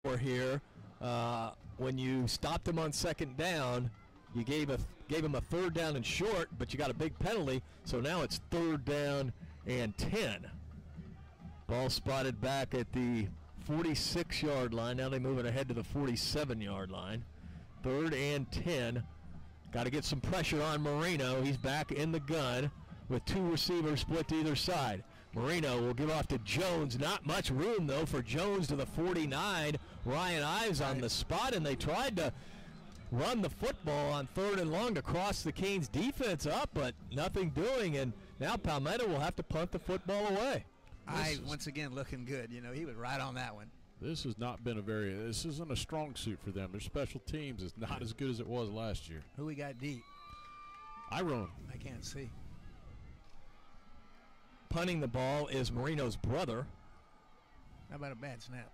Here, when you stopped him on second down, you gave him a third down and short, but you got a big penalty, so now it's third down and 10. Ball spotted back at the 46-yard line. Now they move it ahead to the 47-yard line. Third and 10. Got to get some pressure on Marino. He's back in the gun with two receivers split to either side. Marino will give off to Jones. Not much room, though, for Jones to the 49. Ryan Ives on the spot, and they tried to run the football on third and long to cross the Canes defense up, but nothing doing, and now Palmetto will have to punt the football away. Ives once again looking good. You know, he was right on that one. This has not been this isn't a strong suit for them. Their special teams is not as good as it was last year. Who we got deep? Iron. I can't see. Punting the ball is Marino's brother. How about a bad snap?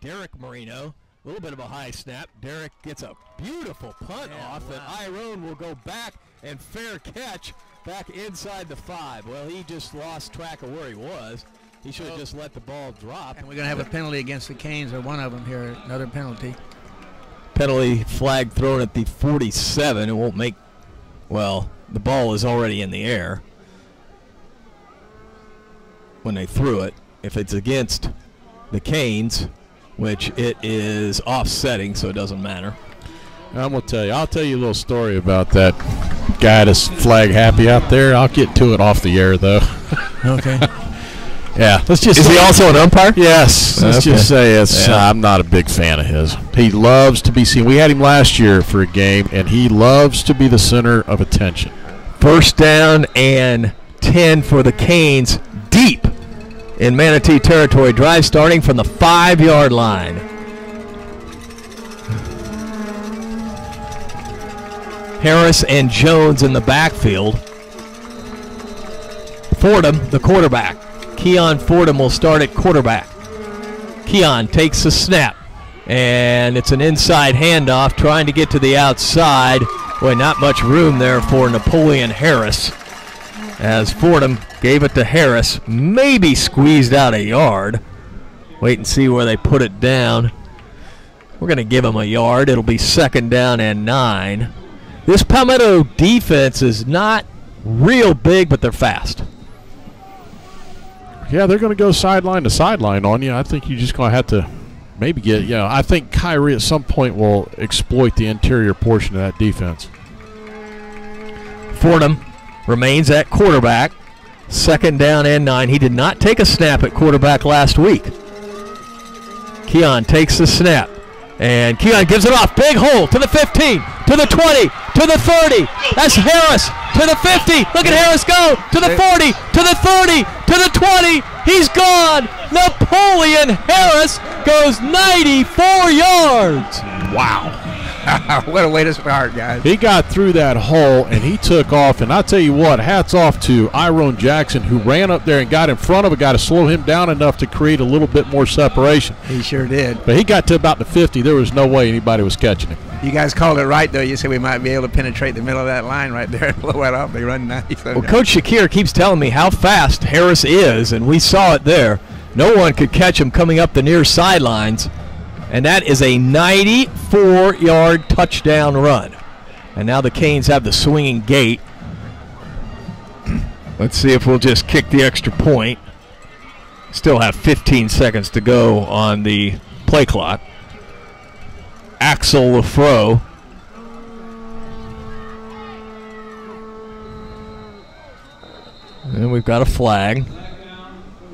Derek Marino, a little bit of a high snap. Derek gets a beautiful punt off, and Iron will go back and fair catch back inside the 5. Well, he just lost track of where he was. He should have just let the ball drop. And we're going to have a penalty against the Canes, or one of them here, another penalty. Penalty flag thrown at the 47. It won't make, well, the ball is already in the air when they threw it. If it's against the Canes, which it is offsetting, so it doesn't matter. I'm going to tell you. I'll tell you a little story about that guy that's flag happy out there. I'll get to it off the air, though. Okay. Yeah. Let's just. Is he also an umpire? Yes. Let's just say I'm not a big fan of his. He loves to be seen. We had him last year for a game, and he loves to be the center of attention. First down and 10 for the Canes, deep in Manatee territory. Drive starting from the 5-yard line. Harris and Jones in the backfield. Fordham, the quarterback. Keon Fordham will start at quarterback. Keon takes the snap, and it's an inside handoff trying to get to the outside. Boy, not much room there for Napoleon Harris, as Fordham gave it to Harris, maybe squeezed out a yard. Wait and see where they put it down. We're going to give him a yard. It'll be second down and 9. This Palmetto defense is not real big, but they're fast. Yeah, they're going to go sideline to sideline on you. I think you're just going to have to maybe get, I think Kyrie at some point will exploit the interior portion of that defense. Fordham remains at quarterback. Second down and 9. He did not take a snap at quarterback last week. Keon takes the snap, and Keon gives it off. Big hole to the 15, to the 20, to the 30. That's Harris to the 50. Look at Harris go to the 40, to the 30, to the 20. He's gone. Napoleon Harris goes 94 yards. Wow. What a way to start, guys. He got through that hole, and he took off. And I'll tell you what, hats off to Iron Jackson, who ran up there and got in front of a guy to slow him down enough to create a little bit more separation. He sure did. But he got to about the 50. There was no way anybody was catching him. You guys called it right, though. You said we might be able to penetrate the middle of that line right there and blow it off. They run 97. Well, Coach Shakir keeps telling me how fast Harris is, and we saw it there. No one could catch him coming up the near sidelines. And that is a 94-yard touchdown run. And now the Canes have the swinging gate. Let's see if we'll just kick the extra point. Still have 15 seconds to go on the play clock. Axel Lafro. And we've got a flag.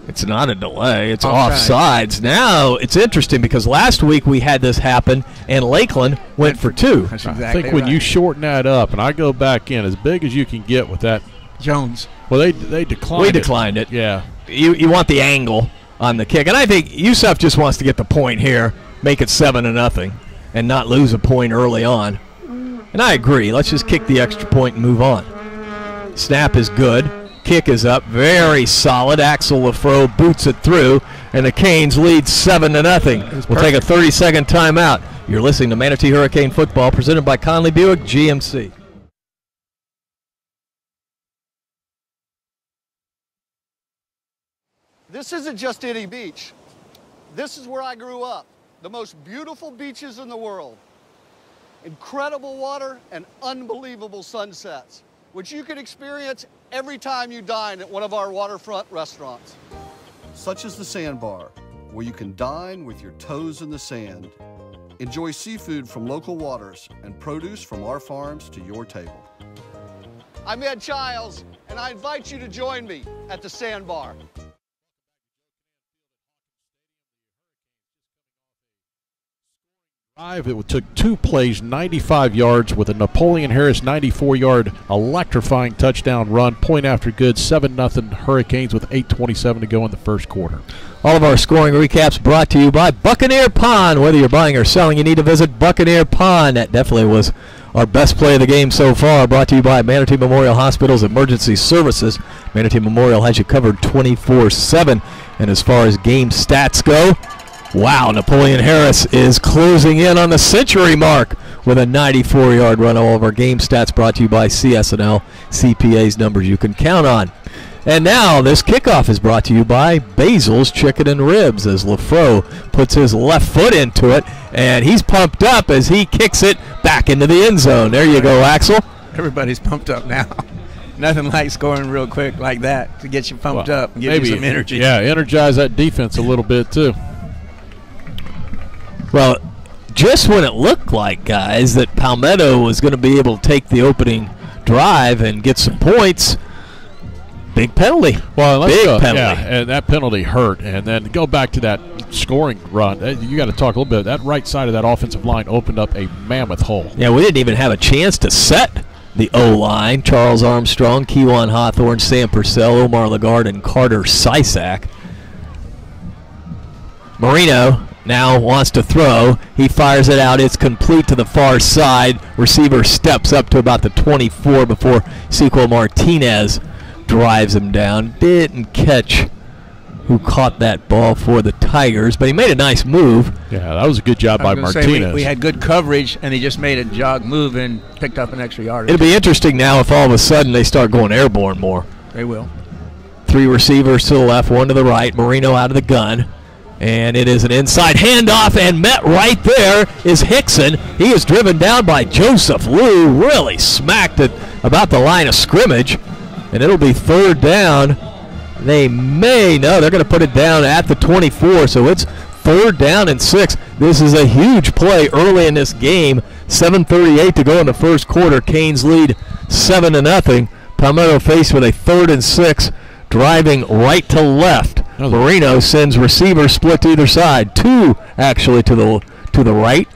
It's not a delay. It's offsides. Now, it's interesting because last week we had this happen, and Lakeland went for 2. That's exactly I think when you shorten that up, and I go back in as big as you can get with that. Jones. Well, they declined it. We declined it. Yeah. You want the angle on the kick. And I think Yusuf just wants to get the point here, make it 7-0, and not lose a point early on. And I agree. Let's just kick the extra point and move on. Snap is good. Kick is up, very solid. Axel Lafro boots it through, and the Canes lead 7-0. We'll take a 30-second timeout. You're listening to Manatee Hurricane Football, presented by Conley Buick GMC. This isn't just any beach. This is where I grew up. the most beautiful beaches in the world, incredible water, and unbelievable sunsets, which you can experience every time you dine at one of our waterfront restaurants. Such as the Sandbar, where you can dine with your toes in the sand, enjoy seafood from local waters, and produce from our farms to your table. I'm Ed Childs, and I invite you to join me at the Sandbar. It took 2 plays, 95 yards, with a Napoleon Harris 94-yard electrifying touchdown run. Point after good, 7-0 Hurricanes with 8:27 to go in the first quarter. All of our scoring recaps brought to you by Buccaneer Pond. Whether you're buying or selling, you need to visit Buccaneer Pond. That definitely was our best play of the game so far. Brought to you by Manatee Memorial Hospital's Emergency Services. Manatee Memorial has you covered 24/7. And as far as game stats go, wow, Napoleon Harris is closing in on the century mark with a 94-yard run. All of our game stats brought to you by CS&L, CPA's numbers you can count on. And now this kickoff is brought to you by Basil's Chicken and Ribs, as LaFro puts his left foot into it, and he's pumped up as he kicks it back into the end zone. There you go, Axel. Everybody's pumped up now. Nothing like scoring real quick like that to get you pumped up and give you some energy. Yeah, energize that defense a little bit too. Well, just when it looked like, guys, that Palmetto was going to be able to take the opening drive and get some points, big penalty. Well, big penalty. Yeah, and that penalty hurt. And then go back to that scoring run. You got to talk a little bit. That right side of that offensive line opened up a mammoth hole. Yeah, we didn't even have a chance to set the O-line. Charles Armstrong, Kewan Hawthorne, Sam Purcell, Omar Lagarde, and Carter Sysak. Marino now wants to throw. He fires it out. It's complete to the far side. Receiver steps up to about the 24 before Sequel Martinez drives him down. Didn't catch who caught that ball for the Tigers, but he made a nice move. Yeah, that was a good job by Martinez. We had good coverage, and he just made a jog move and picked up an extra yard. It'll be interesting now if all of a sudden they start going airborne more. They will. 3 receivers to the left, 1 to the right. Marino out of the gun. And it is an inside handoff, and met right there is Hickson. He is driven down by Joseph Liu, really smacked it about the line of scrimmage. And it'll be 3rd down. They may, no, they're going to put it down at the 24, so it's 3rd down and 6. This is a huge play early in this game. 7:38 to go in the first quarter. Canes lead 7-0. Palmetto faced with a 3rd and 6, driving right to left. Marino sends receivers split to either side. 2 actually to the right.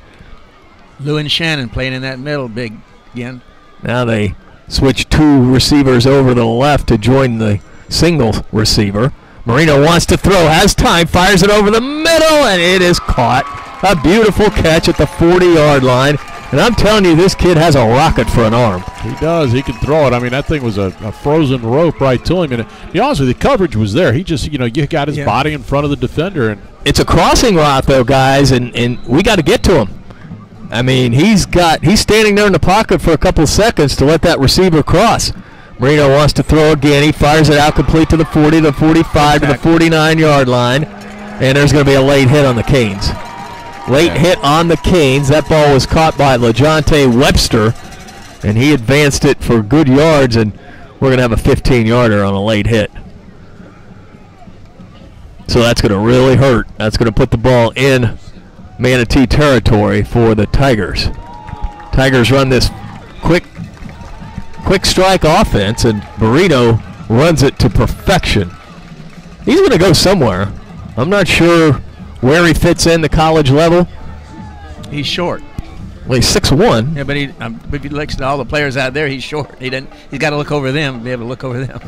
Lou and Shannon playing in that middle big again. Now they switch 2 receivers over to the left to join the single receiver. Marino wants to throw, has time, fires it over the middle, and it is caught. A beautiful catch at the 40-yard line. And I'm telling you, this kid has a rocket for an arm. He does. He can throw it. I mean, that thing was a frozen rope right to him. And to be honest with you, the coverage was there. He just, you got his body in front of the defender. And it's a crossing route, though, guys, and we got to get to him. I mean, he's standing there in the pocket for a couple of seconds to let that receiver cross. Marino wants to throw again. He fires it out complete to the 40, the 45, to the 49-yard line. And there's going to be a late hit on the Canes. Late hit on the Canes. That ball was caught by LaJonte Webster, and he advanced it for good yards, and we're going to have a 15-yarder on a late hit. So that's going to really hurt. That's going to put the ball in Manatee territory for the Tigers. Tigers run this quick strike offense, and Marino runs it to perfection. He's going to go somewhere. I'm not sure where he fits in the college level. He's short. Well, he's 6'1". Yeah, but if he looks at all the players out there, he's short. He's got to look over them, be able to look over them.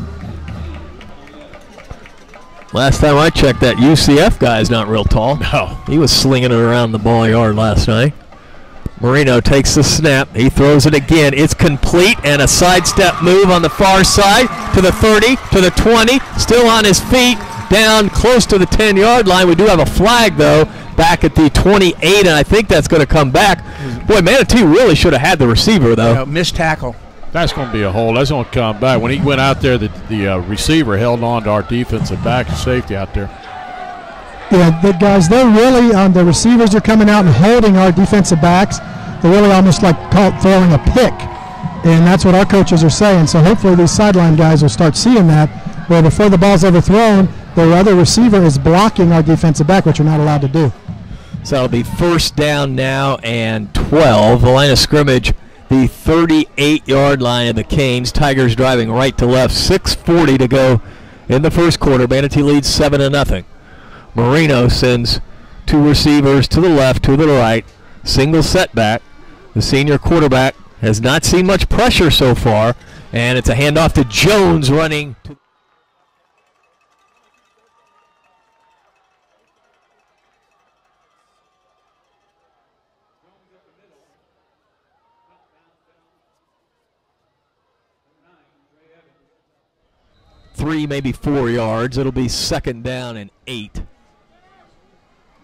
Last time I checked, that UCF guy's not real tall. No. He was slinging it around the ball yard last night. Marino takes the snap. He throws it again. It's complete, and a sidestep move on the far side to the 30, to the 20, still on his feet, down close to the 10-yard line. We do have a flag, though, back at the 28, and I think that's going to come back. Boy, Manatee really should have had the receiver, though. Missed tackle. That's going to be a hole. That's going to come back. When he went out there, the receiver held on to our defensive back and safety out there. Yeah, the guys, they're really, the receivers are coming out and holding our defensive backs. They're really almost like throwing a pick, and that's what our coaches are saying. So hopefully these sideline guys will start seeing that, where before the ball's ever thrown, the other receiver is blocking our defensive back, which you're not allowed to do. So it'll be first down now and 12. The line of scrimmage, the 38-yard line of the Canes. Tigers driving right to left. 6:40 to go in the first quarter. Manatee leads 7-0. Marino sends two receivers to the left, to the right. Single setback. The senior quarterback has not seen much pressure so far, and it's a handoff to Jones running to 3, maybe 4 yards. It'll be second down and 8.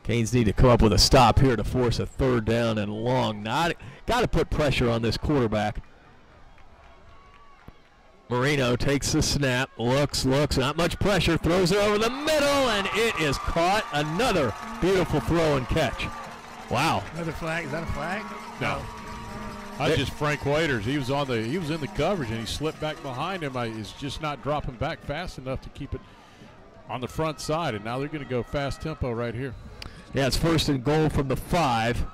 Canes need to come up with a stop here to force a third down and long. Got to put pressure on this quarterback. Marino takes the snap, looks, not much pressure, throws it over the middle, and it is caught. Another beautiful throw and catch. Wow. Another flag. Is that a flag? No. That's just Frank Waiters. He was in the coverage and he slipped back behind him. He's just not dropping back fast enough to keep it on the front side, and now they're going to go fast tempo right here. Yeah, it's first and goal from the 5,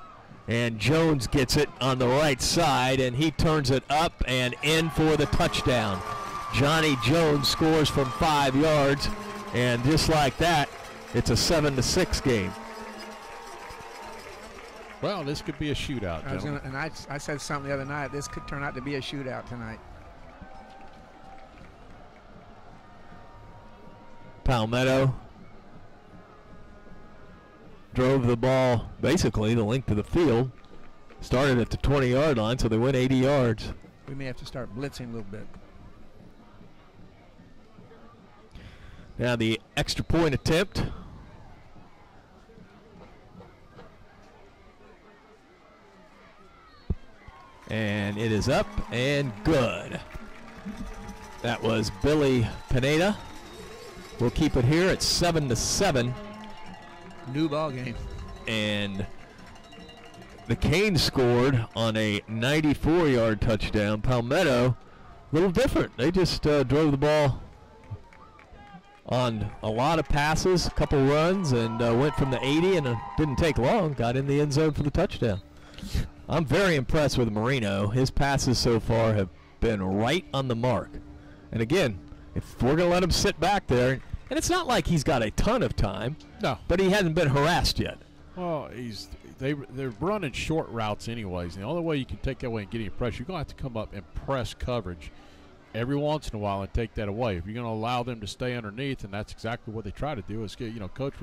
and Jones gets it on the right side, and he turns it up and in for the touchdown. Johnny Jones scores from 5 yards, and just like that, it's a 7-6 game. Well, this could be a shootout. I said something the other night. This could turn out to be a shootout tonight. Palmetto drove the ball basically the length of the field. Started at the 20-yard line, so they went 80 yards. We may have to start blitzing a little bit. Now the extra point attempt. And it is up and good. That was Billy Pineda. We'll keep it here at 7-7. New ball game. And the Canes scored on a 94-yard touchdown. Palmetto, a little different. They just drove the ball on a lot of passes, a couple runs, and went from the 80, and it didn't take long. Got in the end zone for the touchdown. I'm very impressed with Marino. His passes so far have been right on the mark. And again, if we're going to let him sit back there, and it's not like he's got a ton of time, no, but he hasn't been harassed yet. Well, they're running short routes anyways. And the only way you can take that away and get any pressure, you're going to have to come up and press coverage every once in a while and take that away. If you're going to allow them to stay underneath, and that's exactly what they try to do, is get, Coach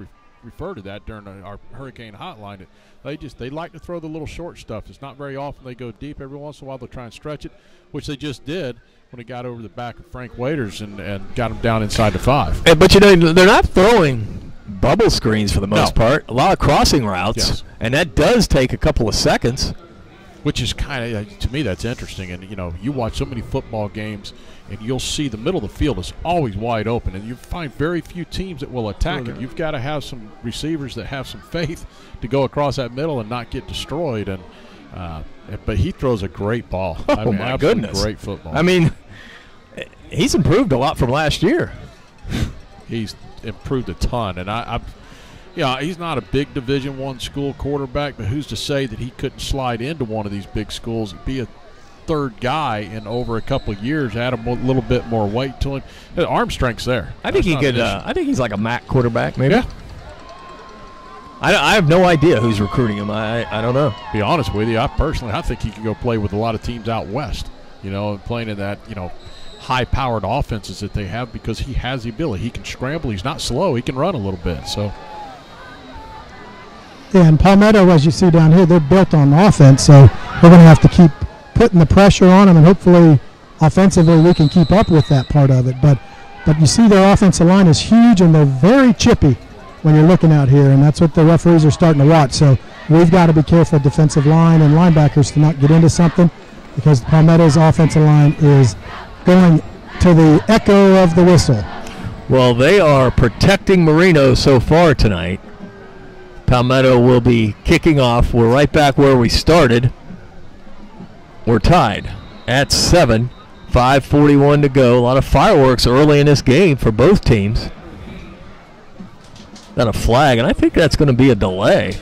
referred to that during our Hurricane Hotline. They like to throw the little short stuff. It's not very often they go deep. Every once in a while they'll try and stretch it, which they just did when he got over the back of Frank Waiters and got him down inside the 5. But they're not throwing bubble screens for the most part. A lot of crossing routes, and that does take a couple of seconds. Which is kind of, to me, that's interesting. And, you watch so many football games, and you'll see the middle of the field is always wide open, and you find very few teams that will attack it. You've got to have some receivers that have some faith to go across that middle and not get destroyed. And but he throws a great ball. Oh, my goodness. Great football. I mean, he's improved a lot from last year. He's improved a ton, and he's not a big Division I school quarterback, but who's to say that he couldn't slide into one of these big schools and be a third guy in over a couple of years, add a little bit more weight to him. The arm strength's there. I think he could. I think he's like a MAC quarterback, maybe. Yeah. I have no idea who's recruiting him. I don't know. To be honest with you, I think he can go play with a lot of teams out west, and playing in that, high-powered offenses that they have, because he has the ability. He can scramble. He's not slow. He can run a little bit. So. Yeah, and Palmetto, as you see down here, they're built on offense, so we're going to have to keep putting the pressure on them, and hopefully offensively we can keep up with that part of it. But you see their offensive line is huge, and they're very chippy when you're looking out here, and that's what the referees are starting to watch. So we've got to be careful, defensive line and linebackers, to not get into something, because Palmetto's offensive line is going to the echo of the whistle. Well, they are protecting Marino so far tonight. Palmetto will be kicking off. We're right back where we started. We're tied at 7. 5:41 to go. A lot of fireworks early in this game for both teams. Got a flag, and I think that's going to be a delay.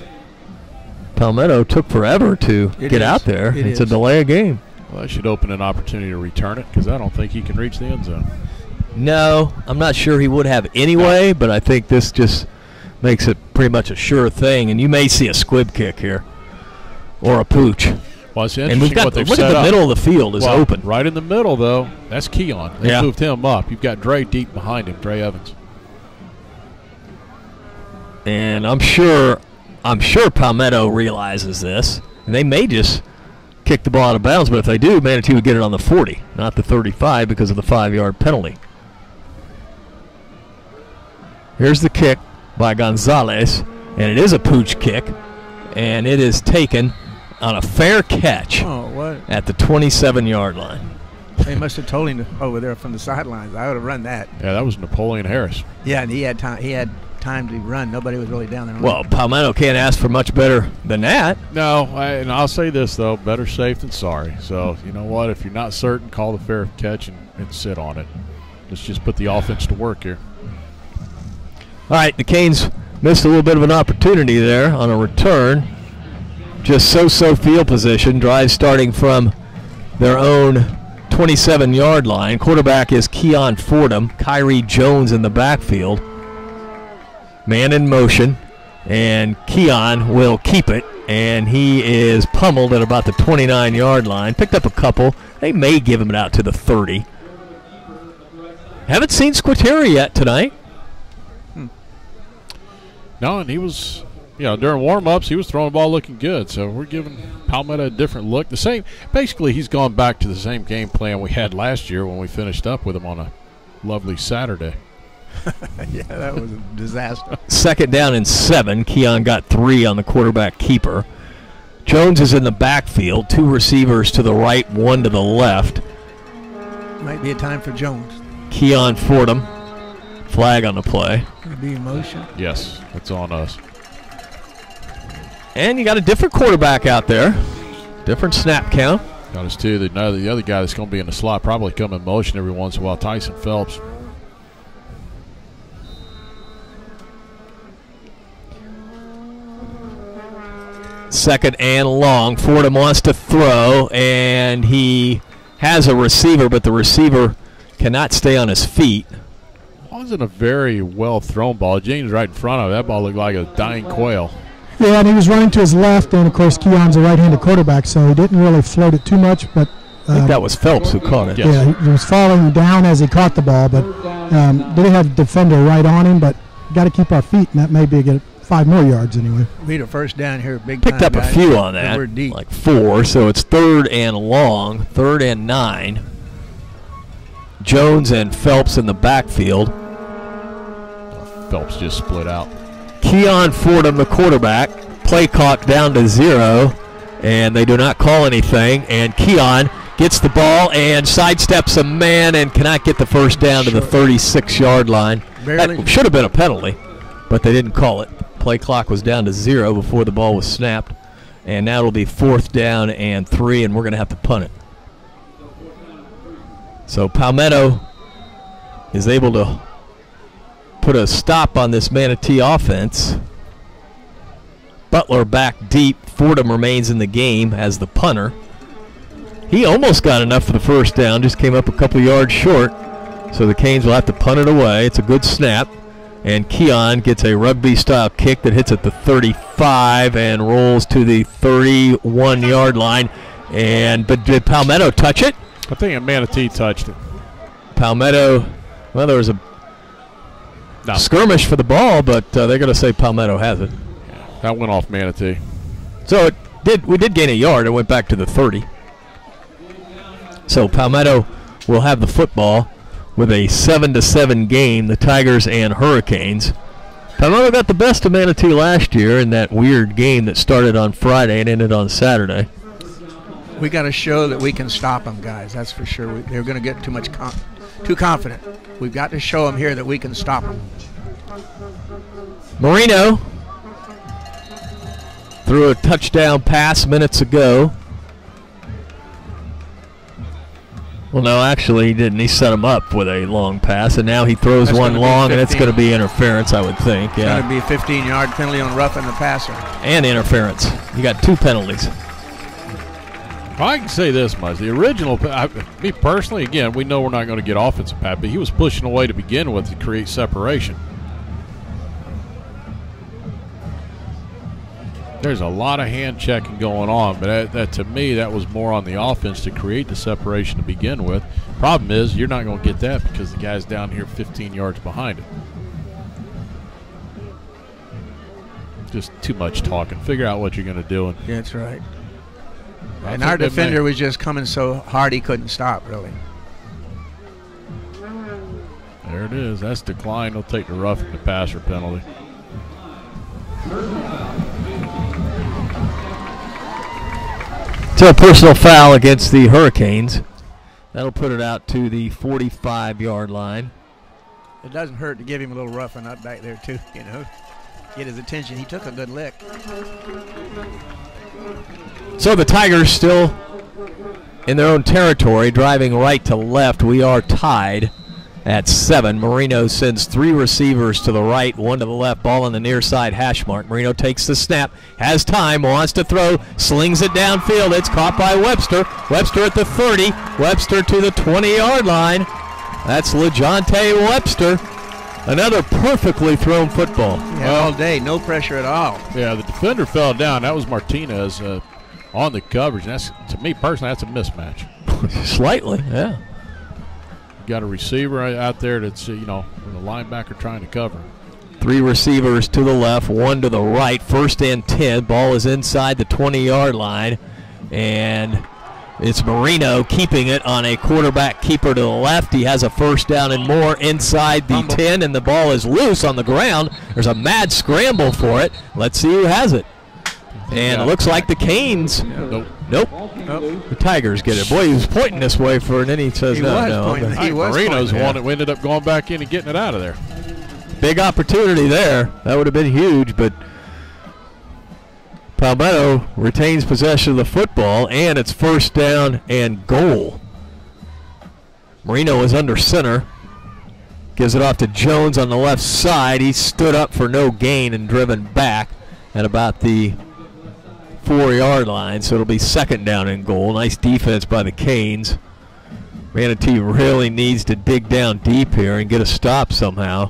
Palmetto took forever to get out there. It's a delay of game. Well, that should open an opportunity to return it because I don't think he can reach the end zone. No, I'm not sure he would have anyway, but I think this just makes it pretty much a sure thing. And you may see a squib kick here or a pooch. Well, it's interesting and we've got what they've look set at the up. middle of the field is open. Right in the middle, though, that's Keon. They moved him up. You've got Dre deep behind him, Dre Evans. And I'm sure Palmetto realizes this. And they may just kick the ball out of bounds, but if they do, Manatee would get it on the 40, not the 35 because of the 5-yard penalty. Here's the kick by Gonzalez, and it is a pooch kick, and it is taken on a fair catch at the 27-yard line. They must have told him over there from the sidelines. I would have run that. Yeah, that was Napoleon Harris. Yeah, and he had time. He had time to run. Nobody was really down there. Well, Palmetto can't ask for much better than that. No, and I'll say this, though, better safe than sorry. So, you know what? If you're not certain, call the fair catch and sit on it. Let's just put the offense to work here. All right, the Canes missed a little bit of an opportunity there on a return. Just so-so field position. Drive starting from their own 27-yard line. Quarterback is Keon Fordham. Kyrie Jones in the backfield. Man in motion, and Keon will keep it, and he is pummeled at about the 29-yard line. Picked up a couple. They may give him it out to the 30. Haven't seen Squitieri yet tonight. No, and he was, during warm-ups, he was throwing the ball looking good. So we're giving Palmetto a different look. The same, basically, he's gone back to the same game plan we had last year when we finished up with him on a lovely Saturday. Yeah, that was a disaster. 2nd down and 7. Keon got 3 on the quarterback keeper. Jones is in the backfield. 2 receivers to the right, 1 to the left. Might be a time for Jones. Keon Fordham. Flag on the play. Could be in motion. Yes, that's on us. And you got a different quarterback out there. Different snap count. Got us too. The other guy that's going to be in the slot probably come in motion every once in a while, Tyson Phelps. Second and long. Fordham wants to throw, and he has a receiver, but the receiver cannot stay on his feet. It wasn't a very well thrown ball. James right in front of it. That ball looked like a dying quail. Yeah, and he was running to his left, and of course Keon's a right-handed quarterback, so he didn't really float it too much. But I think that was Phelps who caught it. Yes. Yeah, he was falling down as he caught the ball, but didn't have a defender right on him. But got to keep our feet, and that may be get 5 more yards anyway. Need a first down here, big Picked time, up guys. a few on that, We're deep. like 4, so it's 3rd and long, 3rd and 9. Jones and Phelps in the backfield. Phelps just split out. Keon Fordham, the quarterback. Play clock down to 0, and they do not call anything. And Keon gets the ball and sidesteps a man and cannot get the first down to the 36-yard line. Barely. That should have been a penalty, but they didn't call it. Play clock was down to 0 before the ball was snapped. And now it'll be 4th down and 3, and we're going to have to punt it. So Palmetto is able to put a stop on this Manatee offense. Butler back deep. Fordham remains in the game as the punter. He almost got enough for the first down, just came up a couple yards short. So the Canes will have to punt it away. It's a good snap. And Keon gets a rugby-style kick that hits at the 35 and rolls to the 31-yard line. But did Palmetto touch it? I think Manatee touched it. Palmetto, well, there was a skirmish for the ball, but they're going to say Palmetto has it. Yeah, that went off Manatee. So we did gain a yard. It went back to the 30. So Palmetto will have the football with a 7-7 game, the Tigers and Hurricanes. Palmetto got the best of Manatee last year in that weird game that started on Friday and ended on Saturday. We got to show that we can stop them, guys. That's for sure. They're going to get too confident. We've got to show them here that we can stop them. Marino threw a touchdown pass minutes ago. Well, no, actually he didn't. He set him up with a long pass, and now he throws one long, and it's going to be interference, I would think. Yeah. It's going to be a 15-yard penalty on roughing the passer. And interference. You got 2 penalties. Well, I can say this much. The original, me personally, again, we know we're not going to get offensive pass, but he was pushing away to begin with to create separation. There's a lot of hand checking going on, but that to me, that was more on the offense to create the separation to begin with. Problem is, you're not going to get that because the guy's down here 15 yards behind it. Just too much talking. Figure out what you're going to do. And yeah, that's right. And our defender was just coming so hard he couldn't stop, really. There it is. That's decline. He'll take the roughing the passer penalty. So a personal foul against the Hurricanes. That'll put it out to the 45-yard line. It doesn't hurt to give him a little roughing up back there, too, you know. Get his attention. He took a good lick. So the Tigers still in their own territory, driving right to left. We are tied at 7. Marino sends 3 receivers to the right, 1 to the left, ball on the near side hash mark. Marino takes the snap, has time, wants to throw, slings it downfield. It's caught by Webster. Webster at the 30, Webster to the 20-yard line. That's LeJohntay Webster. Another perfectly thrown football. Yeah, all day, no pressure at all. Yeah, the defender fell down. That was Martinez on the coverage. That's, to me personally, that's a mismatch. Slightly, yeah. You got a receiver out there that's, with a linebacker trying to cover. 3 receivers to the left, 1 to the right. 1st and 10. Ball is inside the 20-yard line. And it's Marino keeping it on a quarterback keeper to the left. He has a 1st down and more inside the 10, and the ball is loose on the ground. There's a mad scramble for it. Let's see who has it. And it looks like the Canes. Nope. The Tigers get it. Boy, he was pointing this way and then he says no. Marino's the one that ended up going back in and getting it out of there. Big opportunity there. That would have been huge, but Palmetto retains possession of the football, and it's 1st down and goal. Marino is under center. Gives it off to Jones on the left side. He stood up for no gain and driven back at about the 4-yard line, so it'll be 2nd down and goal. Nice defense by the Canes. Manatee really needs to dig down deep here and get a stop somehow.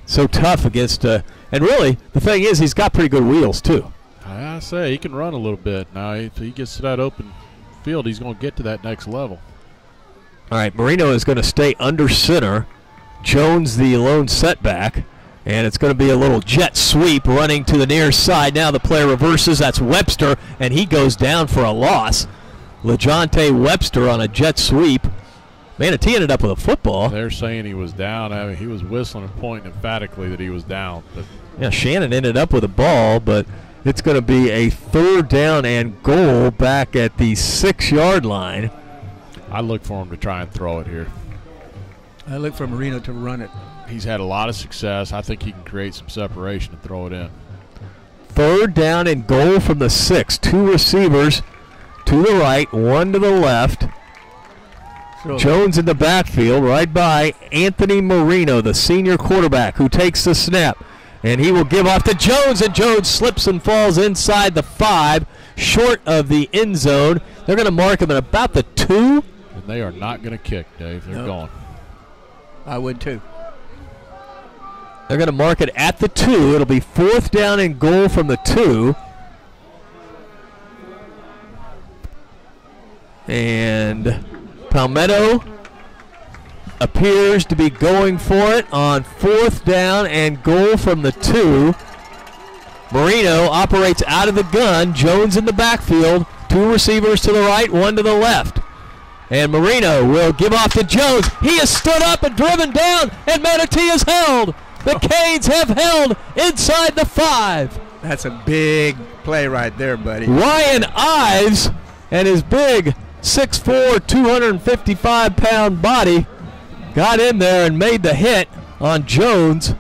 So tough against, and really, the thing is, he's got pretty good wheels, too. I say he can run a little bit. Now, if he gets to that open field, he's going to get to that next level. All right, Marino is going to stay under center. Jones the lone setback. And it's going to be a little jet sweep running to the near side. Now the play reverses. That's Webster, and he goes down for a loss. LeJohntay Webster on a jet sweep. Manatee ended up with a football. They're saying he was down. I mean, he was whistling and pointing emphatically that he was down. But yeah, Shannon ended up with a ball, but it's going to be a 3rd down and goal back at the 6-yard line. I look for him to try and throw it here. I look for Marino to run it. He's had a lot of success. I think he can create some separation and throw it in. 3rd down and goal from the 6. 2 receivers to the right, 1 to the left. Jones in the backfield, right by Anthony Marino, the senior quarterback, who takes the snap. And he will give off to Jones, and Jones slips and falls inside the 5, short of the end zone. They're going to mark him at about the 2. And they are not going to kick, Dave. They're gone. I would, too. They're going to mark it at the 2. It'll be 4th down and goal from the 2. And Palmetto appears to be going for it on 4th down and goal from the 2. Marino operates out of the gun. Jones in the backfield. 2 receivers to the right, 1 to the left. And Marino will give off to Jones. He is stood up and driven down, and Manatee is held. The Canes have held inside the 5. That's a big play right there, buddy. Ryan Ives and his big 6'4", 255-pound body got in there and made the hit on Jones,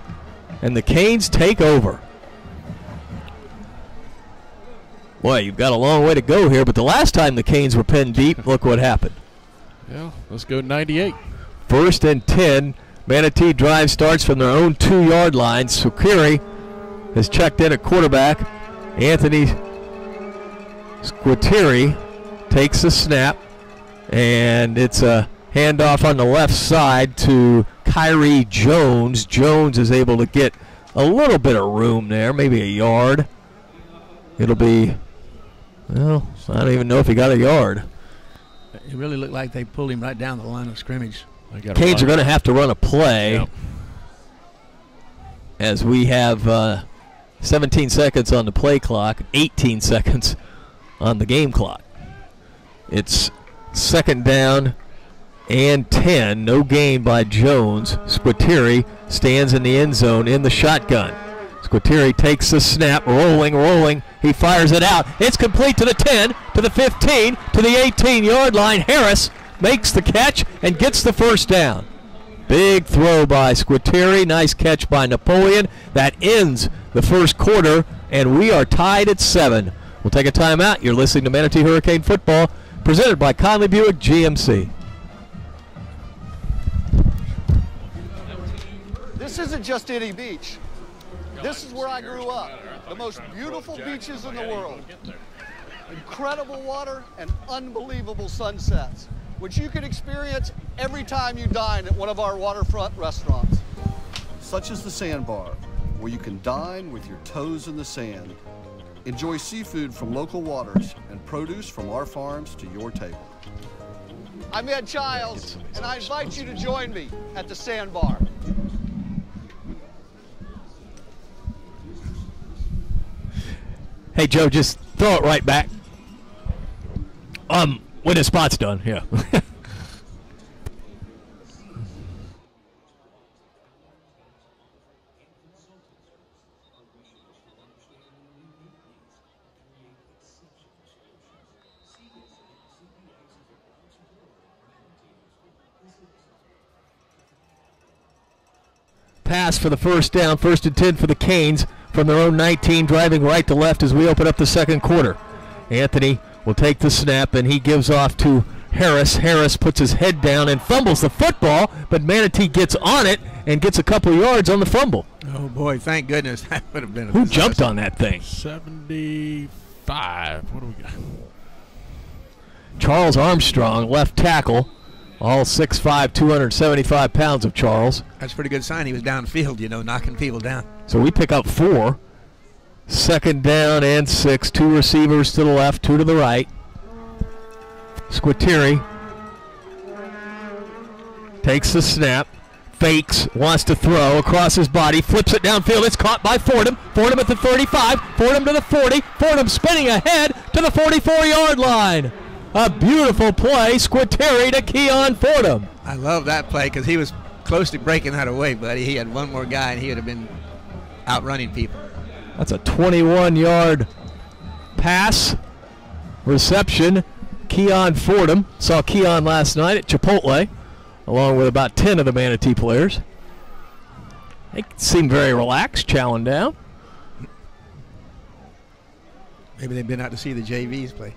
and the Canes take over. Boy, you've got a long way to go here, but the last time the Canes were pinned deep, look what happened. Yeah, let's go 98. 1st and 10. Manatee drive starts from their own 2-yard line. Sukiri has checked in at quarterback. Anthony Squitieri takes the snap, and it's a handoff on the left side to Kyrie Jones. Jones is able to get a little bit of room there, maybe a yard. It'll be, well, I don't even know if he got a yard. It really looked like they pulled him right down the line of scrimmage. Canes are going to have to run a play. Yep. As we have 17 seconds on the play clock, 18 seconds on the game clock. It's 2nd down and 10. No gain by Jones. Squitieri stands in the end zone in the shotgun. Squitieri takes the snap, rolling. He fires it out. It's complete to the 10, to the 15, to the 18-yard line. Harris makes the catch and gets the 1st down. Big throw by Squitieri. Nice catch by Napoleon. That ends the 1st quarter, and we are tied at 7. We'll take a timeout. You're listening to Manatee Hurricane Football, presented by Conley Buick GMC. This isn't just any beach. This is where I grew up. The most beautiful beaches in the world. Incredible water and unbelievable sunsets, which you can experience every time you dine at one of our waterfront restaurants. Such as the Sandbar, where you can dine with your toes in the sand. Enjoy seafood from local waters and produce from our farms to your table. I'm Ed Childs, and I invite you to join me at the Sandbar. Hey, Joe, just throw it right back. When the spot's done, yeah. Pass for the 1st down, 1st and 10 for the Canes from their own 19, driving right to left as we open up the 2nd quarter. Anthony will take the snap, and he gives off to Harris. Harris puts his head down and fumbles the football, but Manatee gets on it and gets a couple yards on the fumble. Oh, boy, thank goodness. That would have been a Who disaster. jumped on that thing? 75. What do we got? Charles Armstrong, left tackle. All 6'5", 275 pounds of Charles. That's a pretty good sign. He was downfield, you know, knocking people down. So we pick up 4. 2nd down and 6. 2 receivers to the left, 2 to the right. Squitieri takes the snap, fakes, wants to throw across his body, flips it downfield. It's caught by Fordham. Fordham at the 35, Fordham to the 40. Fordham spinning ahead to the 44-yard line. A beautiful play, Squitieri to Keon Fordham. I love that play because he was close to breaking that away, buddy. He had one more guy, and he would have been outrunning people. That's a 21-yard pass reception. Keon Fordham. Saw Keon last night at Chipotle, along with about 10 of the Manatee players. They seem very relaxed, chowing down. Maybe they've been out to see the JVs play.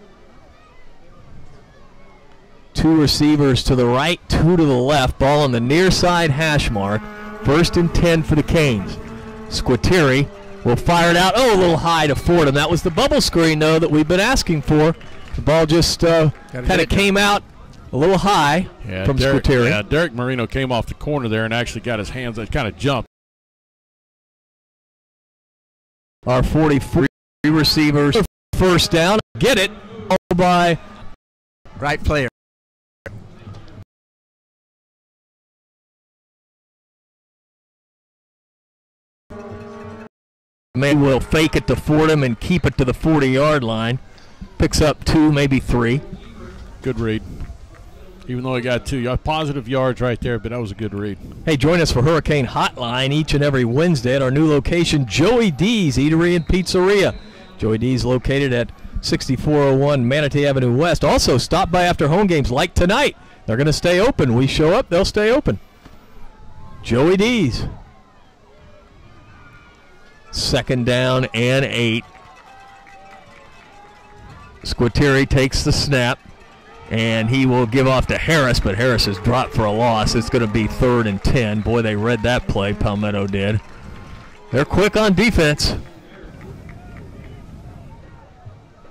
2 receivers to the right, 2 to the left. Ball on the near side hash mark. 1st and 10 for the Canes. Squitieri will fire it out. Oh, a little high to Fordham. That was the bubble screen, though, that we've been asking for. The ball just kind of came out a little high from Squitieri. Yeah, Derek Marino came off the corner there and actually got his hands, kind of jumped. Our 44 receivers. 1st down. Get it all by Right player. Man will fake it to Fordham and keep it to the 40-yard line. Picks up 2, maybe 3. Good read. Even though he got 2 positive yards right there, but that was a good read. Hey, join us for Hurricane Hotline each and every Wednesday at our new location, Joey D's Eatery and Pizzeria. Joey D's located at 6401 Manatee Avenue West. Also, stop by after home games like tonight. They're going to stay open. We show up, they'll stay open. Joey D's. 2nd down and 8. Squitieri takes the snap, and he will give off to Harris, but Harris is dropped for a loss. It's going to be 3rd and 10. Boy, they read that play, Palmetto did. They're quick on defense.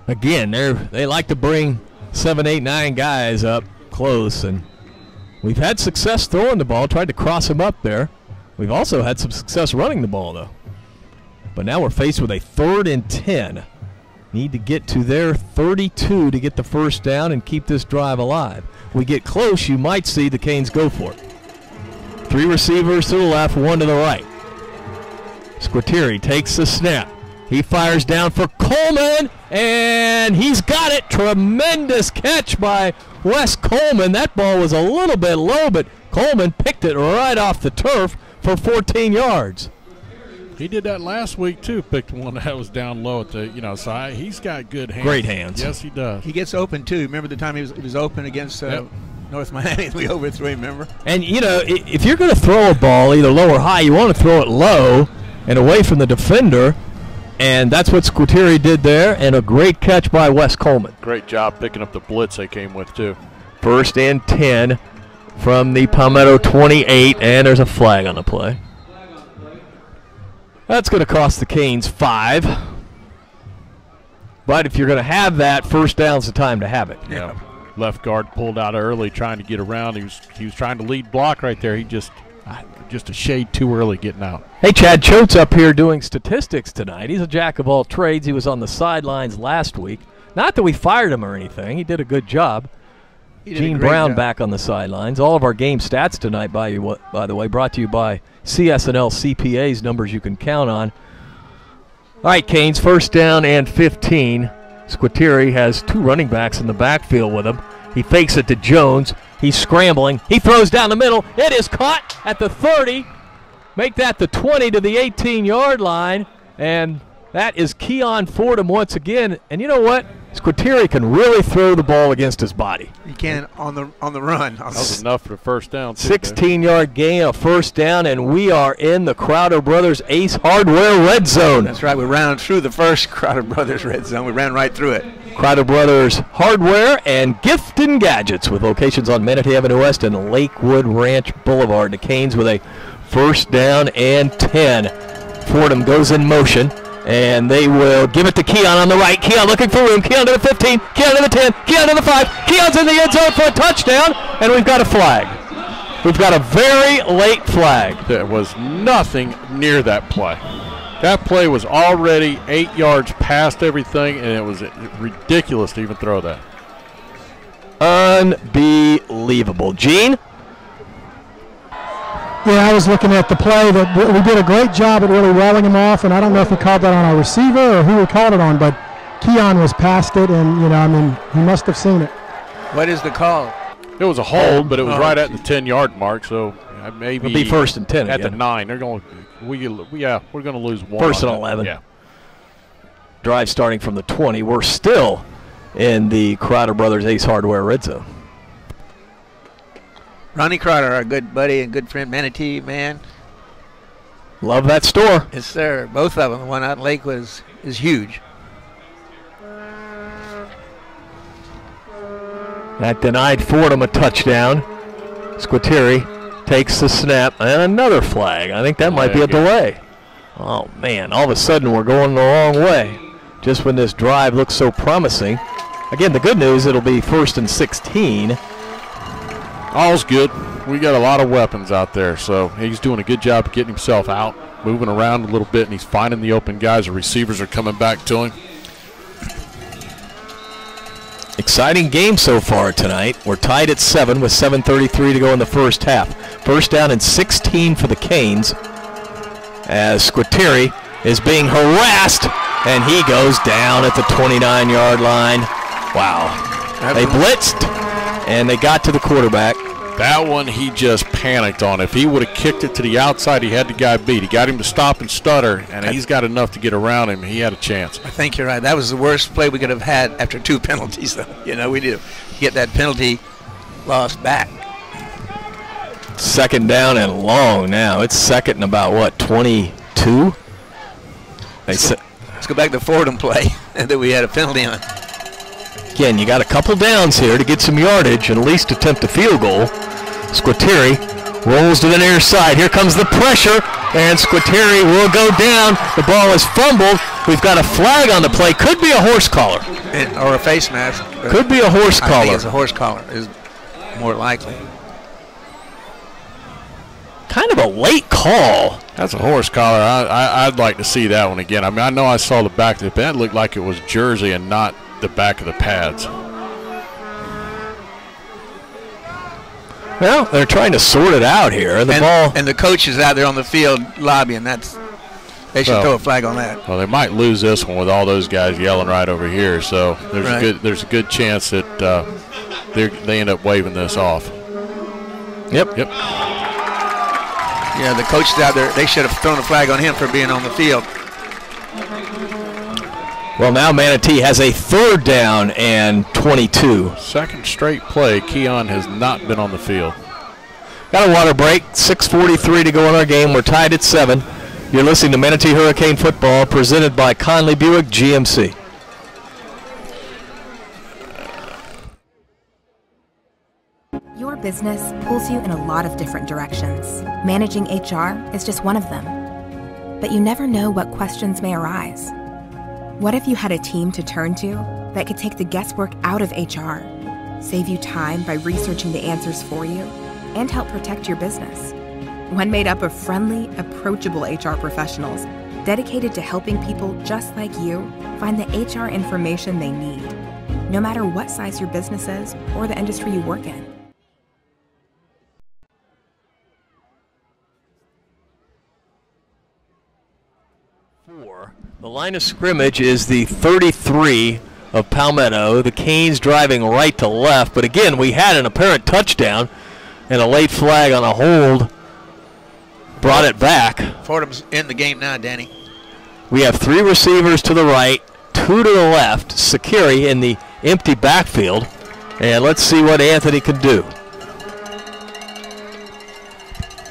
Again, they like to bring 7, 8, 9 guys up close, and we've had success throwing the ball, tried to cross him up there. We've also had some success running the ball, though. But now we're faced with a 3rd and 10. Need to get to their 32 to get the first down and keep this drive alive. We get close, you might see the Canes go for it. 3 receivers to the left, 1 to the right. Squitieri takes the snap. He fires down for Coleman, and he's got it. Tremendous catch by Wes Coleman. That ball was a little bit low, but Coleman picked it right off the turf for 14 yards. He did that last week, too. Picked one that was down low at the side. He's got good hands. Great hands. Yes, he does. He gets open, too. Remember the time he was open against North Miami? We overthrew him, remember? And, if you're going to throw a ball either low or high, you want to throw it low and away from the defender. And that's what Squitieri did there, and a great catch by Wes Coleman. Great job picking up the blitz they came with, too. 1st and 10 from the Palmetto 28, and there's a flag on the play. That's going to cost the Canes 5. But if you're going to have that, first down's the time to have it. Yeah. Left guard pulled out early trying to get around. He was trying to lead block right there. He just a shade too early getting out. Hey, Chad Choate's up here doing statistics tonight. He's a jack of all trades. He was on the sidelines last week. Not that we fired him or anything. He did a good job. Gene Brown back on the sidelines. All of our game stats tonight, by the way, brought to you by CS&L CPAs, numbers you can count on. All right, Canes, 1st down and 15. Squitieri has 2 running backs in the backfield with him. He fakes it to Jones. He's scrambling. He throws down the middle. It is caught at the 30. Make that the 20 to the 18-yard line. And that is Keon Fordham once again. And you know what? Squitieri can really throw the ball against his body. He can on the run. That was enough for the first down. 16-yard gain, a first down, and we are in the Crowder Brothers Ace Hardware red zone. That's right. We ran through the first Crowder Brothers red zone. We ran right through it. Crowder Brothers Hardware and Gift and Gadgets with locations on Manatee Avenue West and Lakewood Ranch Boulevard. The Canes with a 1st down and 10. Fordham goes in motion. And they will give it to Keon on the right. Keon looking for room. Keon to the 15. Keon to the 10. Keon to the 5. Keon's in the end zone for a touchdown. And we've got a flag. We've got a very late flag. There was nothing near that play. That play was already 8 yards past everything, and it was ridiculous to even throw that. Unbelievable. Gene? Yeah, I was looking at the play. That we did a great job at really rolling him off, and I don't know if he called that on our receiver or who he called it on, but Keon was past it, and, he must have seen it. What is the call? It was a hold, but it was right at the 10-yard mark, so maybe it'll be 1st and 10 at again. the 9. They're going. We're going to lose 1. 1st and 11. Yeah. Drive starting from the 20. We're still in the Crowder Brothers Ace Hardware red zone. Ronnie Crowder, our good buddy and good friend, Manatee, man. Love that store. Yes, sir. Both of them. The one out in Lakewood is huge. That denied Fordham a touchdown. Squitieri takes the snap, and another flag. I think that might be a delay. Oh, man, all of a sudden we're going the wrong way just when this drive looks so promising. Again, the good news, it'll be 1st and 16. All's good. We got a lot of weapons out there, so he's doing a good job of getting himself out, moving around a little bit, and he's finding the open guys. The receivers are coming back to him. Exciting game so far tonight. We're tied at 7 with 7:33 to go in the first half. 1st down and 16 for the Canes as Squitieri is being harassed, and he goes down at the 29-yard line. Wow. They blitzed, and they got to the quarterback. That one he just panicked on. If he would have kicked it to the outside, he had the guy beat. He got him to stop and stutter, and he's got enough to get around him. He had a chance. I think you're right. That was the worst play we could have had after 2 penalties, though. We did get that penalty lost back. 2nd down and long now. It's 2nd and about, what, 22? Let's go back to Fordham play that we had a penalty on. Again, you got a couple downs here to get some yardage and at least attempt a field goal. Squitieri rolls to the near side. Here comes the pressure, and Squitieri will go down. The ball is fumbled. We've got a flag on the play. Could be a horse collar. Or a face mask. Could be a horse collar. I think it's a horse collar is more likely. Kind of a late call. That's a horse collar. I'd like to see that one again. I mean, I know I saw the back of the pad. It looked like it was jersey and not the back of the pads. Well, they're trying to sort it out here. And the coach is out there on the field lobbying. They should throw a flag on that. Well, they might lose this one with all those guys yelling right over here. So there's a good chance that they end up waving this off. Yep. Yeah, the coach is out there. They should have thrown a flag on him for being on the field. Well, now Manatee has a 3rd down and 22. Second straight play, Keon has not been on the field. Got a water break, 6:43 to go in our game. We're tied at 7. You're listening to Manatee Hurricane Football, presented by Conley Buick GMC. Your business pulls you in a lot of different directions. Managing HR is just one of them. But you never know what questions may arise. What if you had a team to turn to that could take the guesswork out of HR, save you time by researching the answers for you, and help protect your business? One made up of friendly, approachable HR professionals dedicated to helping people just like you find the HR information they need, no matter what size your business is or the industry you work in. The line of scrimmage is the 33 of Palmetto. The Canes driving right to left. But again, we had an apparent touchdown and a late flag on a hold brought it back. Fordham's in the game now, Danny. We have 3 receivers to the right, 2 to the left. Sakiri in the empty backfield. And let's see what Anthony can do.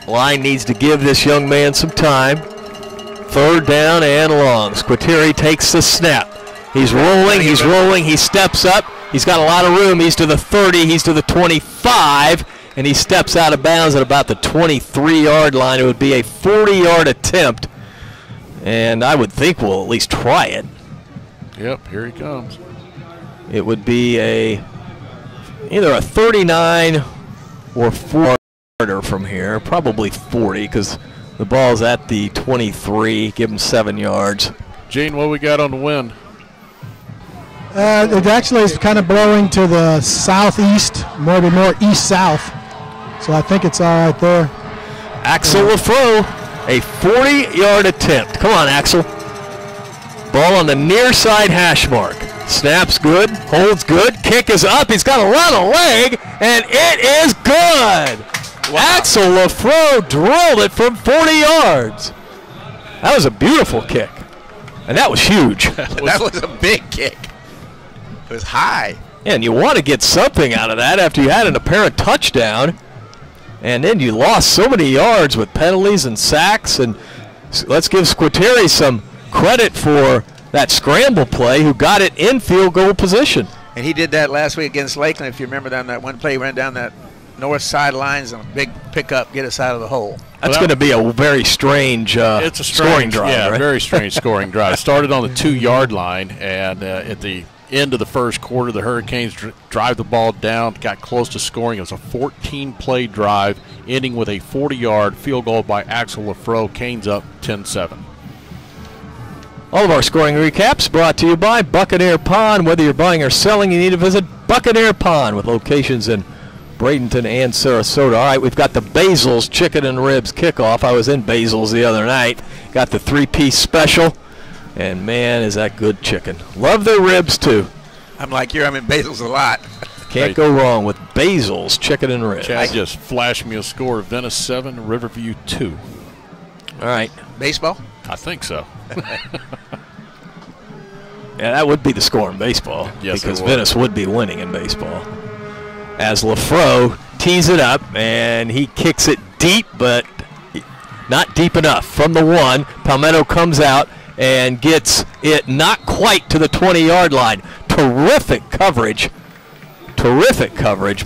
Line needs to give this young man some time. 3rd down and long. Squitieri takes the snap. He's rolling, he steps up. He's got a lot of room. He's to the 30, he's to the 25, and he steps out of bounds at about the 23-yard line. It would be a 40-yard attempt, and I would think we'll at least try it. Yep, here he comes. It would be either a 39 or 40 from here, probably 40 because the ball's at the 23. Give him 7 yards. Gene, what we got on the wind? It actually is kind of blowing to the southeast, more east-south. So I think it's all right there. Axel Lafro, a 40-yard attempt. Come on, Axel. Ball on the near side hash mark. Snaps good, holds good, kick is up. He's got a lot of leg, and it is good. Wow. Axel Lafro drilled it from 40 yards. That was a beautiful kick, and that was huge. That was a big kick. It was high. And you want to get something out of that after you had an apparent touchdown, and then you lost so many yards with penalties and sacks. And let's give Squitieri some credit for that scramble play, who got it in field goal position. And he did that last week against Lakeland. If you remember that one play, he ran down that north side lines and a big pickup, get us out of the hole. That's going to be a very strange, it's a scoring drive. Yeah, right? Very strange scoring drive. Started on the 2-yard line, and at the end of the first quarter, the Hurricanes drive the ball down, got close to scoring. It was a 14-play drive, ending with a 40-yard field goal by Axel Lafro. Canes up 10-7. All of our scoring recaps brought to you by Buccaneer Pond. Whether you're buying or selling, you need to visit Buccaneer Pond with locations in Bradenton and Sarasota. All right, we've got the Basil's Chicken and Ribs kickoff. I was in Basil's the other night. Got the 3-piece special, and man, is that good chicken. Love their ribs, too. I'm like you. I'm in Basil's a lot. Can't go wrong with Basil's Chicken and Ribs. Chad just flashed me a score. Venice 7, Riverview 2. All right. Baseball? I think so. Yeah, that would be the score in baseball. Yes, because Venice would be winning in baseball. As Lafro tees it up, and he kicks it deep, but not deep enough. From the 1, Palmetto comes out and gets it not quite to the 20-yard line. terrific coverage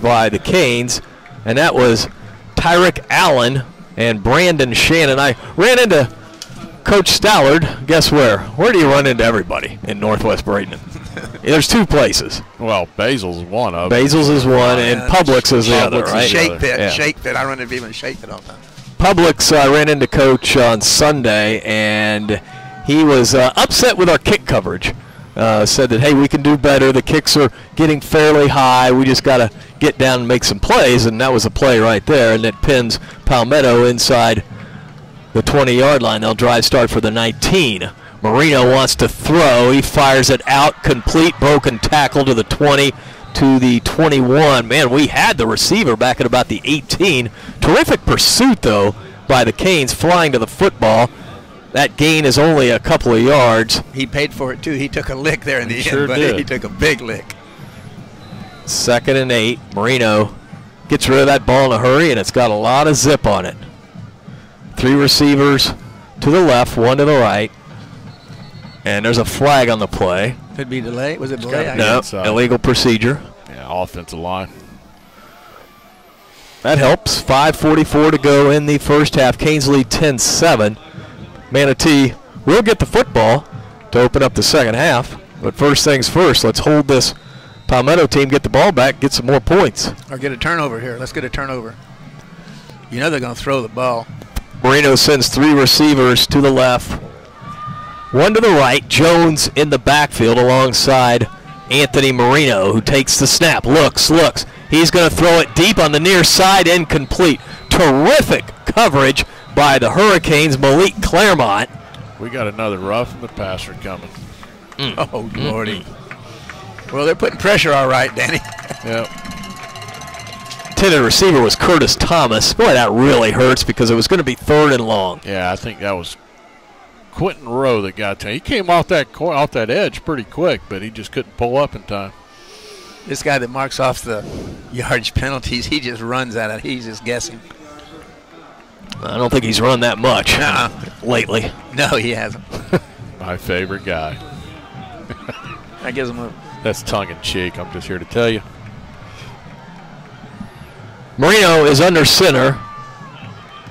by the Canes, and that was Tyrick Allen and Brandon Shannon. I ran into Coach Stallard. Guess where? Where do you run into everybody in Northwest Bradenton? There's two places. Well, Basil's is one of them. Basil's is one, and Publix is the other, right? Shake Pit. Yeah. Shake Pit. I run into people in Shake Pit all the time. Publix, I ran into Coach on Sunday, and he was upset with our kick coverage. Said that, hey, we can do better. The kicks are getting fairly high. We just got to get down and make some plays, and that was a play right there, and it pins Palmetto inside the 20-yard line. They'll drive start for the 19. Marino wants to throw. He fires it out, complete, broken tackle to the 20, to the 21. Man, we had the receiver back at about the 18. Terrific pursuit, though, by the Canes, flying to the football. That gain is only a couple of yards. He paid for it, too. He took a lick there in the end, sure but did. he took a big lick. 2nd and 8. Marino gets rid of that ball in a hurry, and it's got a lot of zip on it. 3 receivers to the left, 1 to the right. And there's a flag on the play. Could be delay. Was it delay? No, illegal procedure. Yeah, offensive line. That helps. 5:44 to go in the first half. Canes lead 10-7. Manatee will get the football to open up the second half. But first things first, let's hold this Palmetto team, get the ball back, get some more points. Or get a turnover here. Let's get a turnover. You know they're going to throw the ball. Marino sends 3 receivers to the left, 1 to the right. Jones in the backfield alongside Anthony Marino, who takes the snap, looks. He's going to throw it deep on the near side, incomplete. Terrific coverage by the Hurricanes, Malik Claremont. We got another rough in the passer coming. Oh, Lordy. Well, they're putting pressure all right, Danny. Yep. Intended receiver was Curtis Thomas. Boy, that really hurts because it was going to be 3rd and long. Yeah, I think that was Quentin Rowe that got to him. He came off that edge pretty quick, but he just couldn't pull up in time. This guy that marks off the yardage penalties, he just runs at it. He's just guessing. I don't think he's run that much lately. No, he hasn't. My favorite guy. That gives him a... That's tongue-in-cheek, I'm just here to tell you. Marino is under center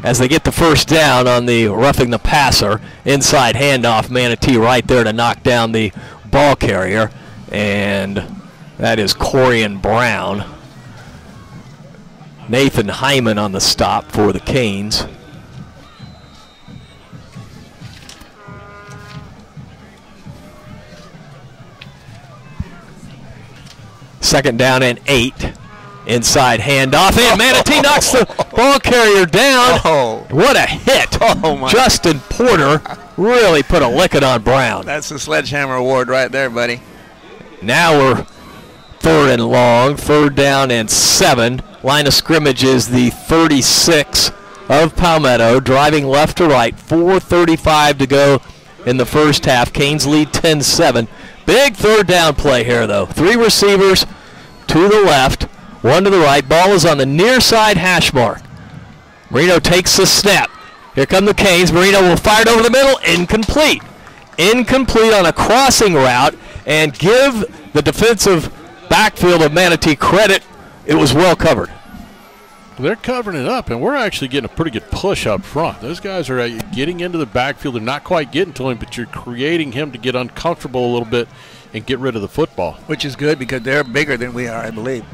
as they get the first down on the roughing the passer. Inside handoff, Manatee right there to knock down the ball carrier. And that is Corian Brown. Nathan Hyman on the stop for the Canes. Second down and 8. Inside handoff, and Manatee knocks the ball carrier down. Oh. What a hit. Oh, my. Justin Porter really put a licking on Brown. That's the sledgehammer award right there, buddy. Now we're 3rd and long, 3rd down and 7. Line of scrimmage is the 36 of Palmetto, driving left to right. 4:35 to go in the first half. Canes lead 10-7. Big 3rd down play here, though. 3 receivers to the left, 1 to the right. Ball is on the near side hash mark. Marino takes the snap. Here come the Canes. Marino will fire it over the middle. Incomplete. Incomplete on a crossing route, and give the defensive backfield of Manatee credit. It was well covered. They're covering it up, and we're actually getting a pretty good push up front. Those guys are getting into the backfield. They're not quite getting to him, but you're creating him to get uncomfortable a little bit and get rid of the football. Which is good because they're bigger than we are, I believe.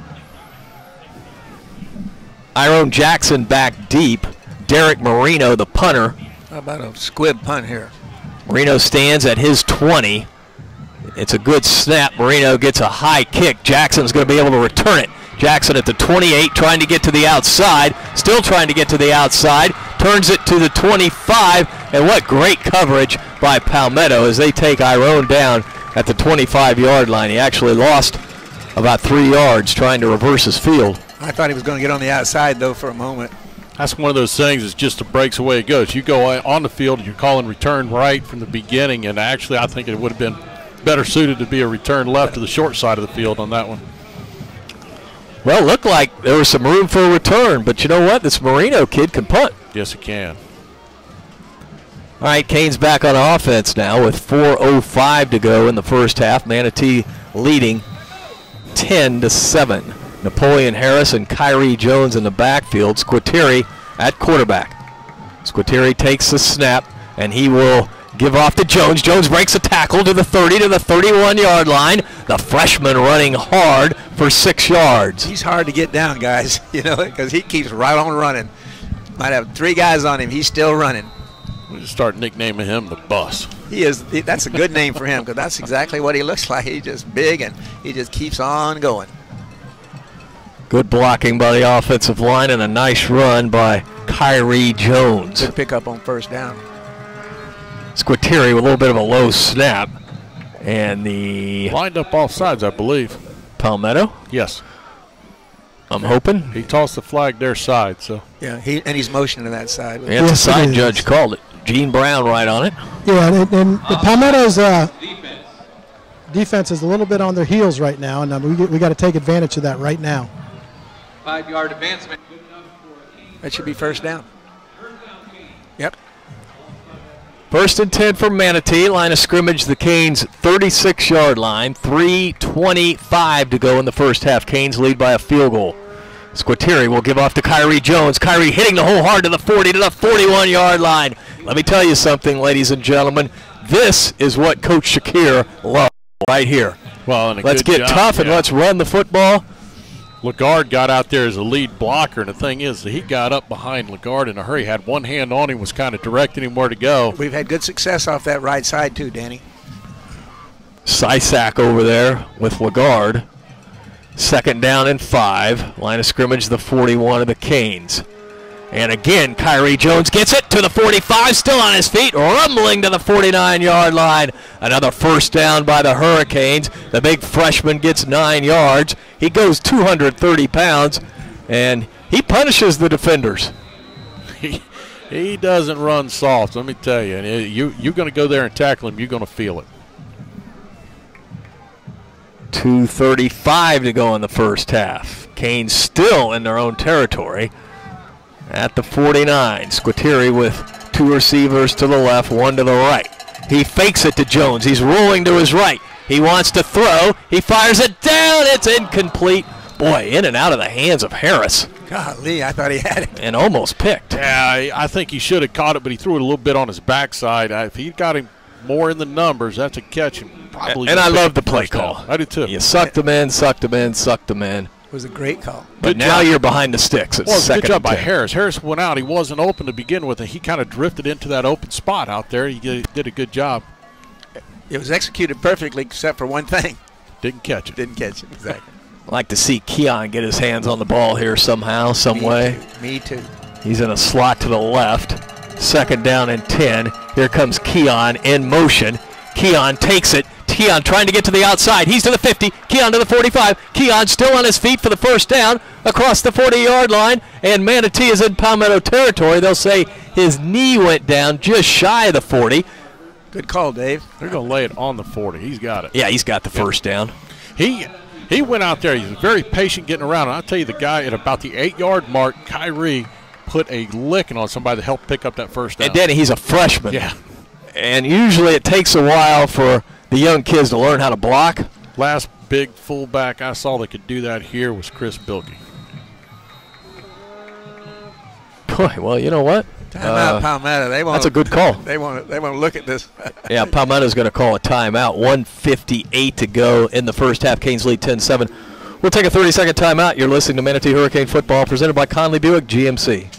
Iron Jackson back deep. Derek Marino, the punter. How about a squib punt here? Marino stands at his 20. It's a good snap. Marino gets a high kick. Jackson's going to be able to return it. Jackson at the 28, trying to get to the outside. Still trying to get to the outside. Turns it to the 25. And what great coverage by Palmetto as they take Iron down at the 25-yard line. He actually lost about 3 yards trying to reverse his field. I thought he was going to get on the outside, though, for a moment. That's one of those things. It's just the breaks the way it goes. You go on the field, you're calling return right from the beginning, and actually I think it would have been better suited to be a return left to the short side of the field on that one. Well, it looked like there was some room for a return, but you know what? This Marino kid can punt. Yes, it can. All right, Canes back on offense now with 4:05 to go in the first half. Manatee leading 10-7. Napoleon Harris and Kyrie Jones in the backfield. Squitieri at quarterback. Squitieri takes the snap, and he will give off to Jones. Jones breaks a tackle to the 30, to the 31-yard line. The freshman running hard for 6 yards. He's hard to get down, guys, you know, because he keeps right on running. Might have 3 guys on him. He's still running. We'll just start nicknaming him the Bus. He is. That's a good name for him because that's exactly what he looks like. He's just big, and he just keeps on going. Good blocking by the offensive line and a nice run by Kyrie Jones. Good pick up on first down. Squitieri with a little bit of a low snap. And the lined up off sides, I believe. Palmetto? Yes. I'm hoping. He tossed the flag their side, so. Yeah, he's motioning to that side. Yeah, the side judge called it. Gene Brown right on it. Yeah, and the Palmetto's defense is a little bit on their heels right now, and we got to take advantage of that right now. 5-yard advancement. That should be first down. Yep. 1st and 10 for Manatee. Line of scrimmage, the Canes 36-yard line. 3:25 to go in the first half. Canes lead by a field goal. Squitieri will give off to Kyrie Jones. Kyrie hitting the hole hard to the 40, to the 41-yard line. Let me tell you something, ladies and gentlemen. This is what Coach Shakir loves right here. Well, and let's get tough and let's run the football. Lagarde got out there as a lead blocker, and the thing is that he got up behind Lagarde in a hurry, had one hand on him, was kind of directing him where to go. We've had good success off that right side too, Danny. Sysak over there with Lagarde. 2nd down and 5. Line of scrimmage, the 41 of the Canes. And again, Kyrie Jones gets it to the 45, still on his feet, rumbling to the 49-yard line. Another first down by the Hurricanes. The big freshman gets 9 yards. He goes 230 pounds, and he punishes the defenders. He doesn't run soft, let me tell you. And you're going to go there and tackle him, you're going to feel it. 2:35 to go in the first half. Canes still in their own territory. At the 49, Squitieri with 2 receivers to the left, 1 to the right. He fakes it to Jones. He's rolling to his right. He wants to throw. He fires it down. It's incomplete. Boy, in and out of the hands of Harris. Golly, I thought he had it. And almost picked. Yeah, I think he should have caught it, but he threw it a little bit on his backside. If he got him more in the numbers, that's a catch. And I love the play call. I do too. You sucked them in, sucked them in, sucked them in. It was a great call. But now you're behind the sticks. It's good job by 2nd. Harris. Harris went out. He wasn't open to begin with, and he kind of drifted into that open spot out there. He did a good job. It was executed perfectly except for one thing. Didn't catch it. Didn't catch it, exactly. I'd like to see Keon get his hands on the ball here somehow, some way. Me too. He's in a slot to the left. 2nd down and 10. Here comes Keon in motion. Keon takes it. Keon trying to get to the outside. He's to the 50. Keon to the 45. Keon still on his feet for the first down across the 40-yard line. And Manatee is in Palmetto territory. They'll say his knee went down just shy of the 40. Good call, Dave. They're going to lay it on the 40. He's got it. Yeah, he's got the first down. He went out there. He was very patient getting around. And I'll tell you, the guy at about the 8-yard mark, Kyrie, put a licking on somebody to help pick up that first down. And Danny, he's a freshman. Yeah. And usually it takes a while for the young kids to learn how to block. Last big fullback I saw that could do that here was Chris Bilkey. Boy, well, you know what? Timeout, Palmetto. That's a good call. They want to look at this. Yeah, Palmetto's going to call a timeout. 1:58 to go in the first half. Canes lead 10-7. We'll take a 30-second timeout. You're listening to Manatee Hurricane Football presented by Conley Buick GMC.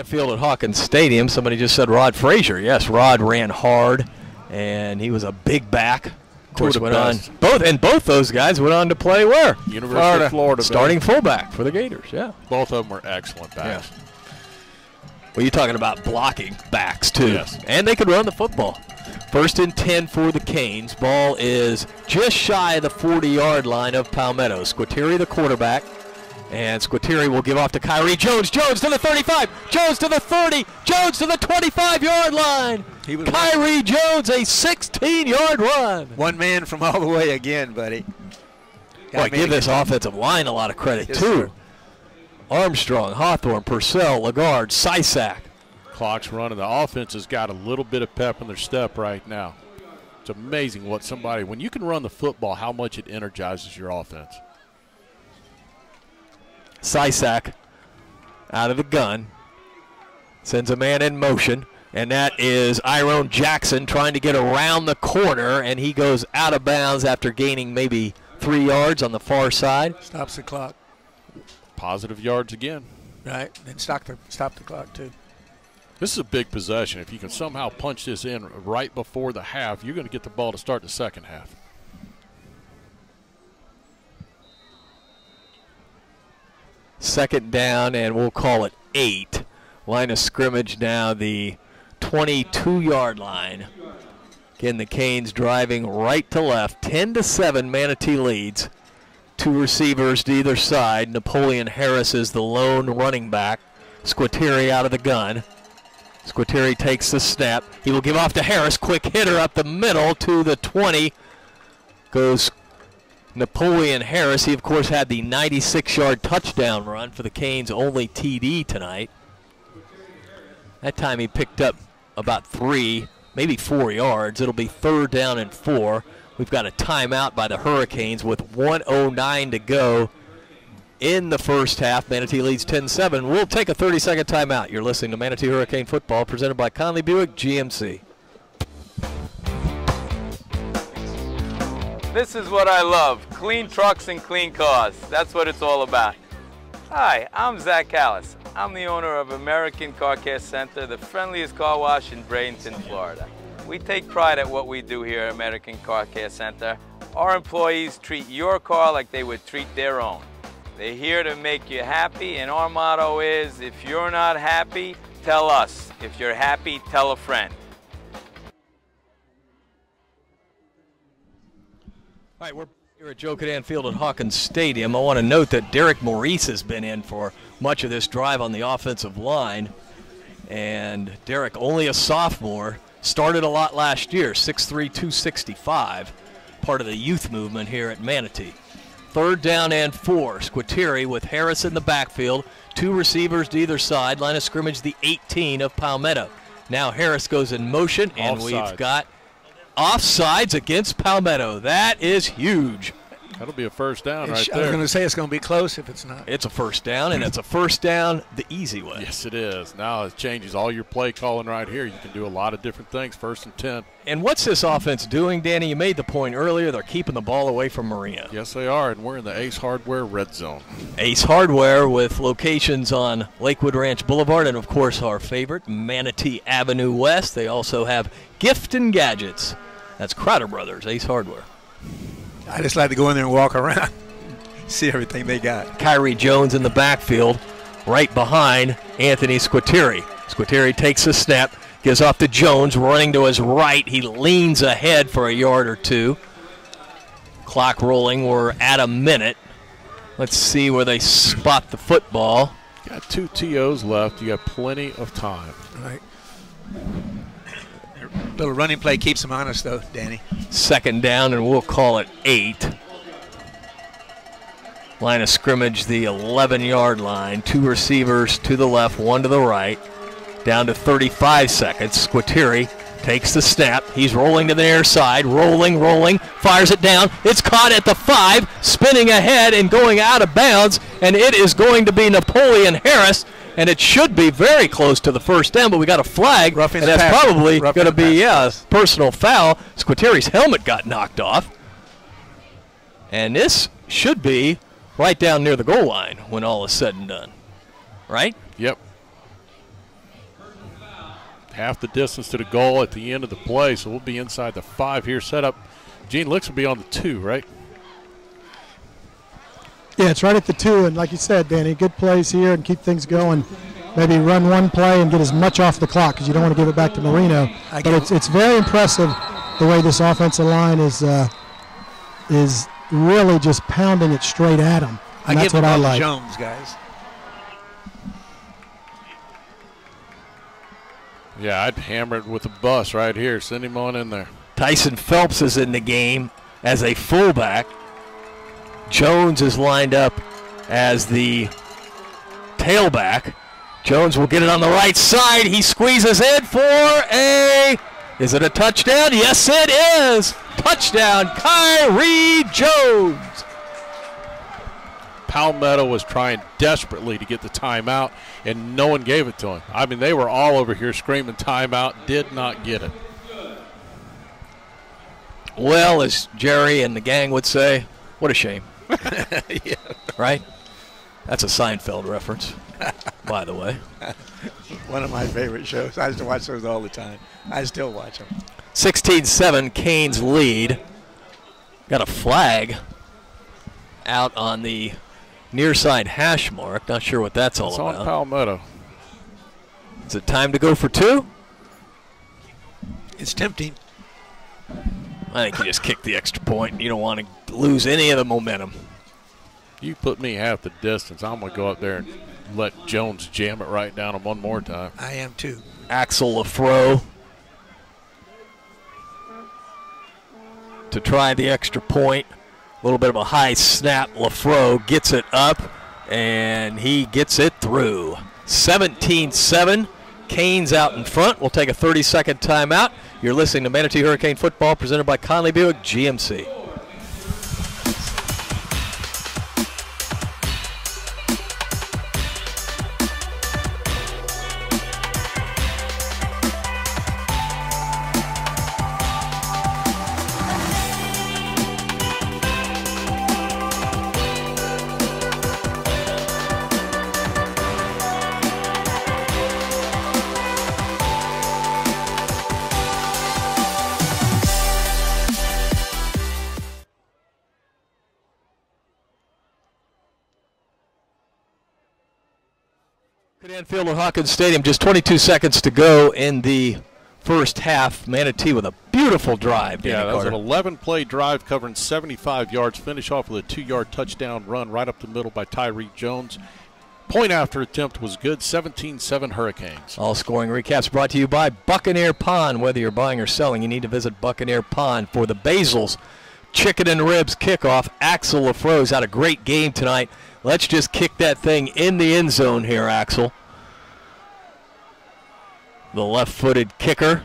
Field at Hawkins Stadium. Somebody just said Rod Frazier. Yes, Rod ran hard, and he was a big back. Of course, went on. Both those guys went on to play where? University of Florida. Starting fullback for the Gators. Yeah, both of them were excellent backs. Yeah. Well, you're talking about blocking backs, too. Yes. And they could run the football. 1st and 10 for the Canes. Ball is just shy of the 40-yard line of Palmetto. Squitieri, the quarterback. And Squitieri will give off to Kyrie Jones. Jones to the 35. Jones to the 30. Jones to the 25-yard line. Kyrie Jones, a 16-yard run. One man from all the way again, buddy. Boy, give this offensive line a lot of credit, yes, too. Sir. Armstrong, Hawthorne, Purcell, Lagarde, Sysak. Clock's running. The offense has got a little bit of pep in their step right now. It's amazing what somebody, when you can run the football, how much it energizes your offense. Sysak out of the gun. Sends a man in motion. And that is Iron Jackson trying to get around the corner. And he goes out of bounds after gaining maybe 3 yards on the far side. Stops the clock. Positive yards again. Right. Then stop the clock, too. This is a big possession. If you can somehow punch this in right before the half, you're going to get the ball to start the second half. Second down, and we'll call it 8. Line of scrimmage now, the 22-yard line. Again, the Canes driving right to left. 10-7, Manatee leads. 2 receivers to either side. Napoleon Harris is the lone running back. Squitieri out of the gun. Squitieri takes the snap. He will give off to Harris. Quick hitter up the middle to the 20. Goes Napoleon Harris. He, of course, had the 96-yard touchdown run for the Canes' only TD tonight. That time he picked up about 3, maybe 4 yards. It'll be 3rd down and 4. We've got a timeout by the Hurricanes with 1:09 to go in the first half. Manatee leads 10-7. We'll take a 30-second timeout. You're listening to Manatee Hurricane Football presented by Conley Buick GMC. This is what I love, clean trucks and clean cars. That's what it's all about. Hi, I'm Zach Callis. I'm the owner of American Car Care Center, the friendliest car wash in Bradenton, Florida. We take pride at what we do here at American Car Care Center. Our employees treat your car like they would treat their own. They're here to make you happy, and our motto is, if you're not happy, tell us. If you're happy, tell a friend. All right, we're here at Joe Cadan Field at Hawkins Stadium. I want to note that Derek Maurice has been in for much of this drive on the offensive line. And Derek, only a sophomore, started a lot last year, 6'3", 265, part of the youth movement here at Manatee. 3rd down and 4. Squitieri with Harris in the backfield. 2 receivers to either side. Line of scrimmage, the 18 of Palmetto. Now Harris goes in motion, and we've got offsides against Palmetto. That is huge. That'll be a first down right there. I was going to say it's going to be close if it's not. It's a first down, and it's a first down the easy way. Yes, it is. Now it changes all your play calling right here. You can do a lot of different things, 1st and 10. And what's this offense doing, Danny? You made the point earlier. They're keeping the ball away from Marina. Yes, they are, and we're in the Ace Hardware red zone. Ace Hardware with locations on Lakewood Ranch Boulevard and, of course, our favorite, Manatee Avenue West. They also have Gift and Gadgets. That's Crowder Brothers, Ace Hardware. I just like to go in there and walk around, see everything they got. Kyrie Jones in the backfield, right behind Anthony Squitieri. Squitieri takes a snap, gives off to Jones, running to his right. He leans ahead for a yard or 2. Clock rolling. We're at a minute. Let's see where they spot the football. Got 2 TOs left. You got plenty of time. Right. Little running play keeps them honest, though, Danny. 2nd down, and we'll call it 8. Line of scrimmage, the 11-yard line. 2 receivers to the left, 1 to the right. Down to 35 seconds. Squitieri takes the snap. He's rolling to the near side. Rolling, fires it down. It's caught at the 5, spinning ahead and going out of bounds, and it is going to be Napoleon Harris. And it should be very close to the first down, but we got a flag, and that's probably going to be, a personal foul. Squitieri's helmet got knocked off. And this should be right down near the goal line when all is said and done. Right? Yep. Half the distance to the goal at the end of the play, so we'll be inside the 5 here. Set up. Gene Licks will be on the 2, right? Yeah, it's right at the 2, and like you said, Danny, good plays here and keep things going maybe run one play and get as much off the clock because you don't want to give it back to Marino. But it's very impressive the way this offensive line is really just pounding it straight at him. And that's what I like. Jones, guys. Yeah, I'd hammer it with a bus right here. Send him on in there. Tyson Phelps is in the game as a fullback. Jones is lined up as the tailback. Jones will get it on the right side. He squeezes in for is it a touchdown? Yes, it is. Touchdown, Kyrie Jones. Palmetto was trying desperately to get the timeout, and no one gave it to him. I mean, they were all over here screaming timeout, did not get it. Well, as Jerry and the gang would say, what a shame. Yeah. Right? That's a Seinfeld reference, by the way. One of my favorite shows. I used to watch those all the time. I still watch them. 16-7, Canes lead. Got a flag out on the near side hash mark. Not sure what that's all about. It's on Palmetto. Is it time to go for two? It's tempting. I think you just kick the extra point. You don't want to lose any of the momentum. You put me half the distance, I'm going to go up there and let Jones jam it right down him one more time. I am too. Axel Lafro to try the extra point. A little bit of a high snap. Lafro gets it up, and he gets it through. 17-7. Canes out in front. We'll take a 30-second timeout. You're listening to Manatee Hurricane Football presented by Conley Buick GMC. Field at Hawkins Stadium, just 22 seconds to go in the first half. Manatee with a beautiful drive. Yeah, that was an 11-play drive covering 75 yards. Finish off with a 2-yard touchdown run right up the middle by Tyree Jones. Point after attempt was good. 17-7 Hurricanes. All scoring recaps brought to you by Buccaneer Pond. Whether you're buying or selling, you need to visit Buccaneer Pond for the Basil's Chicken and Ribs kickoff. Axel Lafro's had a great game tonight. Let's just kick that thing in the end zone here, Axel. The left-footed kicker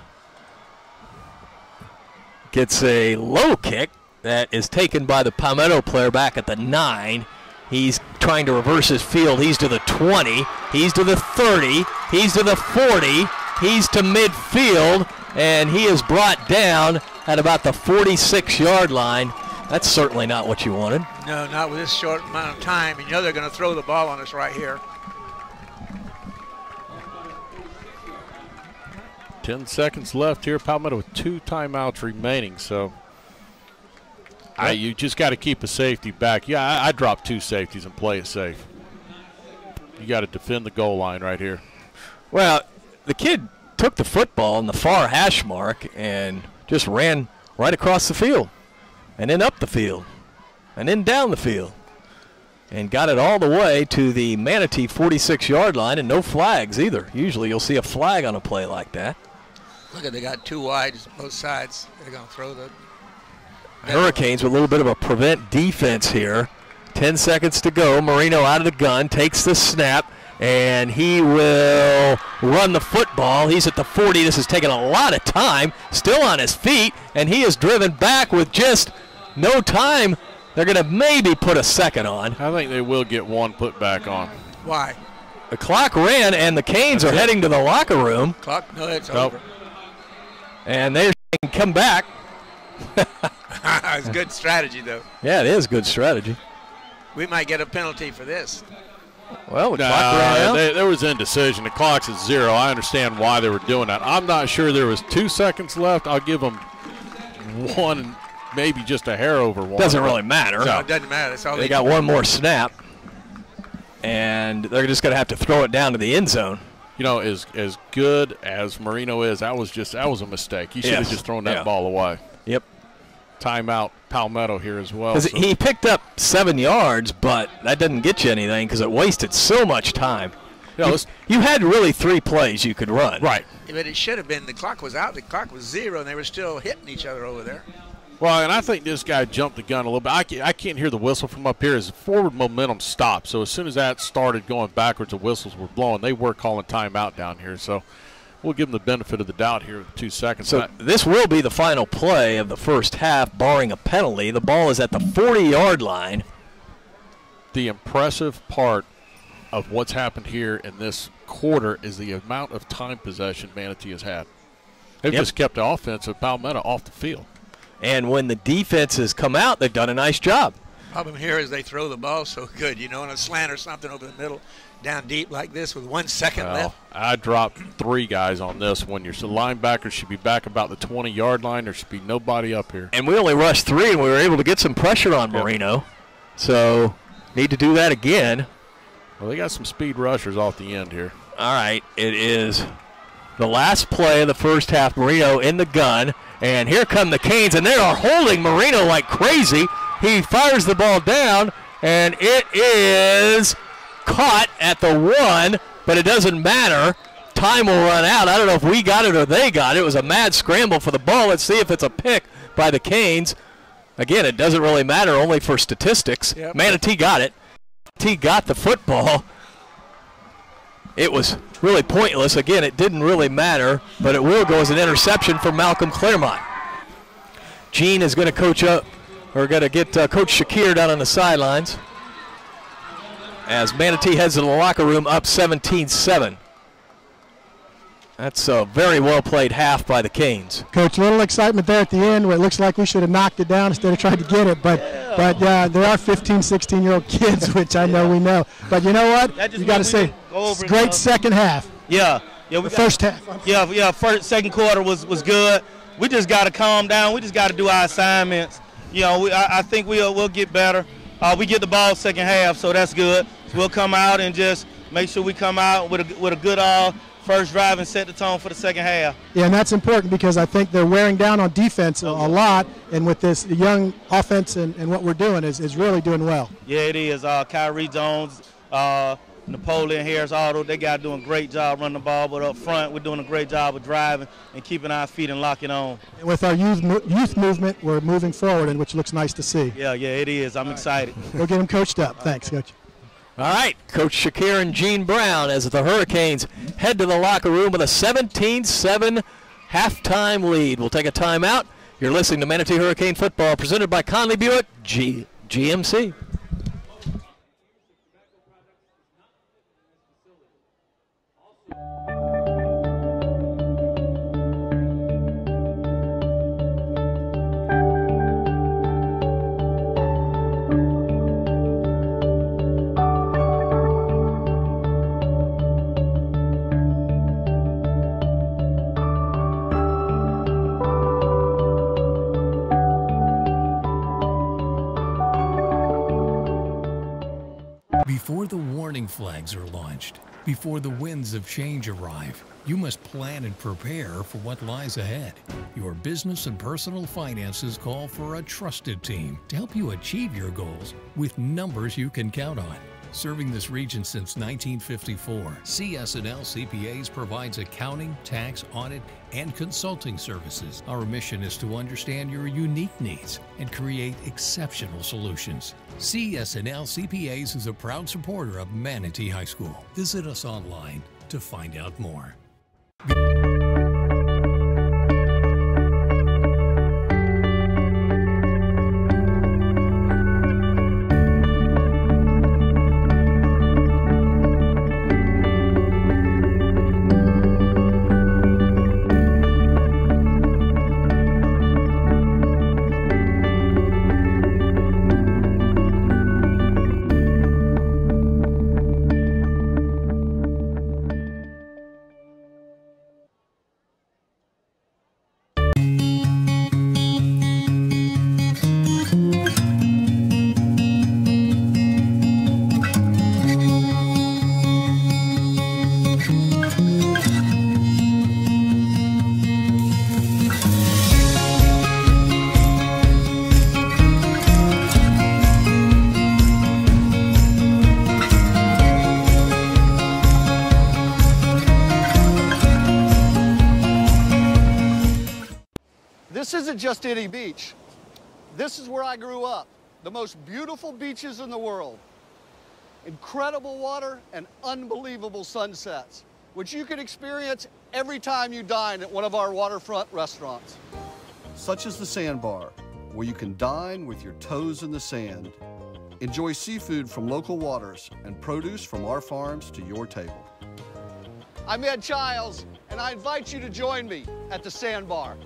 gets a low kick that is taken by the Palmetto player back at the 9. He's trying to reverse his field. He's to the 20. He's to the 30. He's to the 40. He's to midfield, and he is brought down at about the 46-yard line. That's certainly not what you wanted. No, not with this short amount of time. You know they're going to throw the ball on us right here. 10 seconds left here. Palmetto with 2 timeouts remaining, so you just got to keep a safety back. Yeah, I drop 2 safeties and play it safe. You got to defend the goal line right here. Well, the kid took the football in the far hash mark and just ran right across the field and then up the field and then down the field and got it all the way to the Manatee 46-yard line, and no flags either. Usually you'll see a flag on a play like that. Look, they got 2 wides both sides. They're going to throw the Hurricanes with a little bit of a prevent defense here. 10 seconds to go. Marino out of the gun, takes the snap, and he will run the football. He's at the 40. This has taken a lot of time. Still on his feet, and he is driven back with just no time. They're going to maybe put a second on. I think they will get 1 put back on. Why? The clock ran, and the Canes are heading to the locker room. Clock? No, it's over. And they can come back. It's good strategy, though. Yeah, it is good strategy. We might get a penalty for this. Well, the clock ran out. There was indecision. The clock's at 0. I understand why they were doing that. I'm not sure there was 2 seconds left. I'll give them 1, maybe just a hair over 1. Doesn't really matter. No, it doesn't matter. That's all they got 1 more snap. and they're just going to have to throw it down to the end zone. You know, as good as Marino is, that was a mistake. He should have just thrown that ball away. Yep. Timeout Palmetto here as well. So. He picked up 7 yards, but that doesn't get you anything because it wasted so much time. You had really 3 plays you could run. Right. Yeah, but it should have been. The clock was out. The clock was 0, and they were still hitting each other over there. Well, and I think this guy jumped the gun a little bit. I can't hear the whistle from up here. His forward momentum stopped. So as soon as that started going backwards, the whistles were blowing. They were calling timeout down here. So we'll give them the benefit of the doubt here in 2 seconds. So this will be the final play of the first half, barring a penalty. The ball is at the 40-yard line. The impressive part of what's happened here in this quarter is the amount of time possession Manatee has had. They've just kept the offense of Palmetto off the field. And when the defense has come out, they've done a nice job. Problem here is they throw the ball so good, on a slant or something over the middle, down deep like this with 1 second left. I dropped 3 guys on this one. Your linebackers should be back about the 20-yard line. There should be nobody up here. And we only rushed 3, and we were able to get some pressure on Marino. So need to do that again. Well, they got some speed rushers off the end here. All right, it is the last play of the first half. Marino in the gun. And here come the Canes, and they are holding Marino like crazy. He fires the ball down, and it is caught at the 1, but it doesn't matter. Time will run out. I don't know if we got it or they got it. It was a mad scramble for the ball. Let's see if it's a pick by the Canes. Again, it doesn't really matter, only for statistics. Yep. Manatee got it. Manatee got the football. It was really pointless. Again, it didn't really matter, but it will go as an interception for Malcolm Claremont. Gene is going to coach up, or going to get Coach Shakir down on the sidelines as Manatee heads to the locker room up 17-7. That's a very well played half by the Canes. Coach, a little excitement there at the end where it looks like we should have knocked it down instead of trying to get it. But there are 15, 16-year-old kids, which I know we know. But you know what? You got to say, great second half. Yeah. First half. Second quarter was good. We just got to calm down. We just got to do our assignments. I think we'll get better. We get the ball second half, so that's good. So we'll come out and just make sure we come out with a good first drive and set the tone for the second half. Yeah, and that's important because I think they're wearing down on defense a lot, and with this young offense and what we're doing is really doing well. Yeah, it is. Kyrie Jones, Napoleon Harris, Otto, they got doing a great job running the ball, but up front we're doing a great job of driving and keeping our feet and locking on. And with our youth movement, we're moving forward, and which looks nice to see. Yeah, it is. I'm excited. We'll get them coached up. Thanks, Coach. All right, Coach Shakir and Gene Brown as the Hurricanes head to the locker room with a 17-7 halftime lead. We'll take a timeout. You're listening to Manatee Hurricane Football presented by Conley Buick GMC. Before the warning flags are launched, before the winds of change arrive, you must plan and prepare for what lies ahead. Your business and personal finances call for a trusted team to help you achieve your goals with numbers you can count on. Serving this region since 1954, CS&L CPAs provides accounting, tax, audit, and consulting services. Our mission is to understand your unique needs and create exceptional solutions. CS&L CPAs is a proud supporter of Manatee High School. Visit us online to find out more. This isn't just any beach. This is where I grew up. The most beautiful beaches in the world. Incredible water and unbelievable sunsets, which you can experience every time you dine at one of our waterfront restaurants. Such as the Sandbar, where you can dine with your toes in the sand, enjoy seafood from local waters and produce from our farms to your table. I'm Ed Childs, and I invite you to join me at the Sandbar.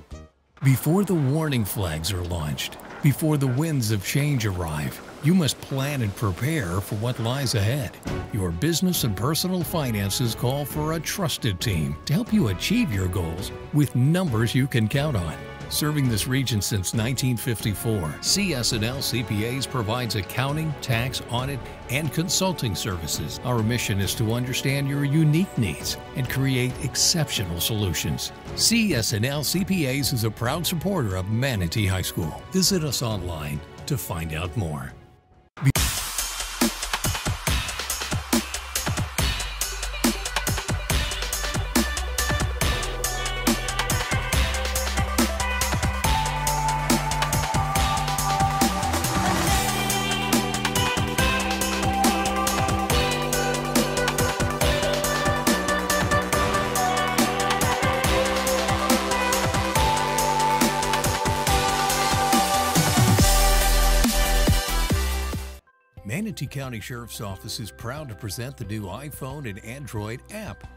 Before the warning flags are launched, before the winds of change arrive, you must plan and prepare for what lies ahead. Your business and personal finances call for a trusted team to help you achieve your goals with numbers you can count on. Serving this region since 1954, CS&L CPAs provides accounting, tax, audit, and consulting services. Our mission is to understand your unique needs and create exceptional solutions. CS&L CPAs is a proud supporter of Manatee High School. Visit us online to find out more. Manatee County Sheriff's Office is proud to present the new iPhone and Android app.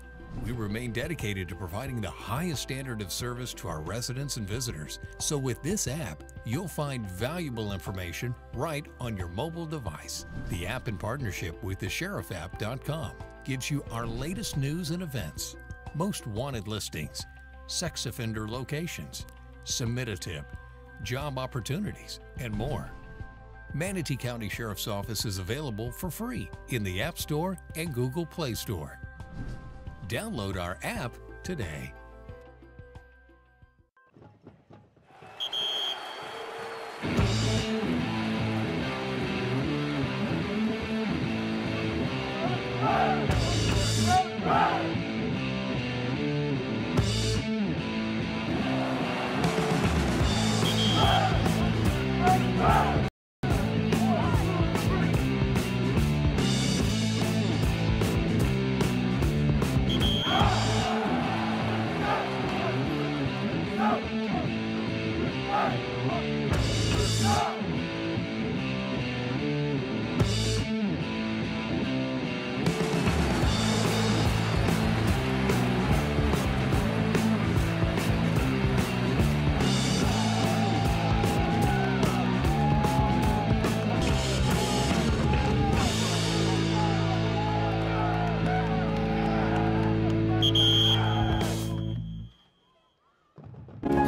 We remain dedicated to providing the highest standard of service to our residents and visitors. So with this app, you'll find valuable information right on your mobile device. The app, in partnership with thesherifapp.com, gives you our latest news and events, most wanted listings, sex offender locations, submit a tip, job opportunities, and more. Manatee County Sheriff's Office is available for free in the App Store and Google Play Store. Download our app today.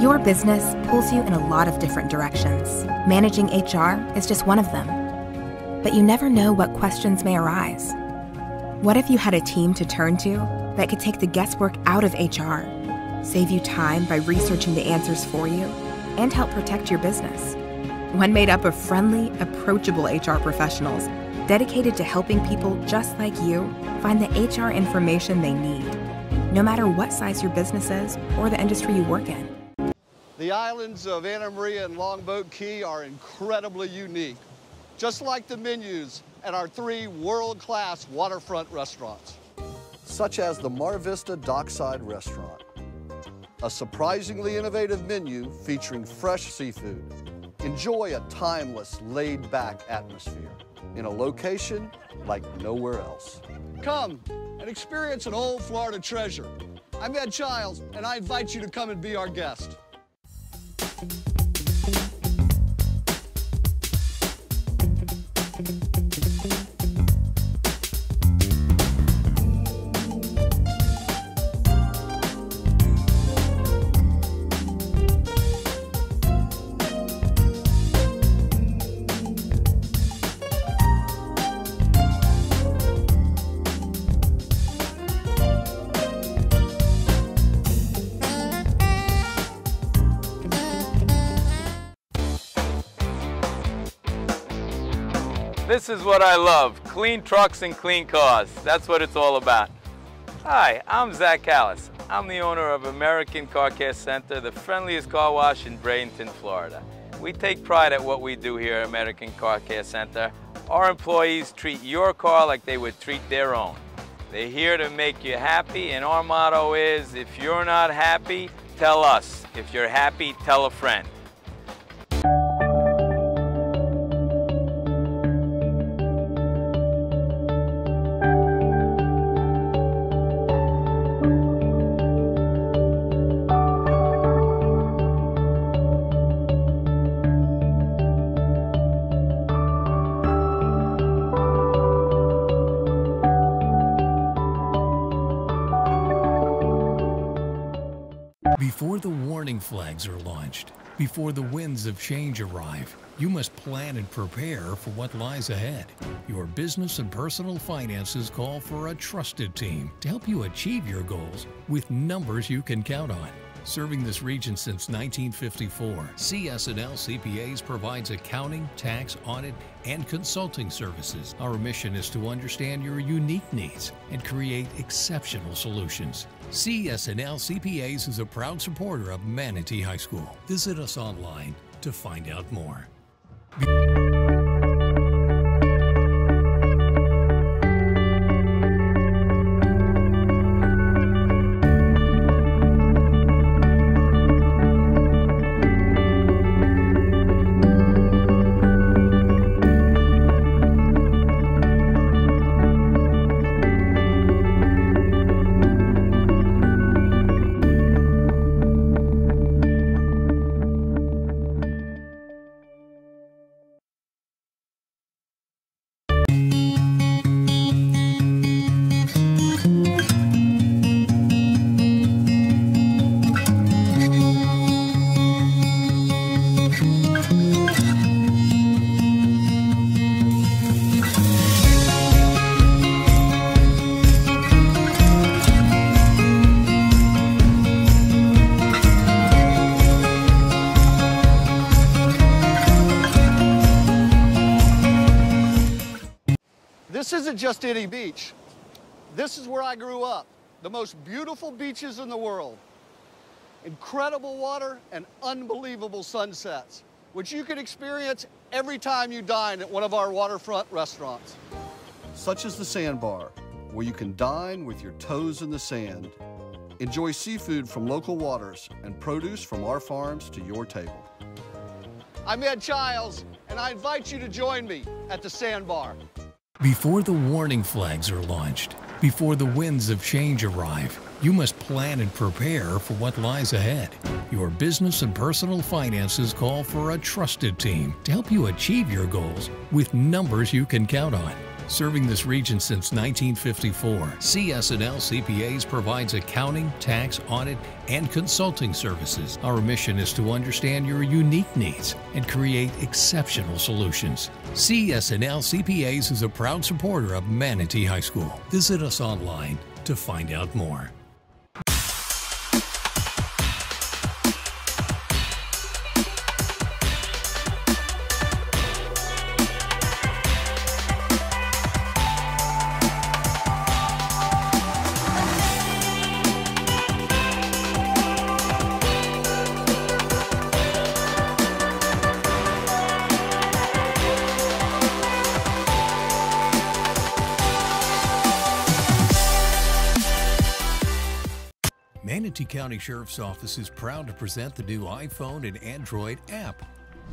Your business pulls you in a lot of different directions. Managing HR is just one of them. But you never know what questions may arise. What if you had a team to turn to that could take the guesswork out of HR, save you time by researching the answers for you, and help protect your business? One made up of friendly, approachable HR professionals dedicated to helping people just like you find the HR information they need, no matter what size your business is or the industry you work in. The islands of Anna Maria and Longboat Key are incredibly unique, just like the menus at our 3 world-class waterfront restaurants, such as the Mar Vista Dockside Restaurant, a surprisingly innovative menu featuring fresh seafood. Enjoy a timeless, laid-back atmosphere in a location like nowhere else. Come and experience an old Florida treasure. I'm Ed Childs, and I invite you to come and be our guest. This is what I love, clean trucks and clean cars. That's what it's all about. Hi, I'm Zach Callis. I'm the owner of American Car Care Center, the friendliest car wash in Bradenton, Florida. We take pride at what we do here at American Car Care Center. Our employees treat your car like they would treat their own. They're here to make you happy, and our motto is, if you're not happy, tell us. If you're happy, tell a friend. Before the warning flags are launched, before the winds of change arrive, you must plan and prepare for what lies ahead. Your business and personal finances call for a trusted team to help you achieve your goals with numbers you can count on. Serving this region since 1954, CS&L CPAs provides accounting, tax, audit, and consulting services. Our mission is to understand your unique needs and create exceptional solutions. CS&L CPAs is a proud supporter of Manatee High School. Visit us online to find out more. This isn't just any beach. This is where I grew up. The most beautiful beaches in the world. Incredible water and unbelievable sunsets, which you can experience every time you dine at one of our waterfront restaurants. Such as the Sandbar, where you can dine with your toes in the sand. Enjoy seafood from local waters and produce from our farms to your table. I'm Ed Childs, and I invite you to join me at the Sandbar. Before the warning flags are launched, before the winds of change arrive, you must plan and prepare for what lies ahead. Your business and personal finances call for a trusted team to help you achieve your goals with numbers you can count on. Serving this region since 1954, CS&L CPAs provides accounting, tax, audit, and consulting services. Our mission is to understand your unique needs and create exceptional solutions. CS&L CPAs is a proud supporter of Manatee High School. Visit us online to find out more. Manatee County Sheriff's Office is proud to present the new iPhone and Android app.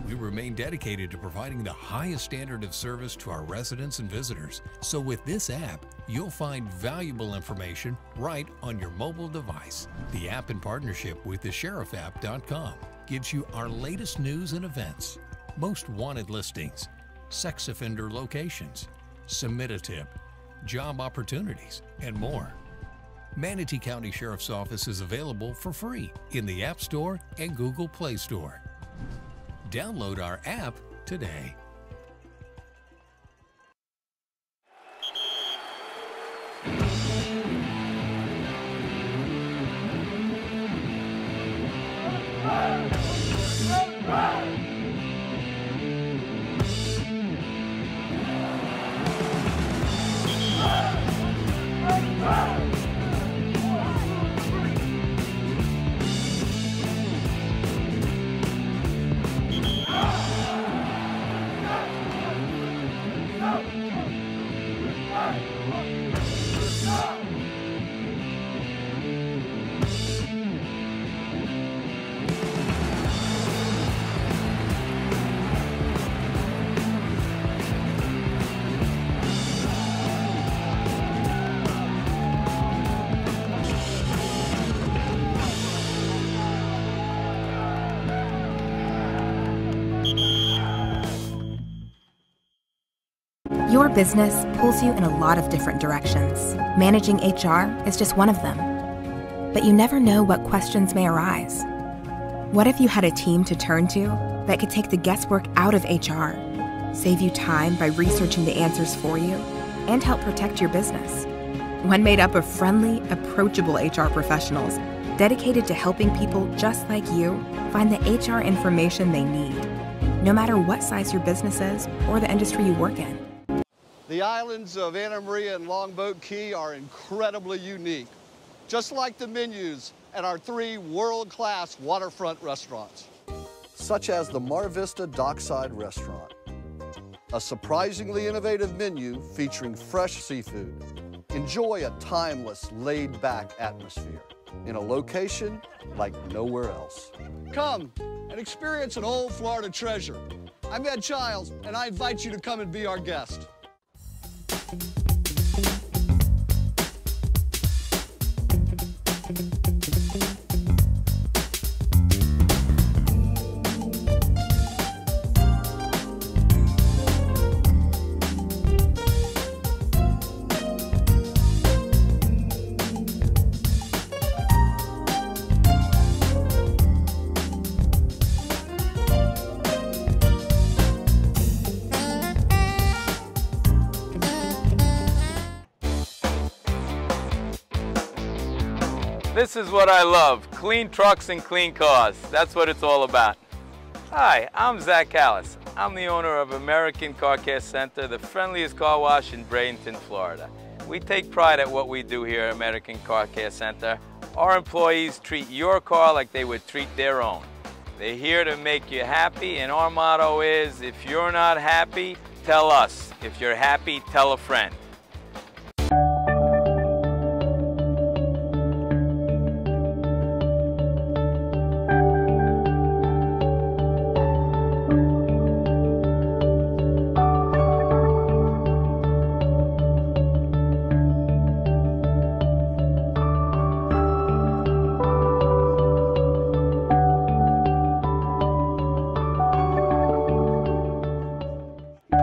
We remain dedicated to providing the highest standard of service to our residents and visitors. So with this app, you'll find valuable information right on your mobile device. The app, in partnership with thesherifapp.com, gives you our latest news and events, most wanted listings, sex offender locations, submit a tip, job opportunities, and more. Manatee County Sheriff's Office is available for free in the App Store and Google Play Store. Download our app today. Your business pulls you in a lot of different directions. Managing HR is just one of them. But you never know what questions may arise. What if you had a team to turn to that could take the guesswork out of HR, save you time by researching the answers for you, and help protect your business? One made up of friendly, approachable HR professionals dedicated to helping people just like you find the HR information they need, no matter what size your business is or the industry you work in. The islands of Anna Maria and Longboat Key are incredibly unique, just like the menus at our 3 world-class waterfront restaurants, such as the Mar Vista Dockside Restaurant, a surprisingly innovative menu featuring fresh seafood. Enjoy a timeless, laid-back atmosphere in a location like nowhere else. Come and experience an old Florida treasure. I'm Ed Childs, and I invite you to come and be our guest. This is what I love, clean trucks and clean cars. That's what it's all about. Hi, I'm Zach Callis. I'm the owner of American Car Care Center, the friendliest car wash in Bradenton, Florida. We take pride at what we do here at American Car Care Center. Our employees treat your car like they would treat their own. They're here to make you happy, and our motto is, if you're not happy, tell us. If you're happy, tell a friend.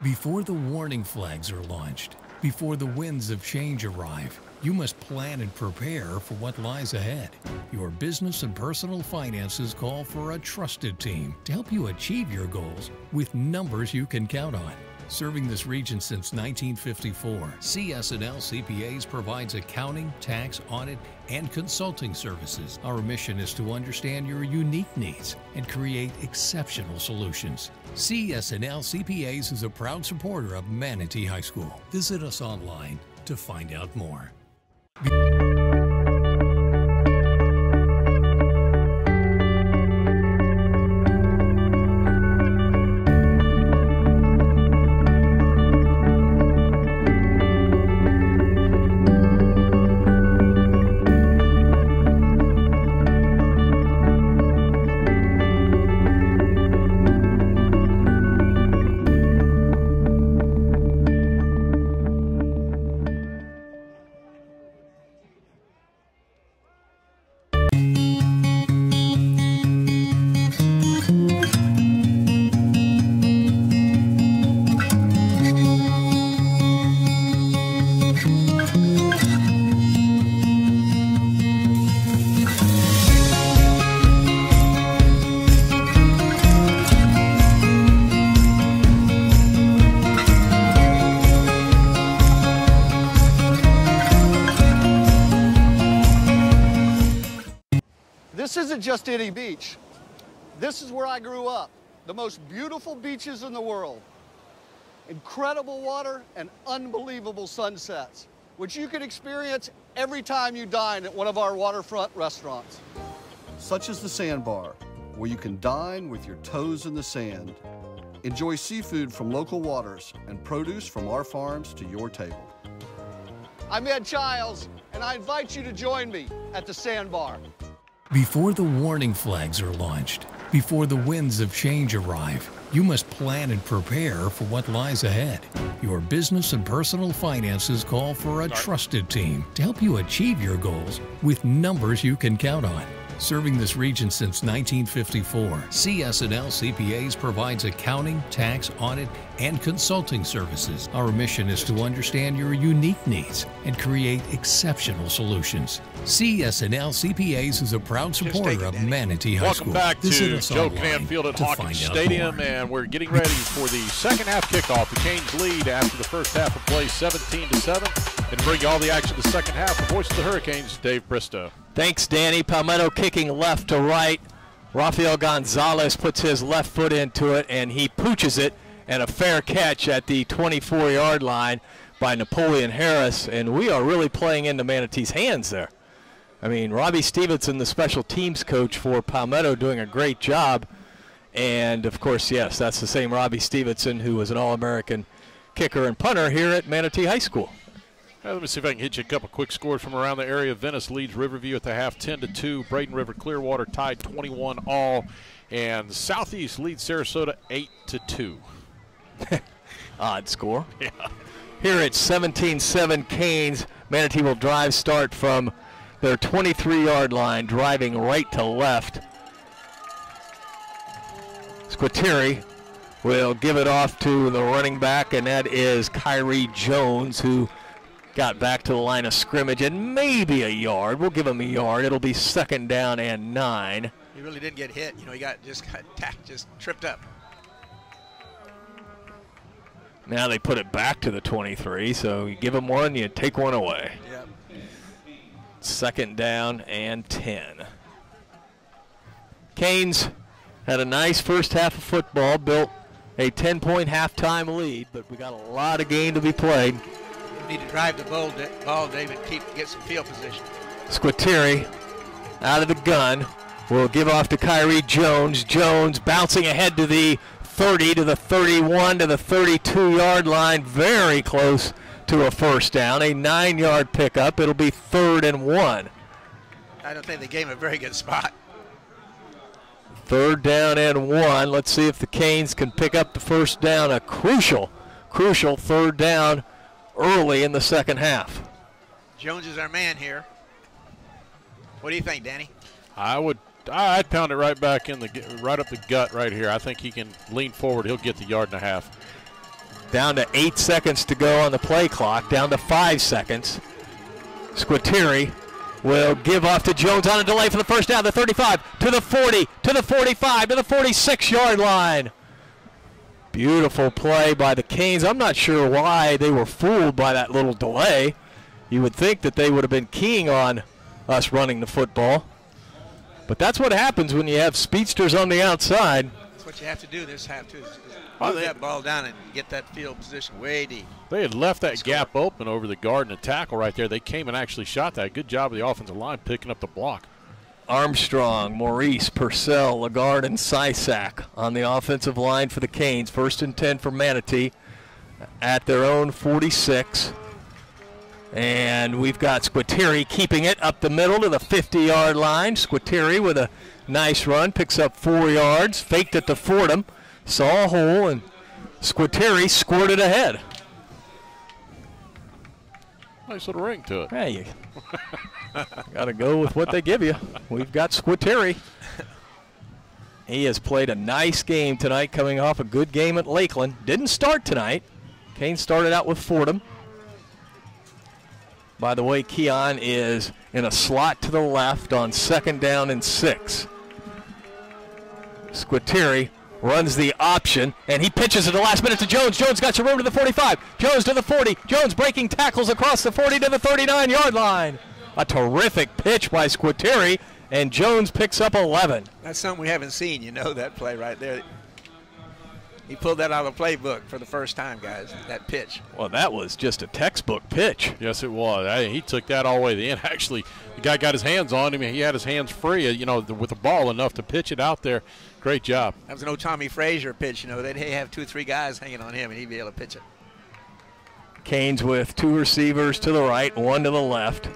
Before the warning flags are launched, before the winds of change arrive, you must plan and prepare for what lies ahead. Your business and personal finances call for a trusted team to help you achieve your goals with numbers you can count on. Serving this region since 1954, CS&L CPAs provides accounting, tax, audit, and consulting services. Our mission is to understand your unique needs and create exceptional solutions. CS&L CPAs is a proud supporter of Manatee High School. Visit us online to find out more. This isn't just any beach. This is where I grew up. The most beautiful beaches in the world. Incredible water and unbelievable sunsets, which you can experience every time you dine at one of our waterfront restaurants. Such as the Sandbar, where you can dine with your toes in the sand, enjoy seafood from local waters and produce from our farms to your table. I'm Ed Childs, and I invite you to join me at the Sandbar. Before the warning flags are launched, before the winds of change arrive, you must plan and prepare for what lies ahead. Your business and personal finances call for a trusted team to help you achieve your goals with numbers you can count on. Serving this region since 1954, CS&L CPAs provides accounting, tax, audit, and consulting services. Our mission is to understand your unique needs and create exceptional solutions. CS&L CPAs is a proud supporter of Manatee High School. Welcome back to Joe online Cann Field at to Hawkins find out Stadium, more. and we're getting ready for the second half kickoff. The Canes lead after the first half of play 17-7. And to bring you all the action of the second half, the voice of the Hurricanes, Dave Bristow. Thanks, Danny. Palmetto kicking left to right. Rafael Gonzalez puts his left foot into it, and he pooches it, and a fair catch at the 24-yard line by Napoleon Harris. And we are really playing into Manatee's hands there. I mean, Robbie Stevenson, the special teams coach for Palmetto, doing a great job. And, of course, yes, that's the same Robbie Stevenson who was an All-American kicker and punter here at Manatee High School. Let me see if I can hit you a couple quick scores from around the area. Venice leads Riverview at the half 10-2. Braden River Clearwater tied 21-all. And Southeast leads Sarasota 8-2. Odd score. Yeah. Here at 17-7 Canes, Manatee will drive start from their 23-yard line, driving right to left. Squitieri will give it off to the running back, and that is Kyrie Jones, who got back to the line of scrimmage and maybe a yard. We'll give him a yard. It'll be 2nd down and 9. He really didn't get hit. You know, he got just tripped up. Now they put it back to the 23, so you give him one, you take one away. Yep. 2nd down and 10. Canes had a nice first half of football, built a 10-point halftime lead, but we got a lot of game to be played. Need to drive the ball, David, get some field position. Squitieri out of the gun will give off to Kyrie Jones. Jones bouncing ahead to the 30, to the 31, to the 32-yard line, very close to a first down. A 9-yard pickup. It'll be 3rd and 1. I don't think they gave him a very good spot. 3rd down and 1. Let's see if the Canes can pick up the first down. A crucial 3rd down early in the second half. Jones is our man here. What do you think, Danny? I'd pound it right back right up the gut right here. I think he can lean forward. He'll get the 1.5 yards. Down to 8 seconds to go on the play clock. Down to 5 seconds. Squitieri will give off to Jones on a delay for the first down. The 35 to the 40 to the 45 to the 46-yard line. Beautiful play by the Canes. I'm not sure why they were fooled by that little delay. You would think that they would have been keying on us running the football. But that's what happens when you have speedsters on the outside. That's what you have to do this half, too. Move that ball down and get that field position way deep. They had left that gap open over the guard and the tackle right there. They came and actually shot that. Good job of the offensive line picking up the block. Armstrong, Maurice, Purcell, Lagarde, and Sysak on the offensive line for the Canes. 1st and 10 for Manatee at their own 46. And we've got Squitieri keeping it up the middle to the 50-yard line. Squitieri with a nice run, picks up 4 yards, faked it to Fordham, saw a hole, and Squitieri squirted ahead. Nice little ring to it. Hey, got to go with what they give you. We've got Squitieri. He has played a nice game tonight, coming off a good game at Lakeland. Didn't start tonight. Canes started out with Fordham. By the way, Keon is in a slot to the left on 2nd down and 6. Squitieri runs the option, and he pitches at the last minute to Jones. Jones got some room to the 45. Jones to the 40. Jones breaking tackles across the 40 to the 39-yard line. A terrific pitch by Squitieri, and Jones picks up 11. That's something we haven't seen, you know, that play right there. He pulled that out of the playbook for the first time, guys, that pitch. Well, that was just a textbook pitch. Yes, it was. He took that all the way to the end. Actually, the guy got his hands on him, and he had his hands free, you know, with the ball enough to pitch it out there. Great job. That was an old Tommy Frazier pitch, you know. They'd have 2 or 3 guys hanging on him, and he'd be able to pitch it. Canes with 2 receivers to the right, 1 to the left.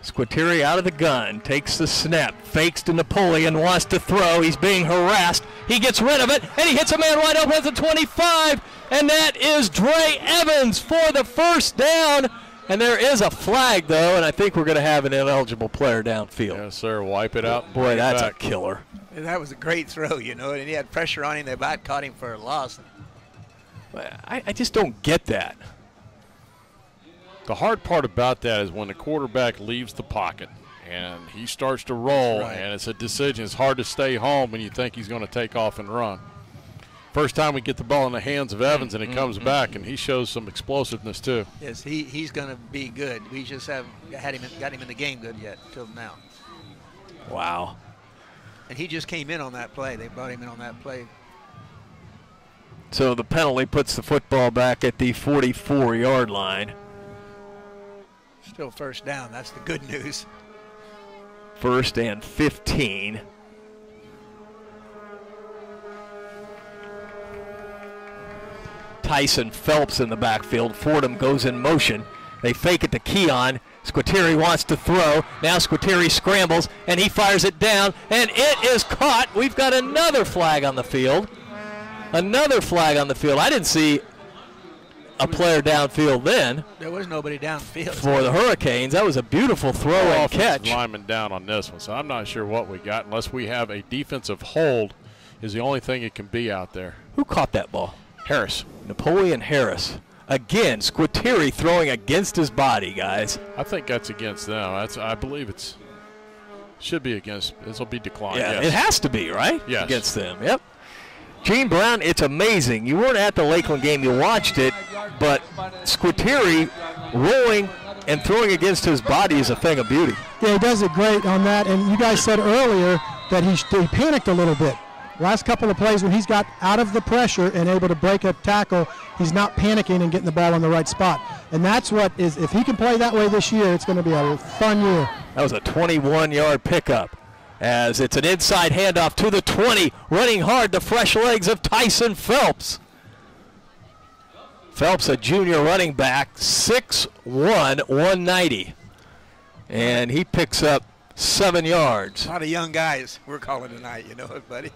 Squitieri out of the gun, takes the snap, fakes to Napoleon, wants to throw. He's being harassed. He gets rid of it, and he hits a man wide open at the 25, and that is Dre Evans for the first down. And there is a flag, though, and I think we're going to have an ineligible player downfield. Yes, sir. Wipe it out. Boy, that's a killer. That was a great throw, you know, and he had pressure on him. They about caught him for a loss. I just don't get that. The hard part about that is when the quarterback leaves the pocket and he starts to roll, and it's a decision. It's hard to stay home when you think he's going to take off and run. First time we get the ball in the hands of Evans and he comes back, and he shows some explosiveness too. Yes, he's going to be good. We just haven't got him in the game good yet till now. Wow. And he just came in on that play. They brought him in on that play. So the penalty puts the football back at the 44-yard line. Still first down. That's the good news. 1st and 15. Tyson Phelps in the backfield. Fordham goes in motion. They fake it to Keon. Squitieri wants to throw. Now Squitieri scrambles, and he fires it down, and it is caught. We've got another flag on the field. Another flag on the field. I didn't see a player downfield then. There was nobody downfield. For the Hurricanes. That was a beautiful throw and catch. Lineman down on this one, so I'm not sure what we got unless we have a defensive hold is the only thing it can be out there. Who caught that ball? Harris. Napoleon Harris. Again, Squitieri throwing against his body, guys. I think that's against them. I believe it's should be against. This will be declined. Yeah, yes. It has to be, right? Yes. Against them, yep. Gene Brown, it's amazing. You weren't at the Lakeland game. You watched it, but Squitieri rolling and throwing against his body is a thing of beauty. Yeah, he does it great on that. And you guys said earlier that he panicked a little bit. Last couple of plays when he's got out of the pressure and able to break a tackle, he's not panicking and getting the ball in the right spot. And that's what is, if he can play that way this year, it's going to be a fun year. That was a 21-yard pickup as it's an inside handoff to the 20. Running hard, the fresh legs of Tyson Phelps. Phelps, a junior running back, 6'1", 190. And he picks up 7 yards. A lot of young guys we're calling tonight, you know it, buddy.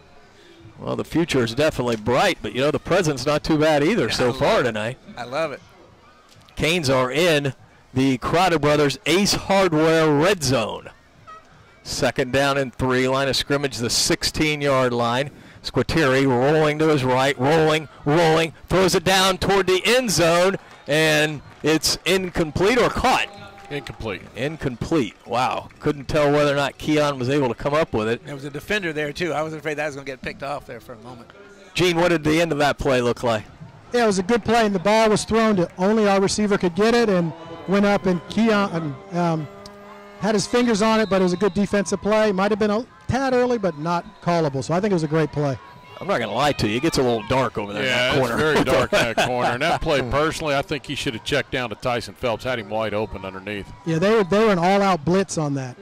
Well, the future is definitely bright, but, you know, the present's not too bad either so far tonight. I love it. Canes are in the Crowder Brothers Ace Hardware red zone. 2nd down and 3, line of scrimmage, the 16-yard line. Squitieri rolling to his right, rolling, throws it down toward the end zone, and it's incomplete or caught. Incomplete. Wow. Couldn't tell whether or not Keon was able to come up with it. There was a defender there, too. I was afraid that was going to get picked off there for a moment. Gene, what did the end of that play look like? Yeah, it was a good play, and the ball was thrown to only our receiver could get it and went up, and Keon had his fingers on it, but it was a good defensive play. Might have been a tad early, but not callable. So I think it was a great play. I'm not going to lie to you. It gets a little dark over there in that corner. Yeah, it's very dark in that corner. And that play, personally, I think he should have checked down to Tyson Phelps, had him wide open underneath. Yeah, they were an all-out blitz on that.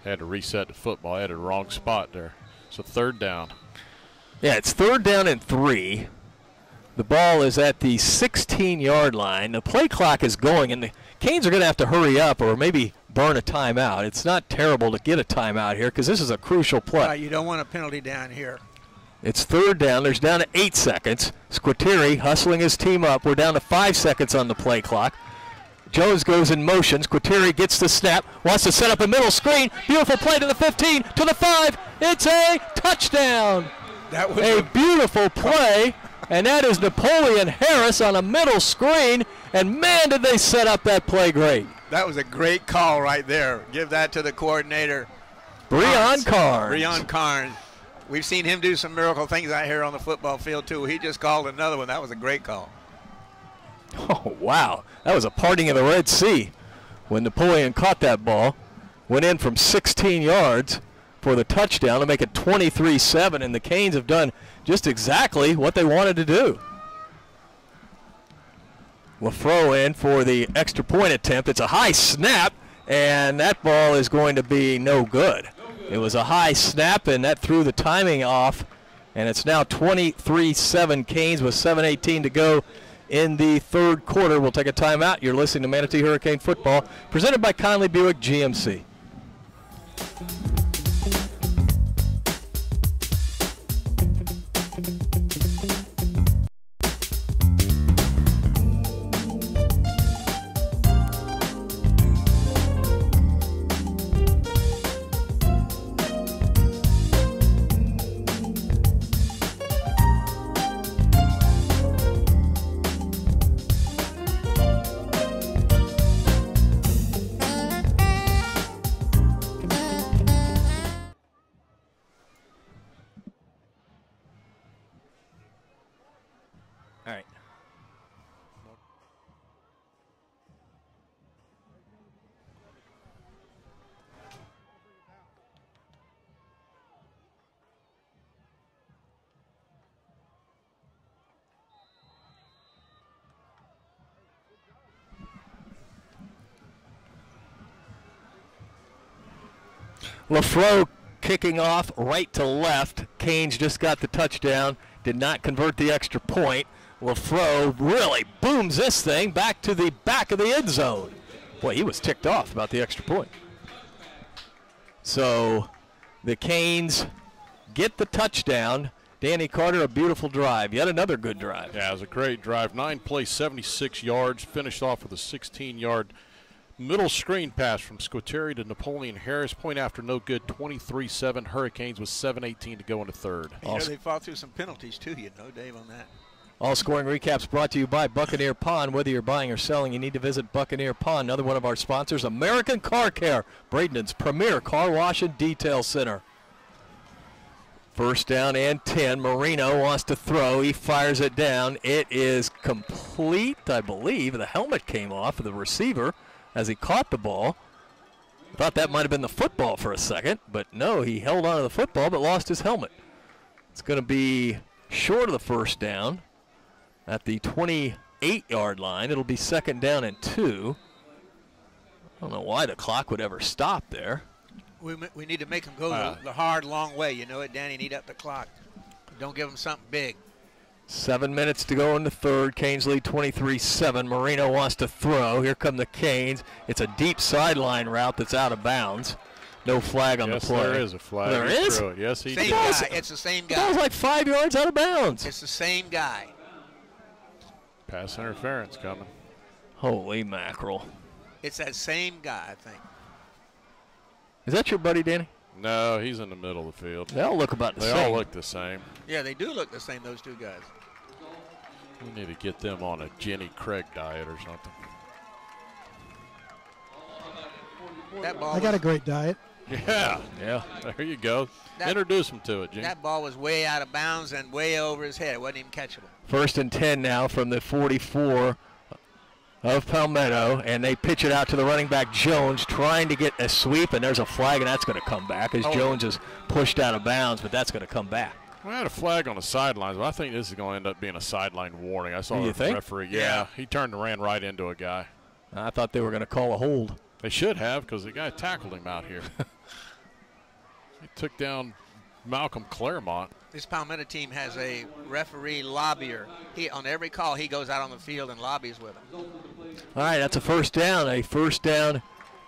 Had to reset the football. Had a wrong spot there. So 3rd down. Yeah, it's 3rd down and 3. The ball is at the 16-yard line. The play clock is going, and the Canes are going to have to hurry up or maybe burn a timeout. It's not terrible to get a timeout here because this is a crucial play. Right, you don't want a penalty down here. It's 3rd down. There's down to 8 seconds. Squitieri hustling his team up. We're down to 5 seconds on the play clock. Jones goes in motion. Squitieri gets the snap, wants to set up a middle screen. Beautiful play to the 15, to the 5. It's a touchdown. That was a beautiful play, and that is Napoleon Harris on a middle screen. And, man, did they set up that play great. That was a great call right there. Give that to the coordinator. Breon Carnes. Breon Carnes. We've seen him do some miracle things out here on the football field, too. He just called another one. That was a great call. Oh, wow. That was a parting of the Red Sea when Napoleon caught that ball. Went in from 16 yards for the touchdown to make it 23-7, and the Canes have done just exactly what they wanted to do. LaFro in for the extra point attempt. It's a high snap, and that ball is going to be no good. It was a high snap, and that threw the timing off, and it's now 23-7 Canes with 7:18 to go in the 3rd quarter. We'll take a timeout. You're listening to Manatee Hurricane Football, presented by Conley Buick GMC. LaFro kicking off right to left. Canes just got the touchdown, did not convert the extra point. LaFro really booms this thing back to the back of the end zone. Boy, he was ticked off about the extra point. So the Canes get the touchdown. Danny Carter, a beautiful drive. Yet another good drive. Yeah, it was a great drive. 9 plays, 76 yards. Finished off with a 16-yard middle screen pass from Squitieri to Napoleon Harris. Point after no good, 23-7. Hurricanes with 7:18 to go in the third. You know, they fought through some penalties, too, Dave, on that. All scoring recaps brought to you by Buccaneer Pond. Whether you're buying or selling, you need to visit Buccaneer Pond. Another one of our sponsors, American Car Care, Bradenton's premier car wash and detail center. First down and 10. Marino wants to throw. He fires it down. It is complete, I believe. The helmet came off of the receiver as he caught the ball. I thought that might have been the football for a second, but no, he held on to the football but lost his helmet. It's going to be short of the first down at the 28-yard line. It'll be second down and 2. I don't know why the clock would ever stop there. We need to make them go the hard, long way. You know it, Danny. Need up the clock. Don't give them something big. 7 minutes to go in the third. Canes lead 23-7. Marino wants to throw. Here come the Canes. It's a deep sideline route that's out of bounds. No flag on the play. Yes, there is a flag. There is? Yes, he same did. guy. It's the same guy. That was like 5 yards out of bounds. It's the same guy. Pass interference coming. Holy mackerel. It's that same guy, I think. Is that your buddy, Danny? No, he's in the middle of the field. They all look about the same. They all look the same. Yeah, they do look the same, those two guys. We need to get them on a Jenny Craig diet or something. That ball I got a great diet. Yeah. There you go. Introduce him to it, Jim. That ball was way out of bounds and way over his head. It wasn't even catchable. First and 10 now from the 44 of Palmetto, and they pitch it out to the running back Jones, trying to get a sweep, and there's a flag, and that's going to come back as Jones is pushed out of bounds, but that's going to come back. We had a flag on the sidelines, but I think this is going to end up being a sideline warning. I saw the referee. Yeah, he turned and ran right into a guy. I thought they were going to call a hold. They should have, because the guy tackled him out here. He took down Malcolm Claremont. This Palmetto team has a referee lobbyer. On every call, he goes out on the field and lobbies with them. All right, that's a first down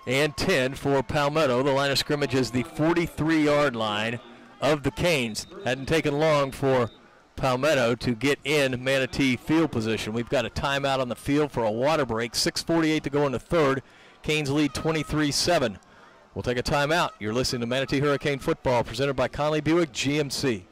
and 10 for Palmetto. The line of scrimmage is the 43-yard line of the Canes. Hadn't taken long for Palmetto to get in Manatee field position. We've got a timeout on the field for a water break. 6:48 to go in the third. Canes lead 23-7. We'll take a timeout. You're listening to Manatee Hurricane Football, presented by Conley Buick GMC.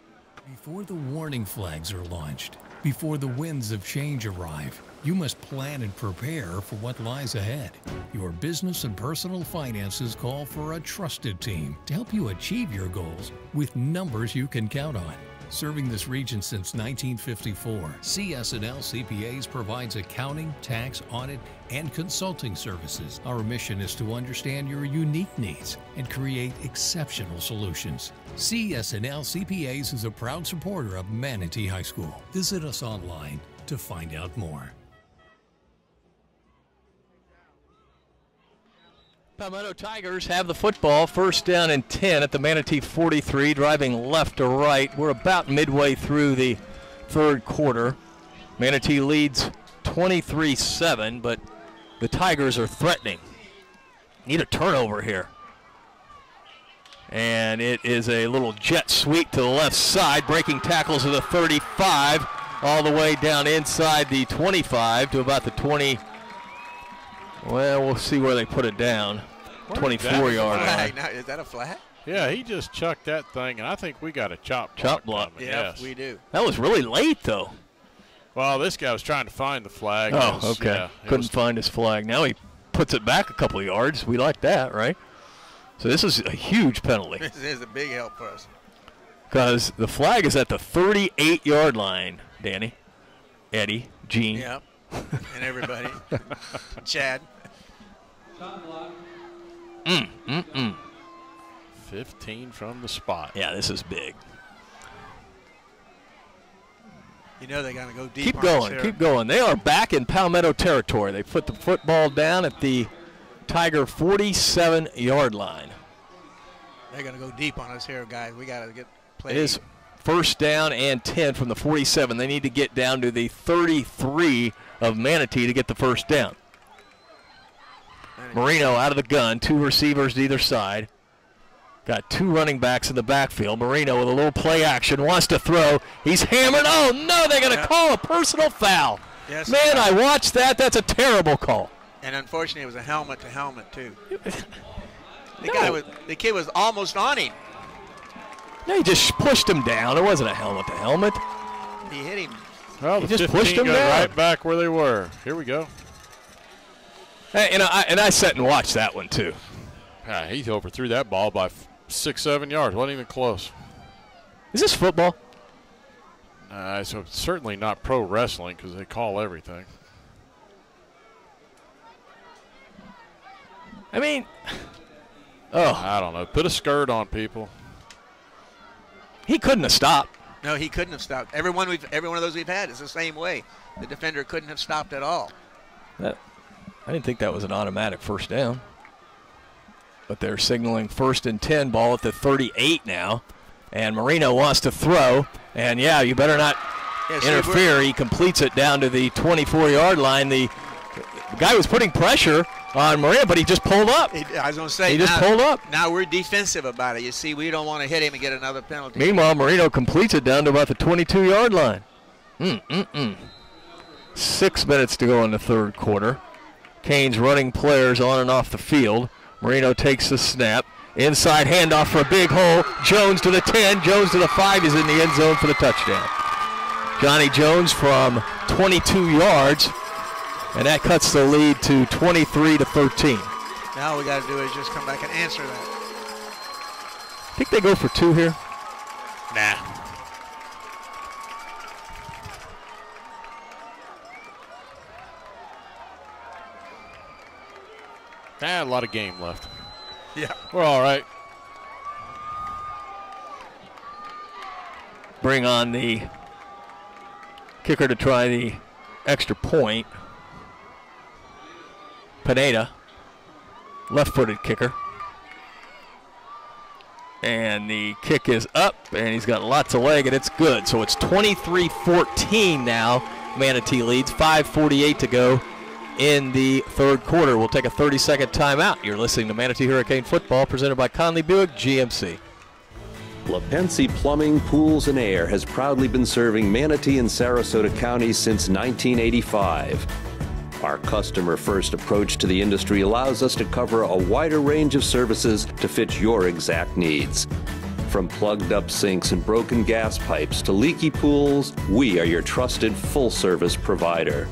Before the warning flags are launched, before the winds of change arrive, you must plan and prepare for what lies ahead. Your business and personal finances call for a trusted team to help you achieve your goals with numbers you can count on. Serving this region since 1954, CS&L CPAs provides accounting, tax, audit, and consulting services. Our mission is to understand your unique needs and create exceptional solutions. CS&L CPAs is a proud supporter of Manatee High School. Visit us online to find out more. Palmetto Tigers have the football. First down and 10 at the Manatee 43, driving left to right. We're about midway through the third quarter. Manatee leads 23-7, but the Tigers are threatening. Need a turnover here. And it is a little jet sweep to the left side, breaking tackles to the 35, all the way down inside the 25 to about the 20. Well, we'll see where they put it down. 24-yard line. Now, is that a flag? Yeah, he just chucked that thing, and I think we got a chop block. Yes, we do. That was really late, though. Well, this guy was trying to find the flag. Oh, okay. Yeah, couldn't find his flag. Now he puts it back a couple of yards. We like that, right? So this is a huge penalty. This is a big help for us. Because the flag is at the 38-yard line, Danny, Eddie, Gene. Yep, and everybody. Chad. 15 from the spot. Yeah, this is big. You know they're going to go deep. Keep going. They are back in Palmetto territory. They put the football down at the Tiger 47-yard line. They're going to go deep on us here, guys. We got to get played. It is first down and 10 from the 47. They need to get down to the 33 of Manatee to get the first down. Marino out of the gun, 2 receivers to either side. Got 2 running backs in the backfield. Marino with a little play action, wants to throw. He's hammered. Oh, no, they're going to call a personal foul. Yes, man, I watched that. That's a terrible call. And unfortunately, it was a helmet-to-helmet, too. The kid was almost on him. No, he just pushed him down. It wasn't a helmet-to-helmet. He hit him. Well, he the just pushed him down. Right back where they were. Here we go. Hey, and I sat and watched that one, too. He overthrew that ball by 6-7 yards. Wasn't even close. Is this football? So it's certainly not pro wrestling because they call everything. I mean, I don't know. Put a skirt on, people. He couldn't have stopped. No, he couldn't have stopped. Every one of those we've had is the same way. The defender couldn't have stopped at all. I didn't think that was an automatic first down. But they're signaling 1st and 10, ball at the 38 now. And Marino wants to throw. And, yeah, you better not interfere. He completes it down to the 24-yard line. The guy was putting pressure on Marino, but he just pulled up. I was going to say, he just pulled up. Now we're defensive about it. You see, we don't want to hit him and get another penalty. Meanwhile, Marino completes it down to about the 22-yard line. 6 minutes to go in the third quarter. Canes running players on and off the field. Marino takes the snap. Inside handoff for a big hole. Jones to the 10. Jones to the 5. He's in the end zone for the touchdown. Johnny Jones from 22 yards. And that cuts the lead to 23-13. Now all we got to do is just come back and answer that. Think they go for 2 here? Nah. A lot of game left. Yeah. We're all right. Bring on the kicker to try the extra point. Pineda, left-footed kicker. And the kick is up, and he's got lots of leg, and it's good. So it's 23-14 now. Manatee leads, 5:48 to go in the third quarter. We'll take a 30-second timeout. You're listening to Manatee Hurricane Football, presented by Conley Buick GMC. LaPensi Plumbing, Pools, and Air has proudly been serving Manatee and Sarasota counties since 1985. Our customer-first approach to the industry allows us to cover a wider range of services to fit your exact needs. From plugged-up sinks and broken gas pipes to leaky pools, we are your trusted full-service provider.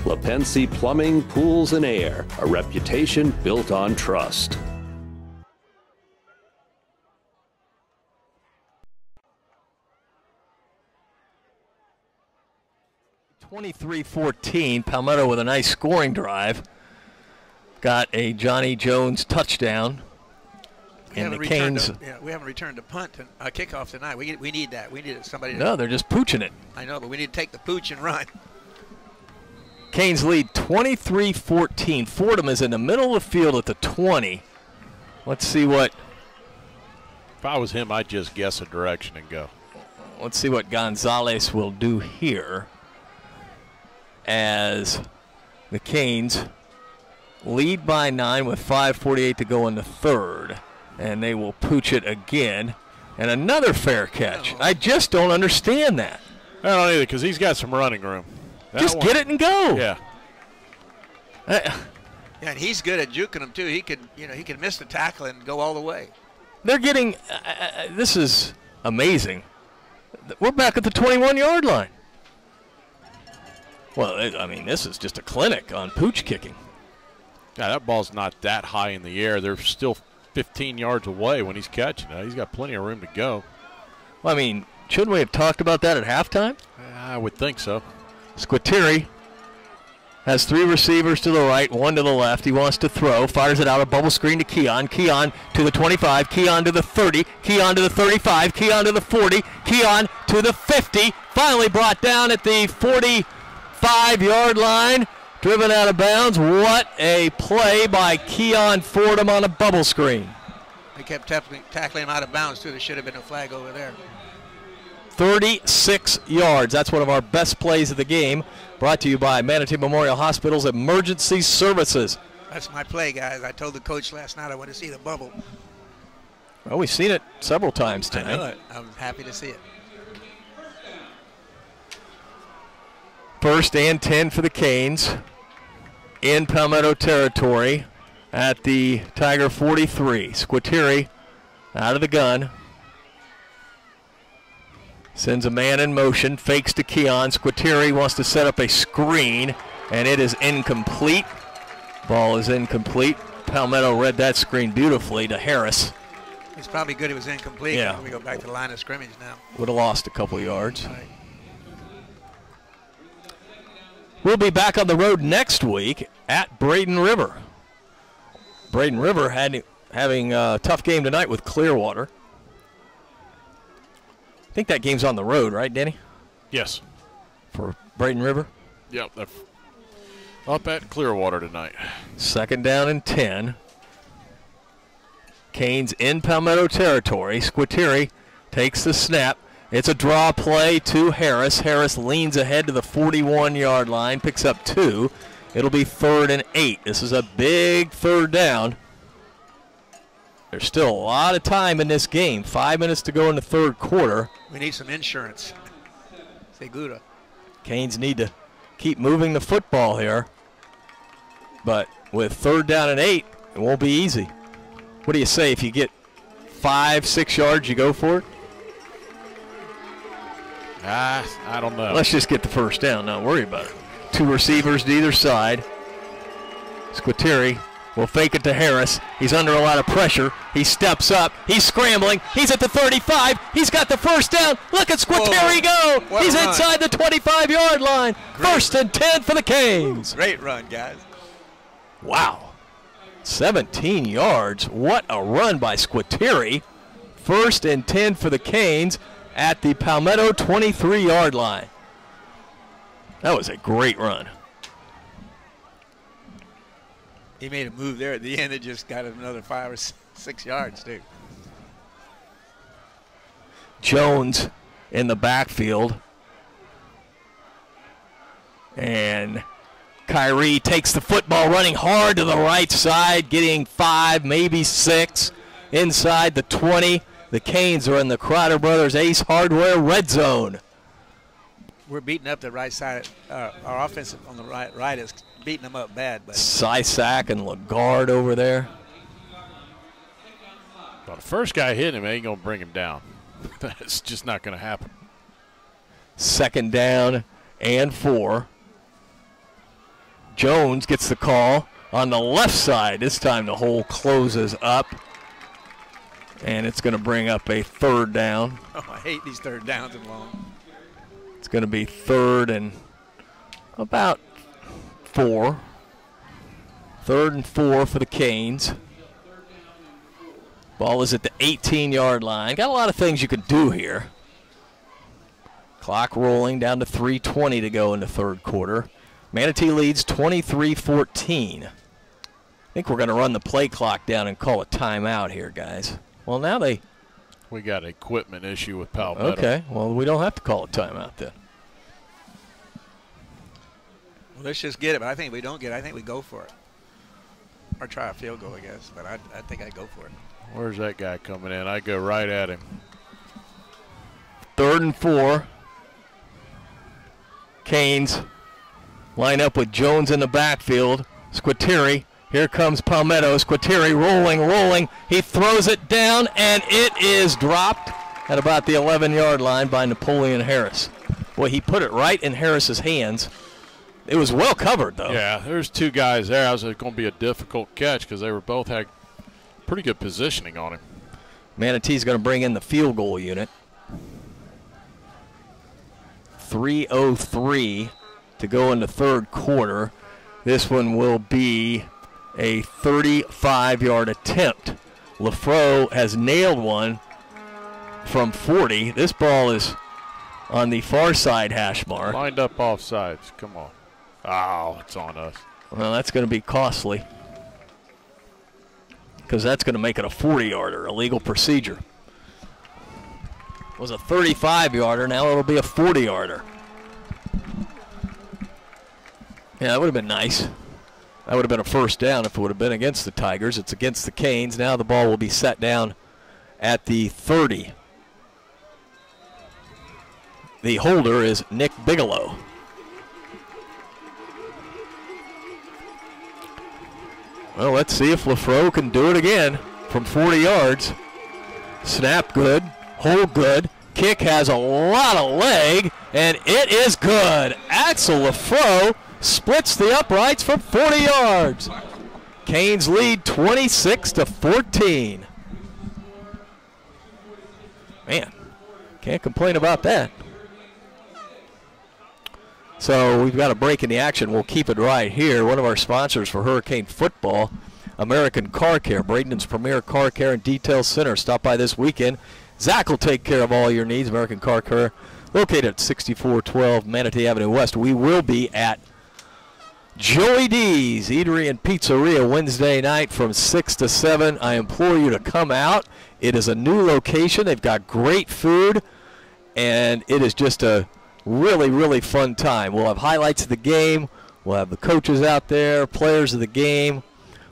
LaPensi Plumbing, Pools, and Air, a reputation built on trust. (23-14). Palmetto with a nice scoring drive. Got a Johnny Jones touchdown. And the Canes. We haven't returned a punt and a kickoff tonight. We need that. We need somebody. No, they're just pooching it. I know, but we need to take the pooch and run. Canes lead 23-14. Fordham is in the middle of the field at the 20. Let's see what. If I was him, I'd just guess a direction and go. Let's see what Gonzalez will do here, as the Canes lead by 9 with 5:48 to go in the third. And they will pooch it again. And another fair catch. I just don't understand that. I don't either, because he's got some running room. Just get it and go. Yeah. Yeah, and he's good at juking them too. He could miss the tackle and go all the way. They're getting. This is amazing. We're back at the 21-yard line. Well, I mean, this is just a clinic on pooch kicking. Yeah, that ball's not that high in the air. They're still 15 yards away when he's catching it. He's got plenty of room to go. Well, I mean, shouldn't we have talked about that at halftime? I would think so. Squitieri has 3 receivers to the right, 1 to the left. He wants to throw, fires it out, a bubble screen to Keon. Keon to the 25, Keon to the 30, Keon to the 35, Keon to the 40, Keon to the 50. Finally brought down at the 45-yard line. driven out of bounds. What a play by Keon Fordham on a bubble screen. They kept tackling him out of bounds, too. There should have been a flag over there. 36 yards. That's one of our best plays of the game. Brought to you by Manatee Memorial Hospital's Emergency Services. That's my play, guys. I told the coach last night I want to see the bubble. Well, we've seen it several times tonight. I know it. I'm happy to see it. 1st and 10 for the Canes in Palmetto territory at the Tiger 43. Squitieri out of the gun. Sends a man in motion, fakes to Keon. Squitieri wants to set up a screen, and it is incomplete. Ball is incomplete. Palmetto read that screen beautifully to Harris. It's probably good it was incomplete. Yeah. We go back to the line of scrimmage now. Would have lost a couple yards. Right. We'll be back on the road next week at Braden River. Braden River having a tough game tonight with Clearwater. I think that game's on the road, right, Danny? Yes. For Braden River? Yep. They're up at Clearwater tonight. 2nd down and 10. Canes in Palmetto territory. Squitieri takes the snap. It's a draw play to Harris. Harris leans ahead to the 41-yard line, picks up 2. It'll be 3rd and 8. This is a big 3rd down. There's still a lot of time in this game. 5 minutes to go in the 3rd quarter. We need some insurance. Segura. Canes need to keep moving the football here. But with 3rd down and 8, it won't be easy. What do you say if you get 5-6 yards, you go for it? I don't know. Let's just get the 1st down, not worry about it. 2 receivers to either side. Squitieri will fake it to Harris. He's under a lot of pressure. He steps up. He's scrambling. He's at the 35. He's got the 1st down. Look at Squitieri go. He's inside the 25-yard line. 1st and 10 for the Canes. Great run, guys. Wow. 17 yards. What a run by Squitieri. 1st and 10 for the Canes at the Palmetto 23-yard line. That was a great run. He made a move there at the end that just got him another 5 or 6 yards, too. Jones in the backfield. And Kyrie takes the football running hard to the right side, getting 5, maybe 6 inside the 20. The Canes are in the Crowder Brothers Ace Hardware red zone. We're beating up the right side. Our offensive on the right is beating them up bad. But Sysak and Lagarde over there. Well, the first guy hitting him ain't going to bring him down. That's just not going to happen. 2nd down and 4. Jones gets the call on the left side. This time the hole closes up. And it's going to bring up a 3rd down. Oh, I hate these 3rd downs and long. It's going to be 3rd and about 4. 3rd and 4 for the Canes. Ball is at the 18-yard line. Got a lot of things you can do here. Clock rolling down to 3:20 to go in the 3rd quarter. Manatee leads 23-14. I think we're going to run the play clock down and call a timeout here, guys. Well, now we got an equipment issue with Palmetto. Okay, well, we don't have to call a timeout then. Well, let's just get it. But I think if we don't get it, I think we go for it. Or try a field goal, I guess. But I think I'd go for it. Where's that guy coming in? I go right at him. 3rd and 4. Canes line up with Jones in the backfield. Squitieri. Here comes Palmetto. Squitieri rolling. He throws it down, and it is dropped at about the 11-yard line by Napoleon Harris. Boy, he put it right in Harris's hands. It was well covered, though. Yeah, there's 2 guys there. I was going to be a difficult catch because they were both had pretty good positioning on him. Manatee's going to bring in the field goal unit. 3:03 to go in the 3rd quarter. This one will be a 35-yard attempt. Lafro has nailed one from 40. This ball is on the far side hash mark. Lined up off sides. Come on. Oh, it's on us. Well, that's going to be costly because that's going to make it a 40-yarder, illegal procedure. It was a 35-yarder. Now it'll be a 40-yarder. Yeah, that would have been nice. That would have been a first down if it would have been against the Tigers. It's against the Canes. Now the ball will be set down at the 30. The holder is Nick Bigelow. Well, let's see if LaFro can do it again from 40 yards. Snap good, hold good. Kick has a lot of leg, and it is good. Axel LaFro splits the uprights from 40 yards. Canes lead 26-14. Man, can't complain about that. So we've got a break in the action. We'll keep it right here. One of our sponsors for Hurricane Football, American Car Care, Bradenton's premier car care and detail center. Stop by this weekend. Zach will take care of all your needs. American Car Care, located at 6412 Manatee Avenue West. We will be at Joey D's Eatery and Pizzeria Wednesday night from 6 to 7. I implore you to come out. It is a new location. They've got great food, and it is just a really, really fun time. We'll have highlights of the game. We'll have the coaches out there, players of the game.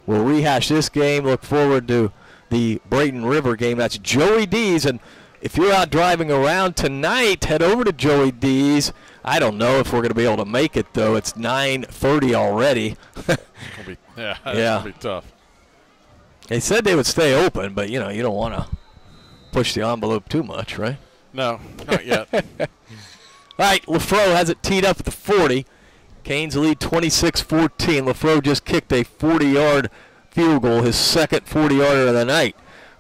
We'll rehash this game. Look forward to the Brayton River game. That's Joey D's. And if you're out driving around tonight, head over to Joey D's. I don't know if we're going to be able to make it, though. It's 9:30 already. That's going to be tough. They said they would stay open, but, you know, you don't want to push the envelope too much, right? No, not yet. All right, LaFro has it teed up at the 40. Canes lead 26-14. LaFro just kicked a 40-yard field goal, his second 40-yarder of the night.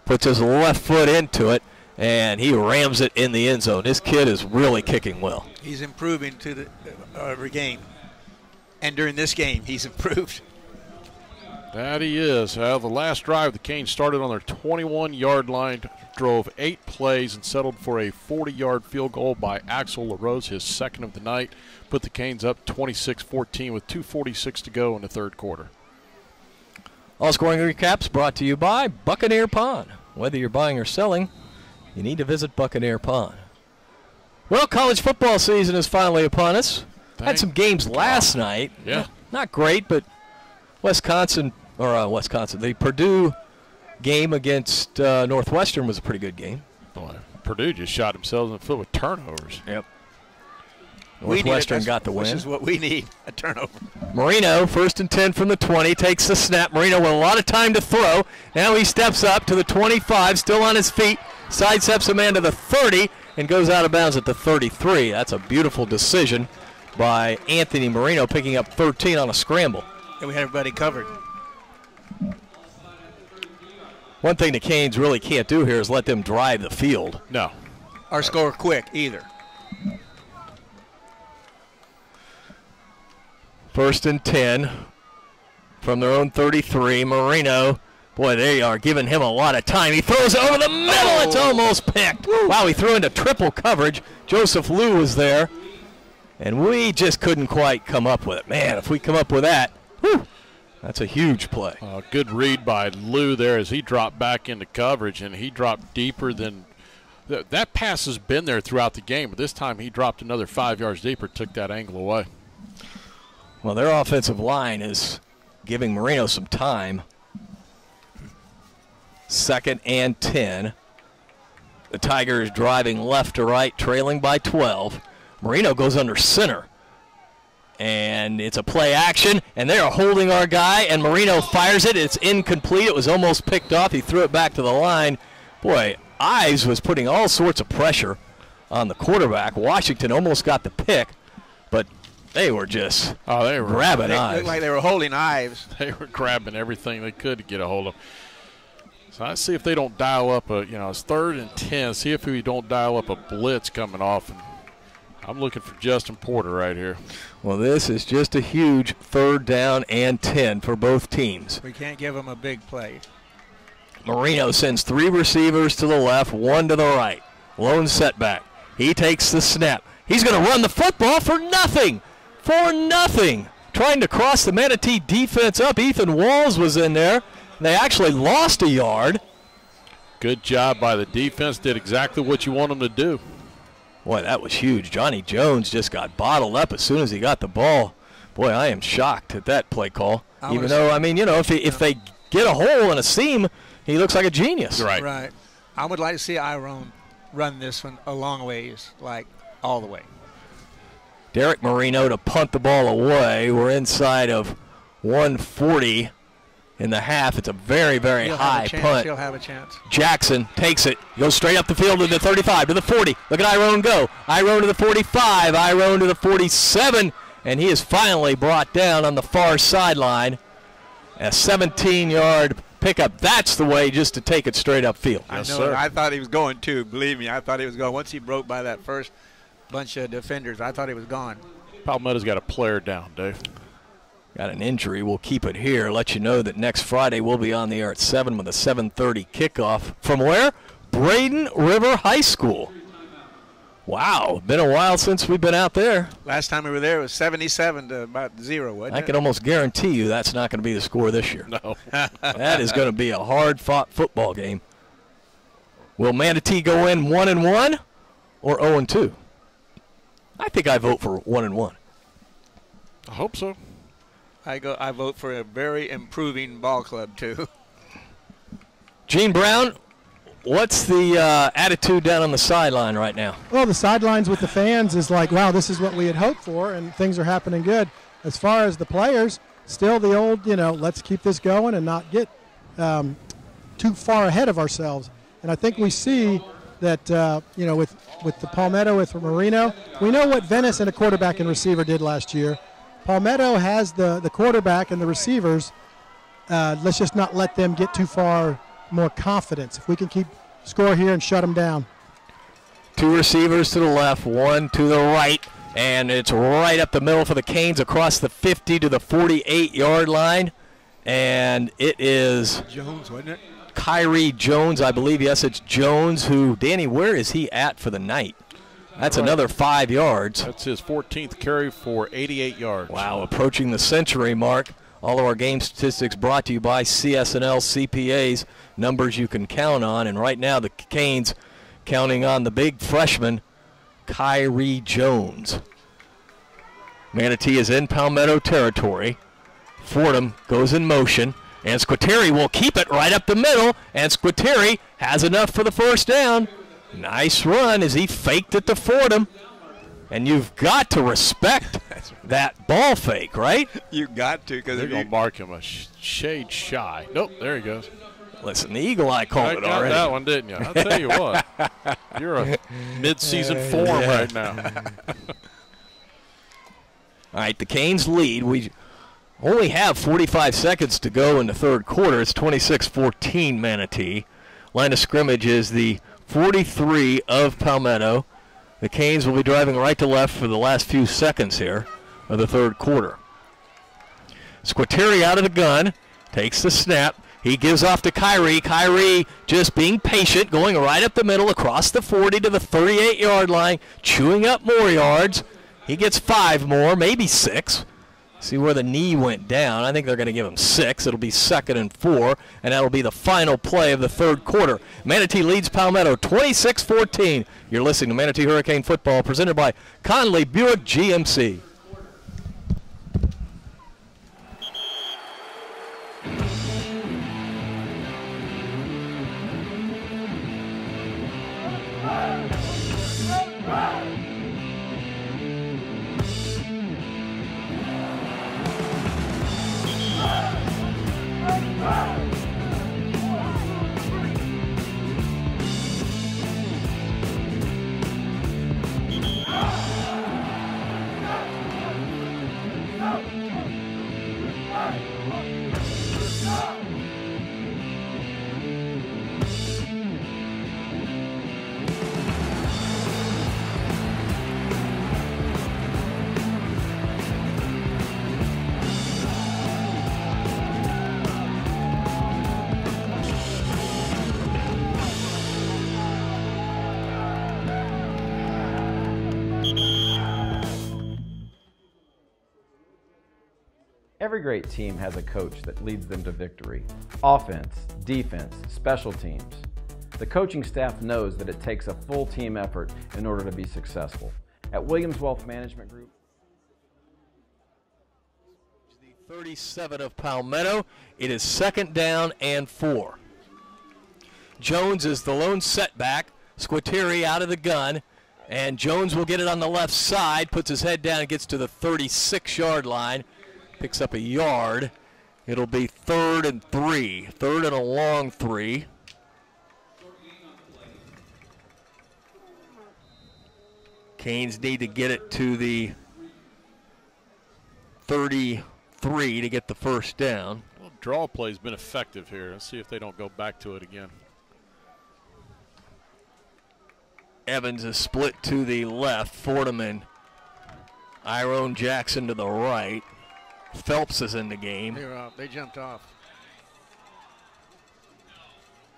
Puts his left foot into it, and he rams it in the end zone. This kid is really kicking well. He's improving to the every game. And during this game, he's improved. That he is. The last drive, the Canes started on their 21-yard line, drove 8 plays, and settled for a 40-yard field goal by Axel LaRose, his second of the night. Put the Canes up 26-14 with 2:46 to go in the third quarter. All scoring recaps brought to you by Buccaneer Pond. Whether you're buying or selling, you need to visit Buccaneer Pond. Well, college football season is finally upon us. Had some games last night. Yeah. Not great, but the Purdue game against Northwestern was a pretty good game. Boy, Purdue just shot themselves in the foot with turnovers. Yep. Northwestern got the win. Which is what we need, a turnover. Marino, 1st and 10 from the 20, takes the snap. Marino with a lot of time to throw. Now he steps up to the 25, still on his feet, sidesteps a man to the 30, and goes out of bounds at the 33. That's a beautiful decision by Anthony Marino, picking up 13 on a scramble. And we had everybody covered. One thing the Canes really can't do here is let them drive the field. No. Or score quick either. 1st and 10 from their own 33. Marino, boy, they are giving him a lot of time. He throws it over the middle. It's almost picked. Wow, he threw into triple coverage. Joseph Liu was there, and we just couldn't quite come up with it. Man, if we come up with that, whew, that's a huge play. Good read by Liu there as he dropped back into coverage, and he dropped deeper than that pass has been there throughout the game, but this time he dropped another 5 yards deeper, took that angle away. Well, their offensive line is giving Marino some time. 2nd and 10. The Tigers driving left to right, trailing by 12. Marino goes under center. And it's a play action, and they are holding our guy, and Marino fires it. It's incomplete. It was almost picked off. He threw it back to the line. Boy, Ives was putting all sorts of pressure on the quarterback. Washington almost got the pick, but they were just grabbing Ives. Looked like they were holding Ives. They were grabbing everything they could to get a hold of. So I see if they don't dial up it's 3rd and 10. See if we don't dial up a blitz coming off. And I'm looking for Justin Porter right here. Well, this is just a huge 3rd down and 10 for both teams. We can't give them a big play. Marino sends 3 receivers to the left, 1 to the right. Lone setback. He takes the snap. He's going to run the football for nothing. For nothing. trying to cross the Manatee defense up. Ethan Walls was in there. They actually lost a yard. Good job by the defense. Did exactly what you want them to do. Boy, that was huge. Johnny Jones just got bottled up as soon as he got the ball. Boy, I am shocked at that play call. Even though, I mean, you know, if they get a hole and a seam, he looks like a genius. Right. I would like to see Iron run this one a long ways, like all the way. Derek Marino to punt the ball away. We're inside of 140 in the half. It's a very, very high punt. He'll have a chance. Jackson takes it, goes straight up the field to the 35, to the 40. Look at Iron go. Iron to the 45, Iron to the 47, and he is finally brought down on the far sideline. A 17-yard pickup. That's the way just to take it straight up field. Yes, sir. I thought he was going too. Believe me, I thought he was going. Once he broke by that first bunch of defenders, I thought he was gone. Palmetto's got a player down, Dave. Got an injury. We'll keep it here. Let you know that next Friday we'll be on the air at 7 with a 7:30 kickoff. From where? Braden River High School. Wow, been a while since we've been out there. Last time we were there it was 77 to about 0, wasn't it? I can almost guarantee you that's not going to be the score this year. No. That is going to be a hard-fought football game. Will Manatee go in 1-1 or 0-2? I think I vote for 1-1. I hope so. I vote for a very improving ball club too. Gene Brown, what's the attitude down on the sideline right now? Well, the sidelines with the fans is like, wow, this is what we had hoped for, and things are happening good. As far as the players, still the old, let's keep this going and not get too far ahead of ourselves. And I think we see that, with the Palmetto, with Marino, we know what Venice and a quarterback and receiver did last year. Palmetto has the quarterback and the receivers. Let's just not let them get too far more confidence. If we can keep score here and shut them down. 2 receivers to the left, 1 to the right, and it's right up the middle for the Canes across the 50 to the 48-yard line. And it is Jones, wasn't it? Kyrie Jones, I believe. Yes, it's Jones who, Danny, where is he at for the night? That's another 5 yards. That's his 14th carry for 88 yards. Wow, approaching the century mark. All of our game statistics brought to you by CSNL CPAs, numbers you can count on. And right now the Canes counting on the big freshman, Kyrie Jones. Manatee is in Palmetto territory. Fordham goes in motion, and Squitieri will keep it right up the middle, and Squitieri has enough for the first down. Nice run as he faked it to Fordham. And you've got to respect that ball fake, right? You got to, because they're going to mark him a shade shy. Nope, there he goes. Listen, the Eagle Eye called it already. That one, didn't you? I'll tell you what. You're a mid-season form right now. All right, the Canes lead. We only have 45 seconds to go in the third quarter. It's 26-14 Manatee. Line of scrimmage is the 43 of Palmetto. The Canes will be driving right to left for the last few seconds here of the third quarter. Squitieri out of the gun, takes the snap. He gives off to Kyrie. Kyrie just being patient, going right up the middle across the 40 to the 38-yard line, chewing up more yards. He gets 5 more, maybe 6. See where the knee went down. I think they're going to give him 6. It'll be 2nd and 4, and that'll be the final play of the third quarter. Manatee leads Palmetto 26-14. You're listening to Manatee Hurricane Football, presented by Conley Buick GMC. Every great team has a coach that leads them to victory. Offense, defense, special teams. The coaching staff knows that it takes a full team effort in order to be successful. At Williams Wealth Management Group, 37 of Palmetto. It is 2nd down and 4. Jones is the lone setback. Squitieri out of the gun, and Jones will get it on the left side, puts his head down and gets to the 36-yard line, picks up a yard. It'll be 3rd and 3, 3rd and a long 3. Canes need to get it to the 33 to get the first down. Well, draw play's been effective here. Let's see if they don't go back to it again. Evans is split to the left. Fordham and Iron Jackson to the right. Phelps is in the game. They jumped off.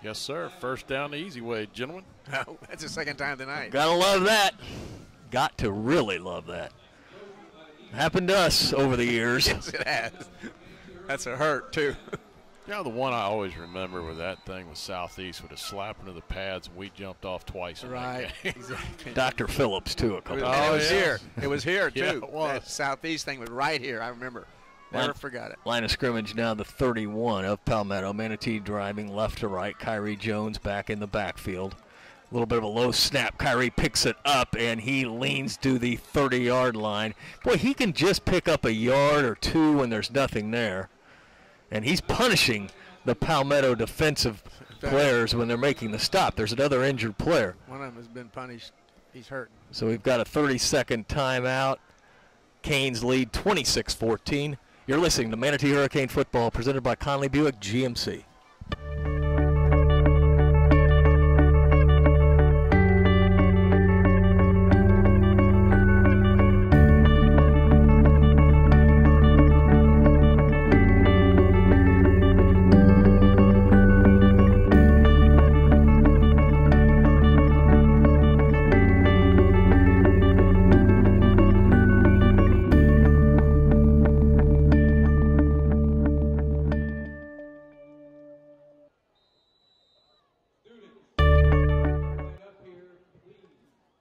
Yes, sir. First down the easy way, gentlemen. Oh, that's the 2nd time tonight. Gotta love that. Got to really love that. Happened to us over the years. Yes, it has. That's a hurt, too. Yeah, the one I always remember with that thing was Southeast with a slap into the pads, and we jumped off twice. Right, exactly. Dr. Phillips, too, a couple times. It was here. It was here, too. Yeah, it was. That Southeast thing was right here, I remember. Never forgot it. Line of scrimmage now the 31 of Palmetto. Manatee driving left to right. Kyrie Jones back in the backfield. A little bit of a low snap. Kyrie picks it up, and he leans to the 30-yard line. Boy, he can just pick up a yard or two when there's nothing there. And he's punishing the Palmetto defensive players when they're making the stop. There's another injured player. One of them has been punished. He's hurt. So we've got a 30-second timeout. Canes lead 26-14. You're listening to Manatee Hurricane Football presented by Conley Buick GMC.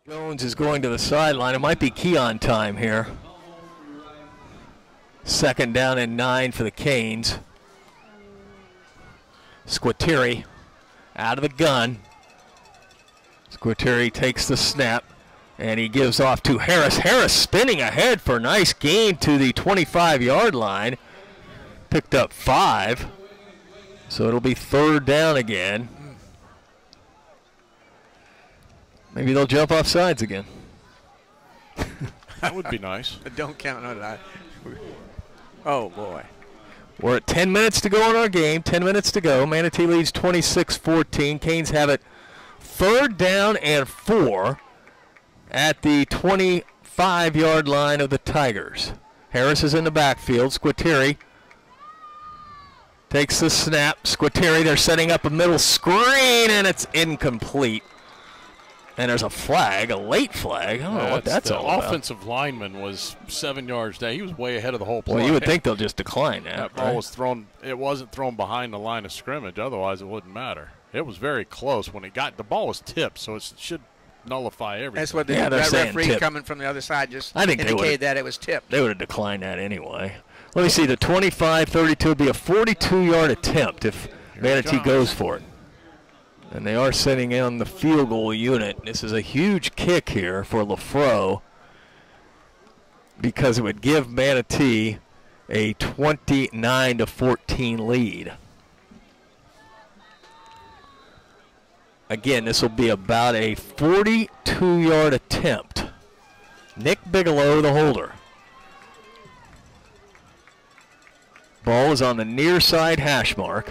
Jones is going to the sideline. It might be Keon time here. 2nd down and 9 for the Canes. Squitieri out of the gun. Squitieri takes the snap, and he gives off to Harris. Harris spinning ahead for a nice gain to the 25-yard line. Picked up 5. So it'll be 3rd down again. Maybe they'll jump off sides again. That would be nice. Don't count on it. Oh, boy. We're at 10 minutes to go in our game. 10 minutes to go. Manatee leads 26-14. Canes have it 3rd down and 4 at the 25-yard line of the Tigers. Harris is in the backfield. Squitieri takes the snap. Squitieri, they're setting up a middle screen, and it's incomplete. And there's a flag, a late flag. I don't know what that's all about. The offensive lineman was 7 yards down. He was way ahead of the whole play. Well, you would think they'll just decline that. That ball was thrown. It wasn't thrown behind the line of scrimmage. Otherwise, it wouldn't matter. It was very close when it got. The ball was tipped, so it should nullify everything. That's what that referee coming from the other side just indicated that it was tipped. They would have declined that anyway. Let me see. The 25-32 would be a 42-yard attempt if Manatee goes for it. And they are sending in the field goal unit. This is a huge kick here for LaFro because it would give Manatee a 29-14 lead. Again, this will be about a 42-yard attempt. Nick Bigelow, the holder. Ball is on the near side hash mark.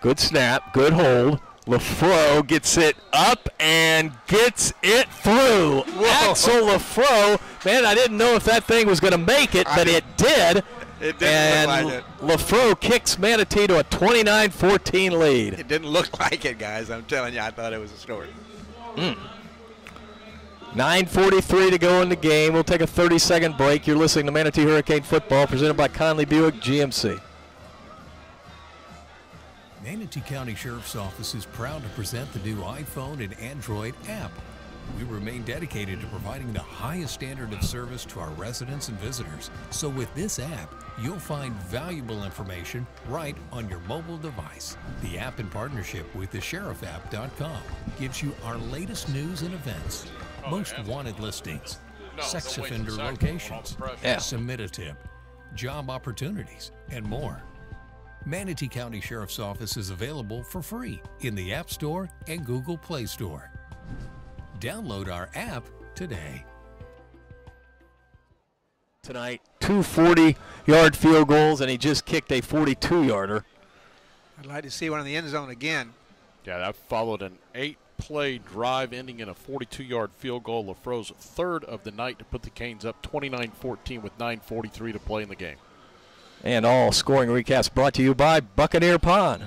Good snap, good hold. LaFro gets it up and gets it through. Whoa. Axel LaFro, man, I didn't know if that thing was going to make it, but it did. It didn't look like it. LaFro kicks Manatee to a 29-14 lead. It didn't look like it, guys. I'm telling you, I thought it was a story. 9:43 to go in the game. We'll take a 30-second break. You're listening to Manatee Hurricane Football, presented by Conley Buick GMC. Manatee County Sheriff's Office is proud to present the new iPhone and Android app. We remain dedicated to providing the highest standard of service to our residents and visitors. So with this app, you'll find valuable information right on your mobile device. The app, in partnership with thesherifapp.com, gives you our latest news and events, most wanted listings, sex offender locations, submit a tip, job opportunities, and more. Manatee County Sheriff's Office is available for free in the App Store and Google Play Store. Download our app today. Tonight, 2 40-yard field goals, and he just kicked a 42-yarder. I'd like to see one in the end zone again. Yeah, that followed an 8-play drive ending in a 42-yard field goal. LaFro's third of the night to put the Canes up 29-14 with 9:43 to play in the game. And all scoring recaps brought to you by Buccaneer Pond.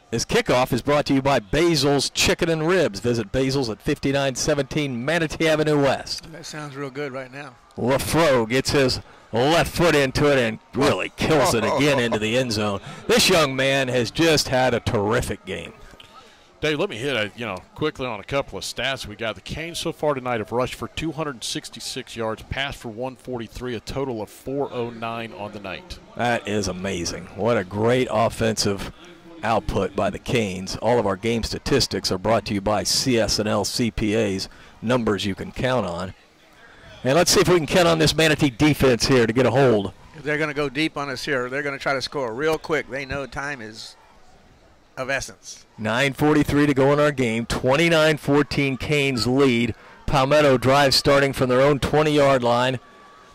This kickoff is brought to you by Basil's Chicken and Ribs. Visit Basil's at 5917 Manatee Avenue West. That sounds real good right now. LaFro gets his left foot into it and really kills it again into the end zone. This young man has just had a terrific game. Dave, let me hit quickly on a couple of stats we got. The Canes so far tonight have rushed for 266 yards, passed for 143, a total of 409 on the night. That is amazing. What a great offensive output by the Canes. All of our game statistics are brought to you by CS&L CPAs, numbers you can count on. And let's see if we can count on this Manatee defense here to get a hold. If they're going to go deep on us here, they're going to try to score real quick. They know time is of essence. 9:43 to go in our game. 29-14 Canes lead. Palmetto drives starting from their own 20-yard line,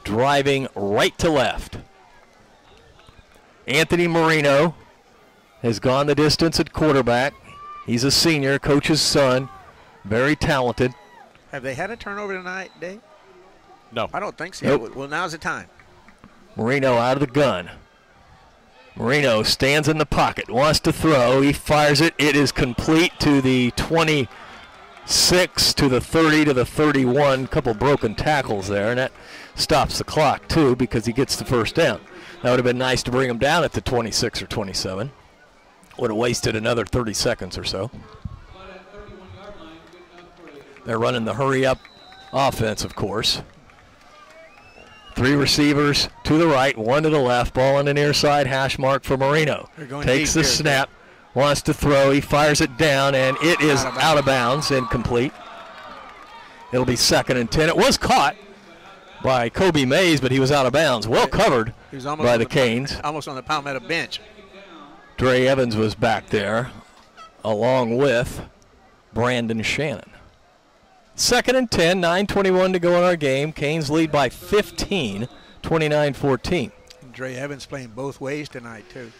driving right to left. Anthony Marino has gone the distance at quarterback. He's a senior, coach's son, very talented. Have they had a turnover tonight, Dave? No. I don't think so. Nope. Well, now's the time. Marino out of the gun. Marino stands in the pocket, wants to throw. He fires it. It is complete to the 26, to the 30, to the 31. A couple broken tackles there, and that stops the clock, too, because he gets the first down. That would have been nice to bring him down at the 26 or 27. Would have wasted another 30 seconds or so. They're running the hurry-up offense, of course. 3 receivers to the right, 1 to the left. Ball on the near side, hash mark for Marino. Takes the snap, wants to throw. He fires it down, and it is out of bounds, incomplete. It'll be 2nd and 10. It was caught by Kobe Mays, but he was out of bounds. Well covered by the Canes. Almost on the Palmetto bench. Dre Evans was back there, along with Brandon Shannon. 2nd and 10, 9:21 to go in our game. Canes lead by 15, 29-14. Dre Evans playing both ways tonight, too.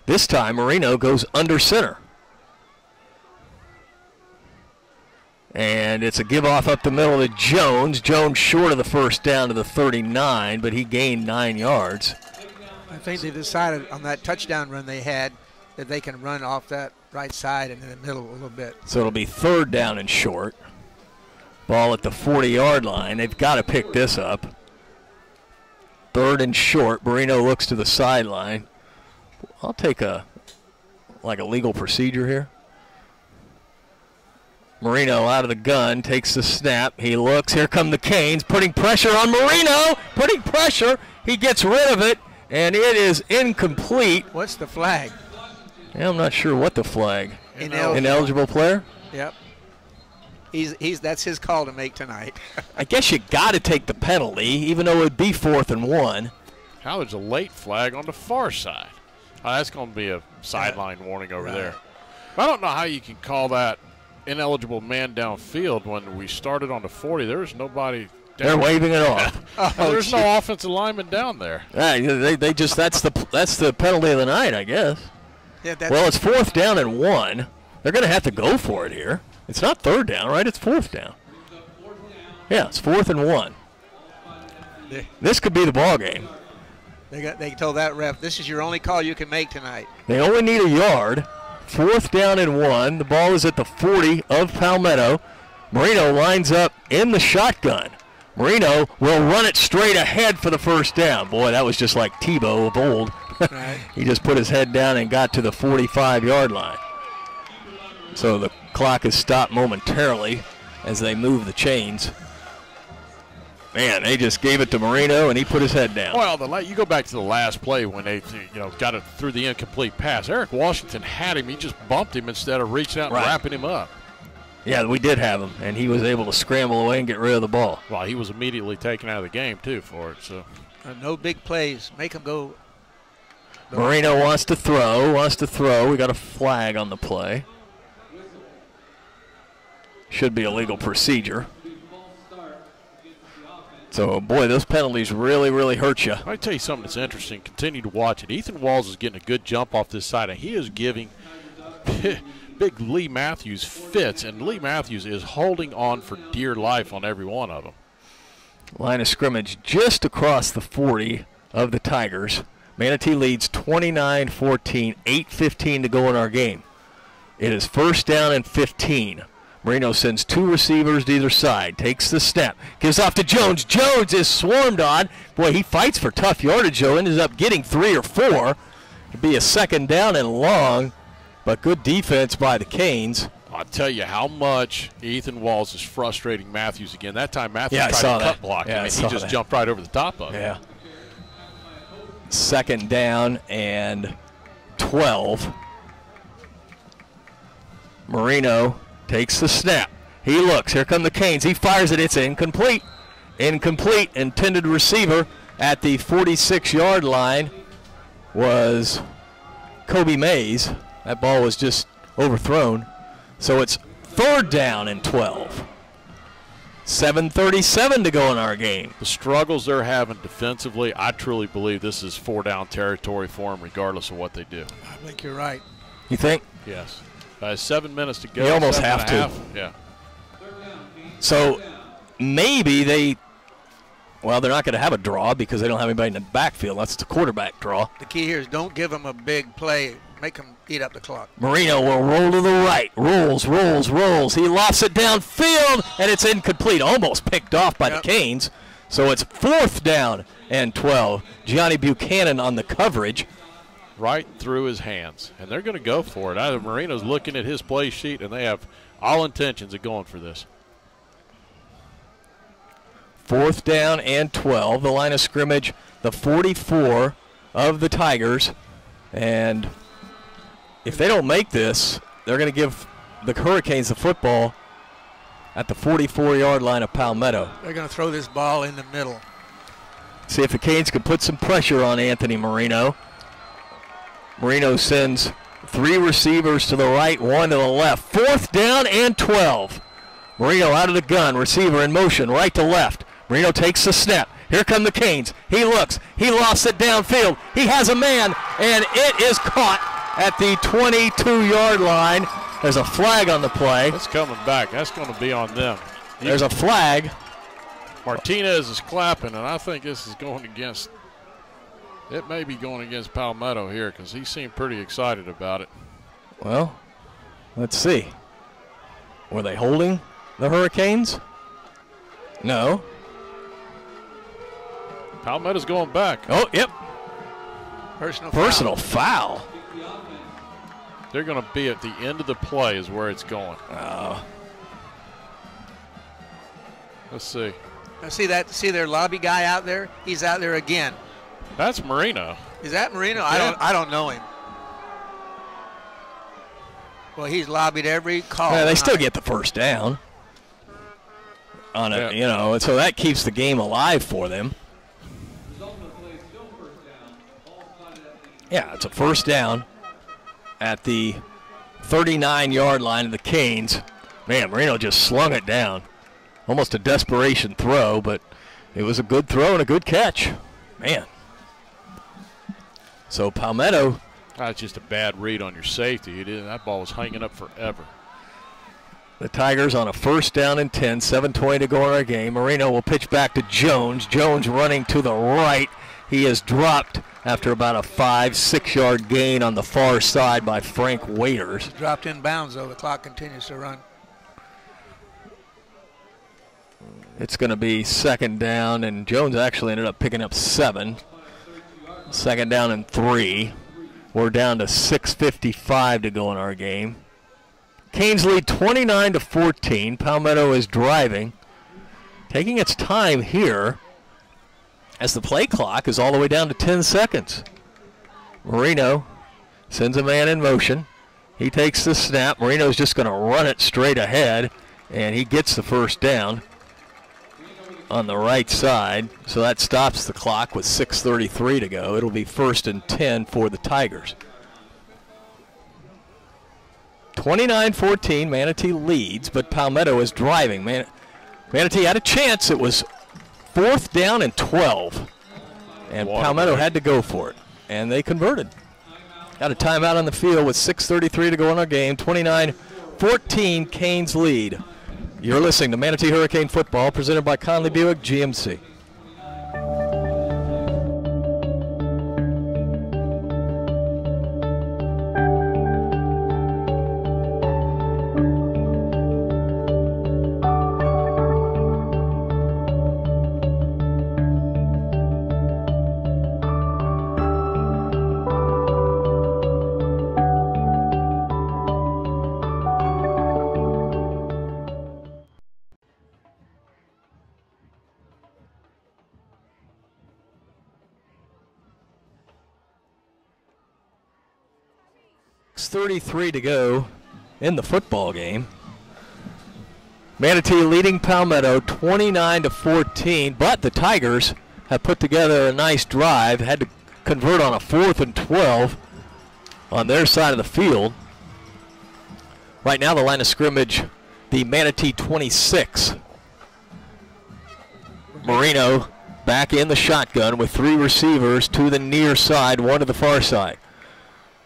This time, Marino goes under center. And it's a give-off up the middle to Jones. Jones short of the first down to the 39, but he gained 9 yards. I think they decided on that touchdown run they had that they can run off that right side and in the middle a little bit. So it'll be 3rd down and short. Ball at the 40-yard line. They've got to pick this up. 3rd and short. Marino looks to the sideline. I'll take a legal procedure here. Marino out of the gun, takes the snap. He looks. Here come the Canes, putting pressure on Marino. Putting pressure. He gets rid of it, and it is incomplete. What's the flag? Yeah, I'm not sure what the flag. Ineligible player? Yep. That's his call to make tonight. I guess you got to take the penalty, even though it would be 4th and 1. How there's a late flag on the far side. Oh, that's going to be a sideline warning over there. I don't know how you can call that ineligible man downfield when we started on the 40. There's nobody down. They're waving it off. There's no offensive lineman down there. They just that's the penalty of the night, I guess. Yeah, well, it's 4th down and 1. They're going to have to go for it here. It's not 3rd down, right? It's 4th down. Yeah, it's 4th and 1. This could be the ball game. They told that ref, this is your only call you can make tonight. They only need a yard. 4th down and 1. The ball is at the 40 of Palmetto. Marino lines up in the shotgun. Marino will run it straight ahead for the first down. Boy, that was just like Tebow of old. Right. He just put his head down and got to the 45-yard line. So the clock is stopped momentarily as they move the chains. Man, they just gave it to Marino, and he put his head down. Well, you go back to the last play when they got it through the incomplete pass. Eric Washington had him. He just bumped him instead of reaching out and wrapping him up. Yeah, we did have him, and he was able to scramble away and get rid of the ball. Well, he was immediately taken out of the game, too, for it. So no big plays. Make him go. Marino wants to throw. We got a flag on the play. Should be a legal procedure. So, boy, those penalties really, really hurt you. I'll tell you something that's interesting. Continue to watch it. Ethan Walls is getting a good jump off this side, and he is giving big Lee Matthews fits, and Lee Matthews is holding on for dear life on every one of them. Line of scrimmage just across the 40 of the Tigers. Manatee leads 29-14, 8:15 to go in our game. It is 1st down and 15. Marino sends 2 receivers to either side, takes the snap, gives off to Jones. Jones is swarmed on. Boy, he fights for tough yardage, though, ends up getting 3 or 4. It'd be a 2nd down and long, but good defense by the Canes. I'll tell you how much Ethan Walls is frustrating Matthews again. That time Matthews tried to cut block him, and he just jumped right over the top of him. Yeah. 2nd down and 12. Marino takes the snap. He looks. Here come the Canes. He fires it. It's incomplete. Incomplete. Intended receiver at the 46-yard line was Kobe Mays. That ball was just overthrown. So it's 3rd down and 12. 7:37 to go in our game. The struggles they're having defensively, I truly believe this is 4-down territory for them regardless of what they do. I think you're right. You think? Yes. 7 minutes to go. You almost have to. Yeah. So maybe they're not going to have a draw because they don't have anybody in the backfield. That's the quarterback draw. The key here is don't give them a big play. Make them eat up the clock. Marino will roll to the right. Rolls. He lofts it downfield, and it's incomplete. Almost picked off by the Canes. So it's 4th down and 12. Gianni Buchanan on the coverage. Right through his hands. And they're going to go for it. Either Marino's looking at his play sheet, and they have all intentions of going for this. 4th down and 12. The line of scrimmage, the 44 of the Tigers. And if they don't make this, they're going to give the Hurricanes the football at the 44-yard line of Palmetto. They're going to throw this ball in the middle. See if the Canes can put some pressure on Anthony Marino. Marino sends 3 receivers to the right, 1 to the left. 4th down and 12. Marino out of the gun, receiver in motion, right to left. Marino takes the snap. Here come the Canes. He looks. He lost it downfield. He has a man, and it is caught at the 22-yard line. There's a flag on the play. That's coming back. That's going to be on them. There's a flag. Martinez is clapping, and I think this is going against – it may be going against Palmetto here because he seemed pretty excited about it. Well, let's see. Were they holding the Hurricanes? No. Palmetto's going back. Oh, yep. Personal foul. They're going to be at the end of the play is where it's going. Let's see. See their lobby guy out there? He's out there again. That's Marino. Is that Marino? Yeah. I don't know him. Well, he's lobbied every call. Yeah, they still get the 1st down on it, and so that keeps the game alive for them. Yeah, it's a 1st down at the 39-yard line of the Canes. Man, Marino just slung it down. Almost a desperation throw, but it was a good throw and a good catch. Man. So Palmetto. That's just a bad read on your safety. That ball was hanging up forever. The Tigers on a 1st down and 10, 7:20 to go in our game. Marino will pitch back to Jones. Jones running to the right. He is dropped after about a 5-6 yard gain on the far side by Frank Waiters. Dropped in bounds, though. The clock continues to run. It's going to be second down, and Jones actually ended up picking up 7. Second down and 3. We're down to 6:55 to go in our game. Canes lead 29-14. Palmetto is driving, taking its time here as the play clock is all the way down to 10 seconds. Marino sends a man in motion. He takes the snap. Marino's just going to run it straight ahead, and he gets the first down on the right side. So that stops the clock with 6:33 to go. It'll be 1st and 10 for the Tigers. 29-14, Manatee leads, but Palmetto is driving. Manatee had a chance. It was 4th down and 12, and Palmetto had to go for it, and they converted. Got a timeout on the field with 6:33 to go in our game. 29-14, Canes lead. You're listening to Manatee Hurricane Football, presented by Conley Buick GMC. .33 to go in the football game. Manatee leading Palmetto 29-14, but the Tigers have put together a nice drive, had to convert on a 4th and 12 on their side of the field. Right now the line of scrimmage, the Manatee 26. Marino back in the shotgun with 3 receivers to the near side, 1 to the far side.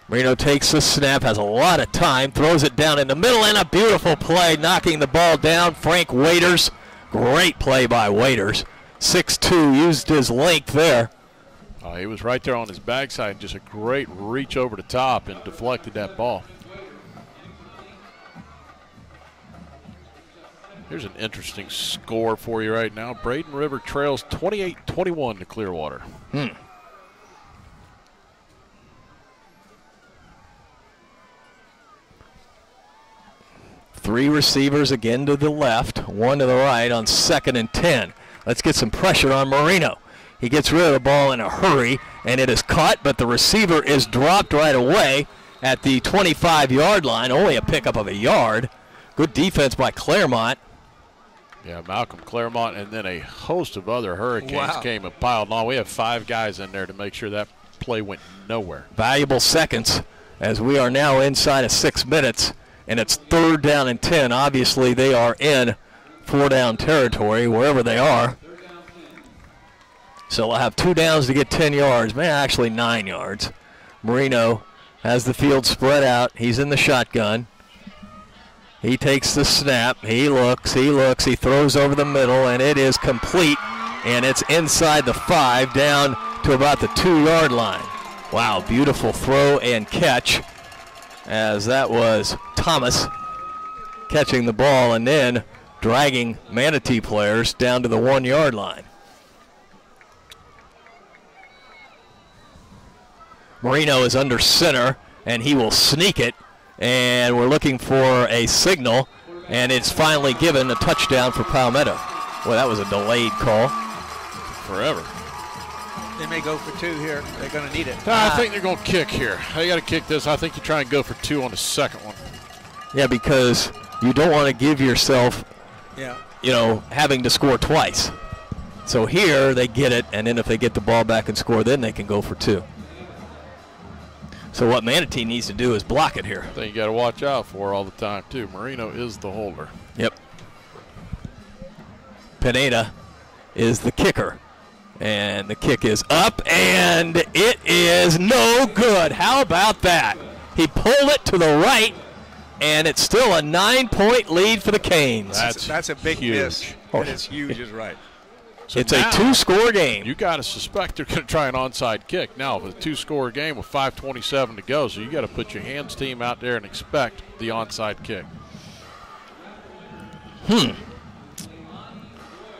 Marino takes the snap, has a lot of time, throws it down in the middle, and a beautiful play, knocking the ball down. Frank Waiters, great play by Waiters. 6'2", used his length there. He was right there on his backside, just a great reach over the top and deflected that ball. Here's an interesting score for you right now. Braden River trails 28-21 to Clearwater. 3 receivers again to the left, 1 to the right on 2nd and 10. Let's get some pressure on Marino. He gets rid of the ball in a hurry, and it is caught, but the receiver is dropped right away at the 25-yard line, only a pickup of a yard. Good defense by Claremont. Yeah, Malcolm Claremont, and then a host of other Hurricanes came and piled on. We have 5 guys in there to make sure that play went nowhere. Valuable seconds as we are now inside of 6 minutes. And it's 3rd down and 10. Obviously, they are in 4-down territory, wherever they are. So we'll have 2 downs to get 10 yards. Man, actually 9 yards. Marino has the field spread out. He's in the shotgun. He takes the snap. He looks, he throws over the middle, and it is complete. And it's inside the 5, down to about the 2-yard line. Wow, beautiful throw and catch, as that was Thomas catching the ball and then dragging Manatee players down to the 1-yard line. Marino is under center, and he will sneak it, and we're looking for a signal, and it's finally given a touchdown for Palmetto. Well, that was a delayed call. Forever. They may go for 2 here. They're going to need it. I think they're going to kick here. They got to kick this. I think you try and go for 2 on the second one. Yeah, because you don't want to give yourself, having to score twice. So here they get it, and then if they get the ball back and score, then they can go for 2. So what Manatee needs to do is block it here. I think you got to watch out for all the time, too. Marino is the holder. Yep. Pineda is the kicker. And the kick is up, and it is no good. How about that? He pulled it to the right, and it's still a 9-point lead for the Canes. That's a big huge. miss. That is huge, is right. So it's a two-score game. You got to suspect they're going to try an onside kick. Now, with a two-score game with 5:27 to go, so you got to put your hands team out there and expect the onside kick.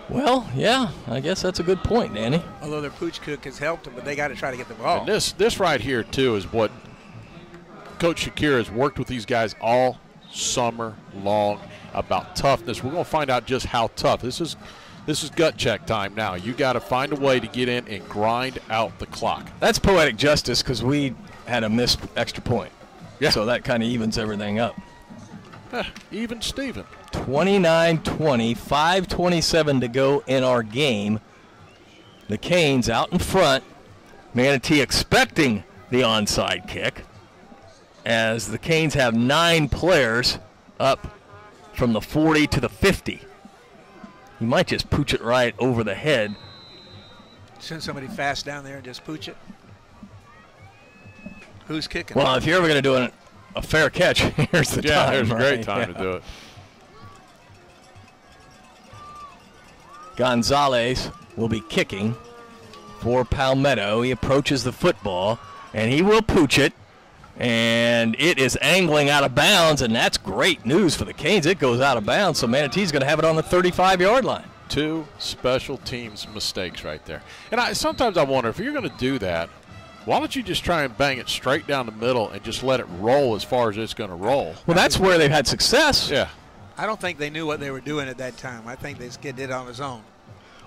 Well, yeah, I guess that's a good point, Danny. Although their pooch cook has helped them, but they got to try to get the ball. And this right here, too, is what Coach Shakir has worked with these guys all summer long about toughness. We're going to find out just how tough. This is gut check time now. You got to find a way to get in and grind out the clock. That's poetic justice because we had a missed extra point. Yeah. So that kind of evens everything up. Even Steven. 29-20, 5:27 to go in our game. The Canes out in front. Manatee expecting the onside kick, as the Canes have 9 players up from the 40 to the 50. He might just pooch it right over the head. Send somebody fast down there and just pooch it. Who's kicking? Well, if you're ever going to do a fair catch, here's the time. Yeah, there's a great right? time to do it. Gonzalez will be kicking for Palmetto. He approaches the football, and he will pooch it. And it is angling out of bounds, and that's great news for the Canes. It goes out of bounds, so Manatee's going to have it on the 35-yard line. 2 special teams mistakes right there. And sometimes I wonder, if you're going to do that, why don't you just try and bang it straight down the middle and just let it roll as far as it's going to roll? Well, that's where they've had success. Yeah. I don't think they knew what they were doing at that time. I think this kid did it on his own.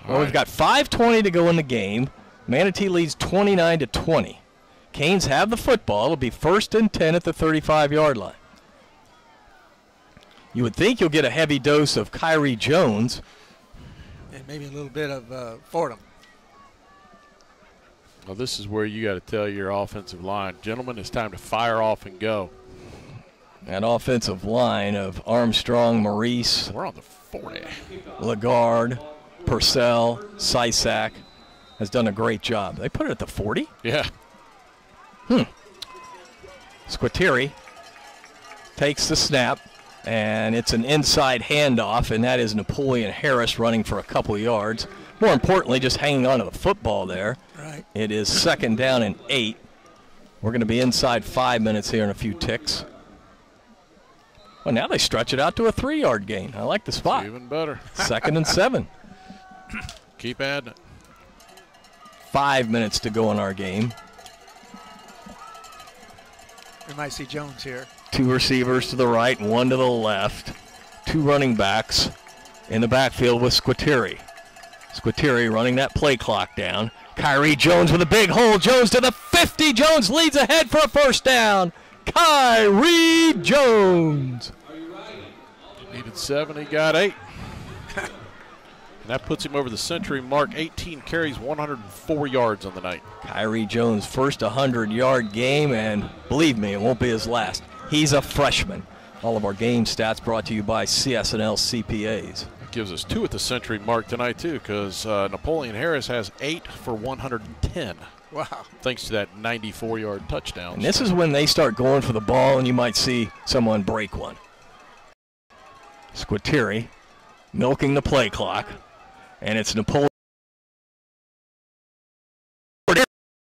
Well, we've got 5:20 to go in the game. Manatee leads 29-20. Canes have the football. It'll be 1st and 10 at the 35-yard line. You would think you'll get a heavy dose of Kyrie Jones. And maybe a little bit of Fordham. Well, this is where you got to tell your offensive line, gentlemen, it's time to fire off and go. That offensive line of Armstrong, Maurice. We're on the 40. Lagarde, Purcell, Sysak has done a great job. They put it at the 40? Yeah. Squitieri takes the snap, and it's an inside handoff, and that is Napoleon Harris running for a couple yards. More importantly, just hanging on to the football there. Right. It is 2nd down and 8. We're going to be inside 5 minutes here in a few ticks. Well, now they stretch it out to a 3-yard gain. I like the spot. It's even better. 2nd and 7. Keep adding it. 5 minutes to go in our game. We might see Jones here. 2 receivers to the right and 1 to the left. 2 running backs in the backfield with Squitieri. Squitieri running that play clock down. Kyrie Jones with a big hole. Jones to the 50. Jones leads ahead for a 1st down. Kyrie Jones. Needed 7, he got 8. And that puts him over the century mark. 18 carries, 104 yards on the night. Kyrie Jones' first 100-yard game, and believe me, it won't be his last. He's a freshman. All of our game stats brought to you by CS&L CPAs. That gives us 2 at the century mark tonight, too, because Napoleon Harris has 8 for 110. Wow. Thanks to that 94-yard touchdown. And this is when they start going for the ball, and you might see someone break one. Squitieri milking the play clock, and it's Napoleon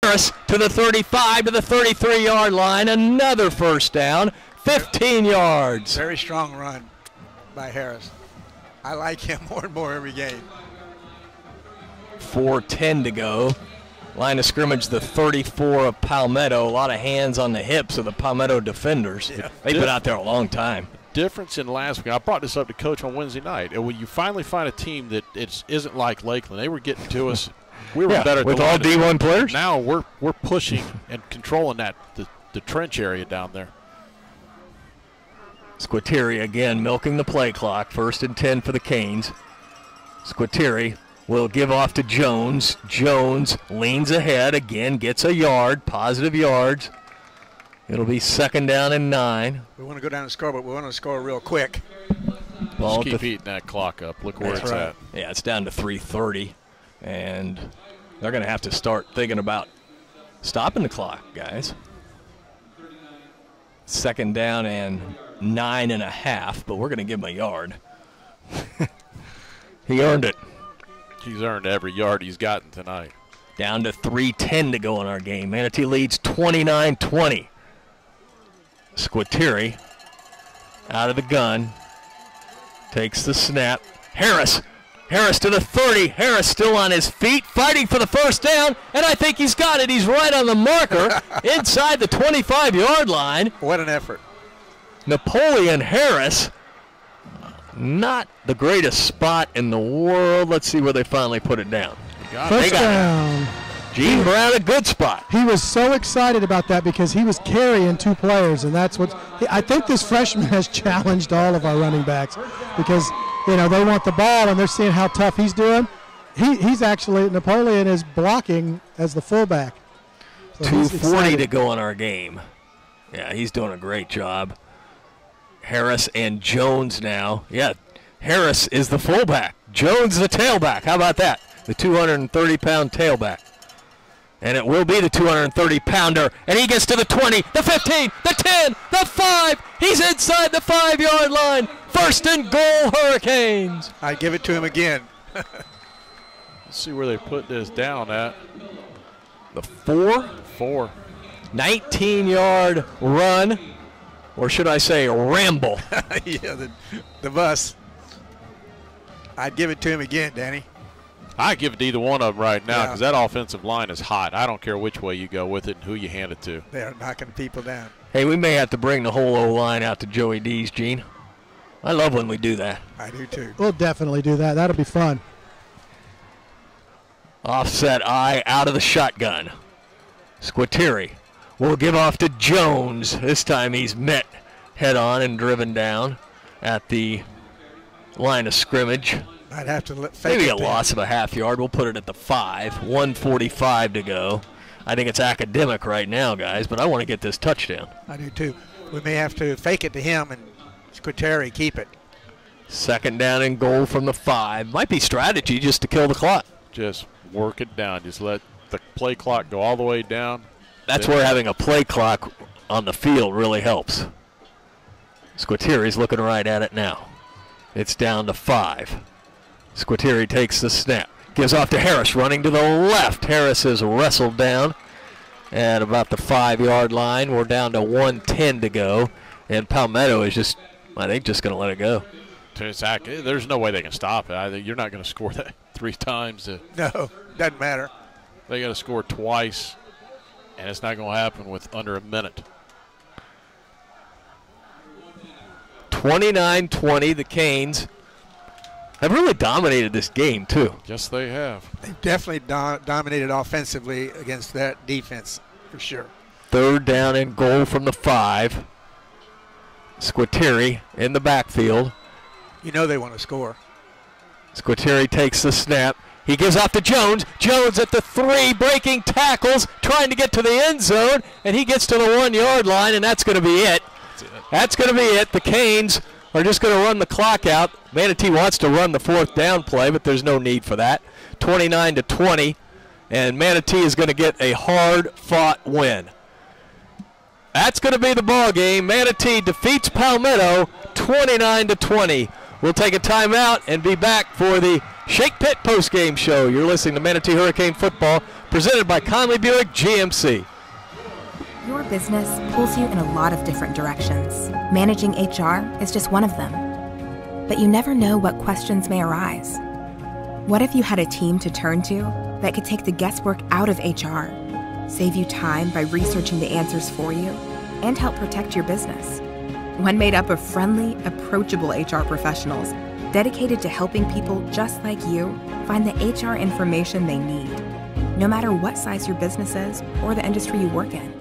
Harris to the 35, to the 33-yard line. Another 1st down, 15 yards. Very strong run by Harris. I like him more and more every game. 4:10 to go. Line of scrimmage, the 34 of Palmetto. A lot of hands on the hips of the Palmetto defenders. Yeah. They've been out there a long time. Difference in last week. I brought this up to Coach on Wednesday night. And when you finally find a team that isn't like Lakeland, they were getting to us. We were better with all D1 players. Now we're pushing and controlling the trench area down there. Squitieri again milking the play clock. 1st and 10 for the Canes. Squitieri will give off to Jones. Jones leans ahead again, gets a yard, positive yards. It'll be 2nd down and 9. We want to go down and score, but we want to score real quick. Just keep eating that clock up. Look where it's at. Yeah, it's down to 3:30, and they're going to have to start thinking about stopping the clock, guys. 2nd down and 9.5, but we're going to give him a yard. He earned it. He's earned every yard he's gotten tonight. Down to 3:10 to go in our game. Manatee leads 29-20. Squitieri out of the gun. Takes the snap. Harris to the 30. Harris still on his feet, fighting for the first down, and I think he's got it. He's right on the marker inside the 25-yard line. What an effort. Napoleon Harris, not the greatest spot in the world. Let's see where they finally put it down. First down. Gene Brown, a good spot. He was so excited about that because he was carrying 2 players, and that's what I think this freshman has challenged all of our running backs because, you know, they want the ball and they're seeing how tough he's doing. He's actually, Napoleon is blocking as the fullback. So 2:40 to go in our game. Yeah, he's doing a great job. Harris and Jones now. Yeah, Harris is the fullback. Jones the tailback. How about that? The 230-pound tailback. And it will be the 230-pounder. And he gets to the 20, the 15, the 10, the 5. He's inside the 5-yard line. First and goal, Hurricanes. I give it to him again. Let's see where they put this down at. The 4? 4. 19-yard run, or should I say ramble. Yeah, the bus. I'd give it to him again, Danny. I give it to either one of them right now because that offensive line is hot. I don't care which way you go with it and who you hand it to. They are knocking people down. Hey, we may have to bring the whole O-line out to Joey D's, Gene. I love when we do that. I do too. We'll definitely do that. That'll be fun. Offset eye out of the shotgun. Squitieri will give off to Jones. This time he's met head on and driven down at the line of scrimmage. I'd have to fake maybe it a loss of a half yard. We'll put it at the 5. 1:45 to go. I think it's academic right now, guys, but I want to get this touchdown. I do too. We may have to fake it to him and Squitieri keep it. Second down and goal from the 5. Might be strategy just to kill the clock. Just work it down. Just let the play clock go all the way down. That's where having a play clock on the field really helps. Squitieri's looking right at it now. It's down to 5. Squitieri takes the snap. Gives off to Harris, running to the left. Harris is wrestled down at about the 5-yard line. We're down to 1:10 to go. And Palmetto is just, I think, just going to let it go. There's no way they can stop it. You're not going to score that 3 times. No, doesn't matter. They got to score twice, and it's not going to happen with under a minute. 29-20, the Canes have really dominated this game, too. Yes, they have. They've definitely dominated offensively against that defense, for sure. Third down and goal from the 5. Squitieri in the backfield. You know they want to score. Squitieri takes the snap. He gives off to Jones. Jones at the 3, breaking tackles, trying to get to the end zone, and he gets to the 1-yard line, and that's going to be it. That's going to be it. The Canes are just going to run the clock out. Manatee wants to run the 4th down play, but there's no need for that. 29-20, and Manatee is going to get a hard-fought win. That's going to be the ball game. Manatee defeats Palmetto 29-20. We'll take a timeout and be back for the Shake Pit postgame show. You're listening to Manatee Hurricane Football, presented by Conley Buick GMC. Your business pulls you in a lot of different directions. Managing HR is just one of them. But you never know what questions may arise. What if you had a team to turn to that could take the guesswork out of HR, save you time by researching the answers for you, and help protect your business? One made up of friendly, approachable HR professionals dedicated to helping people just like you find the HR information they need, no matter what size your business is or the industry you work in.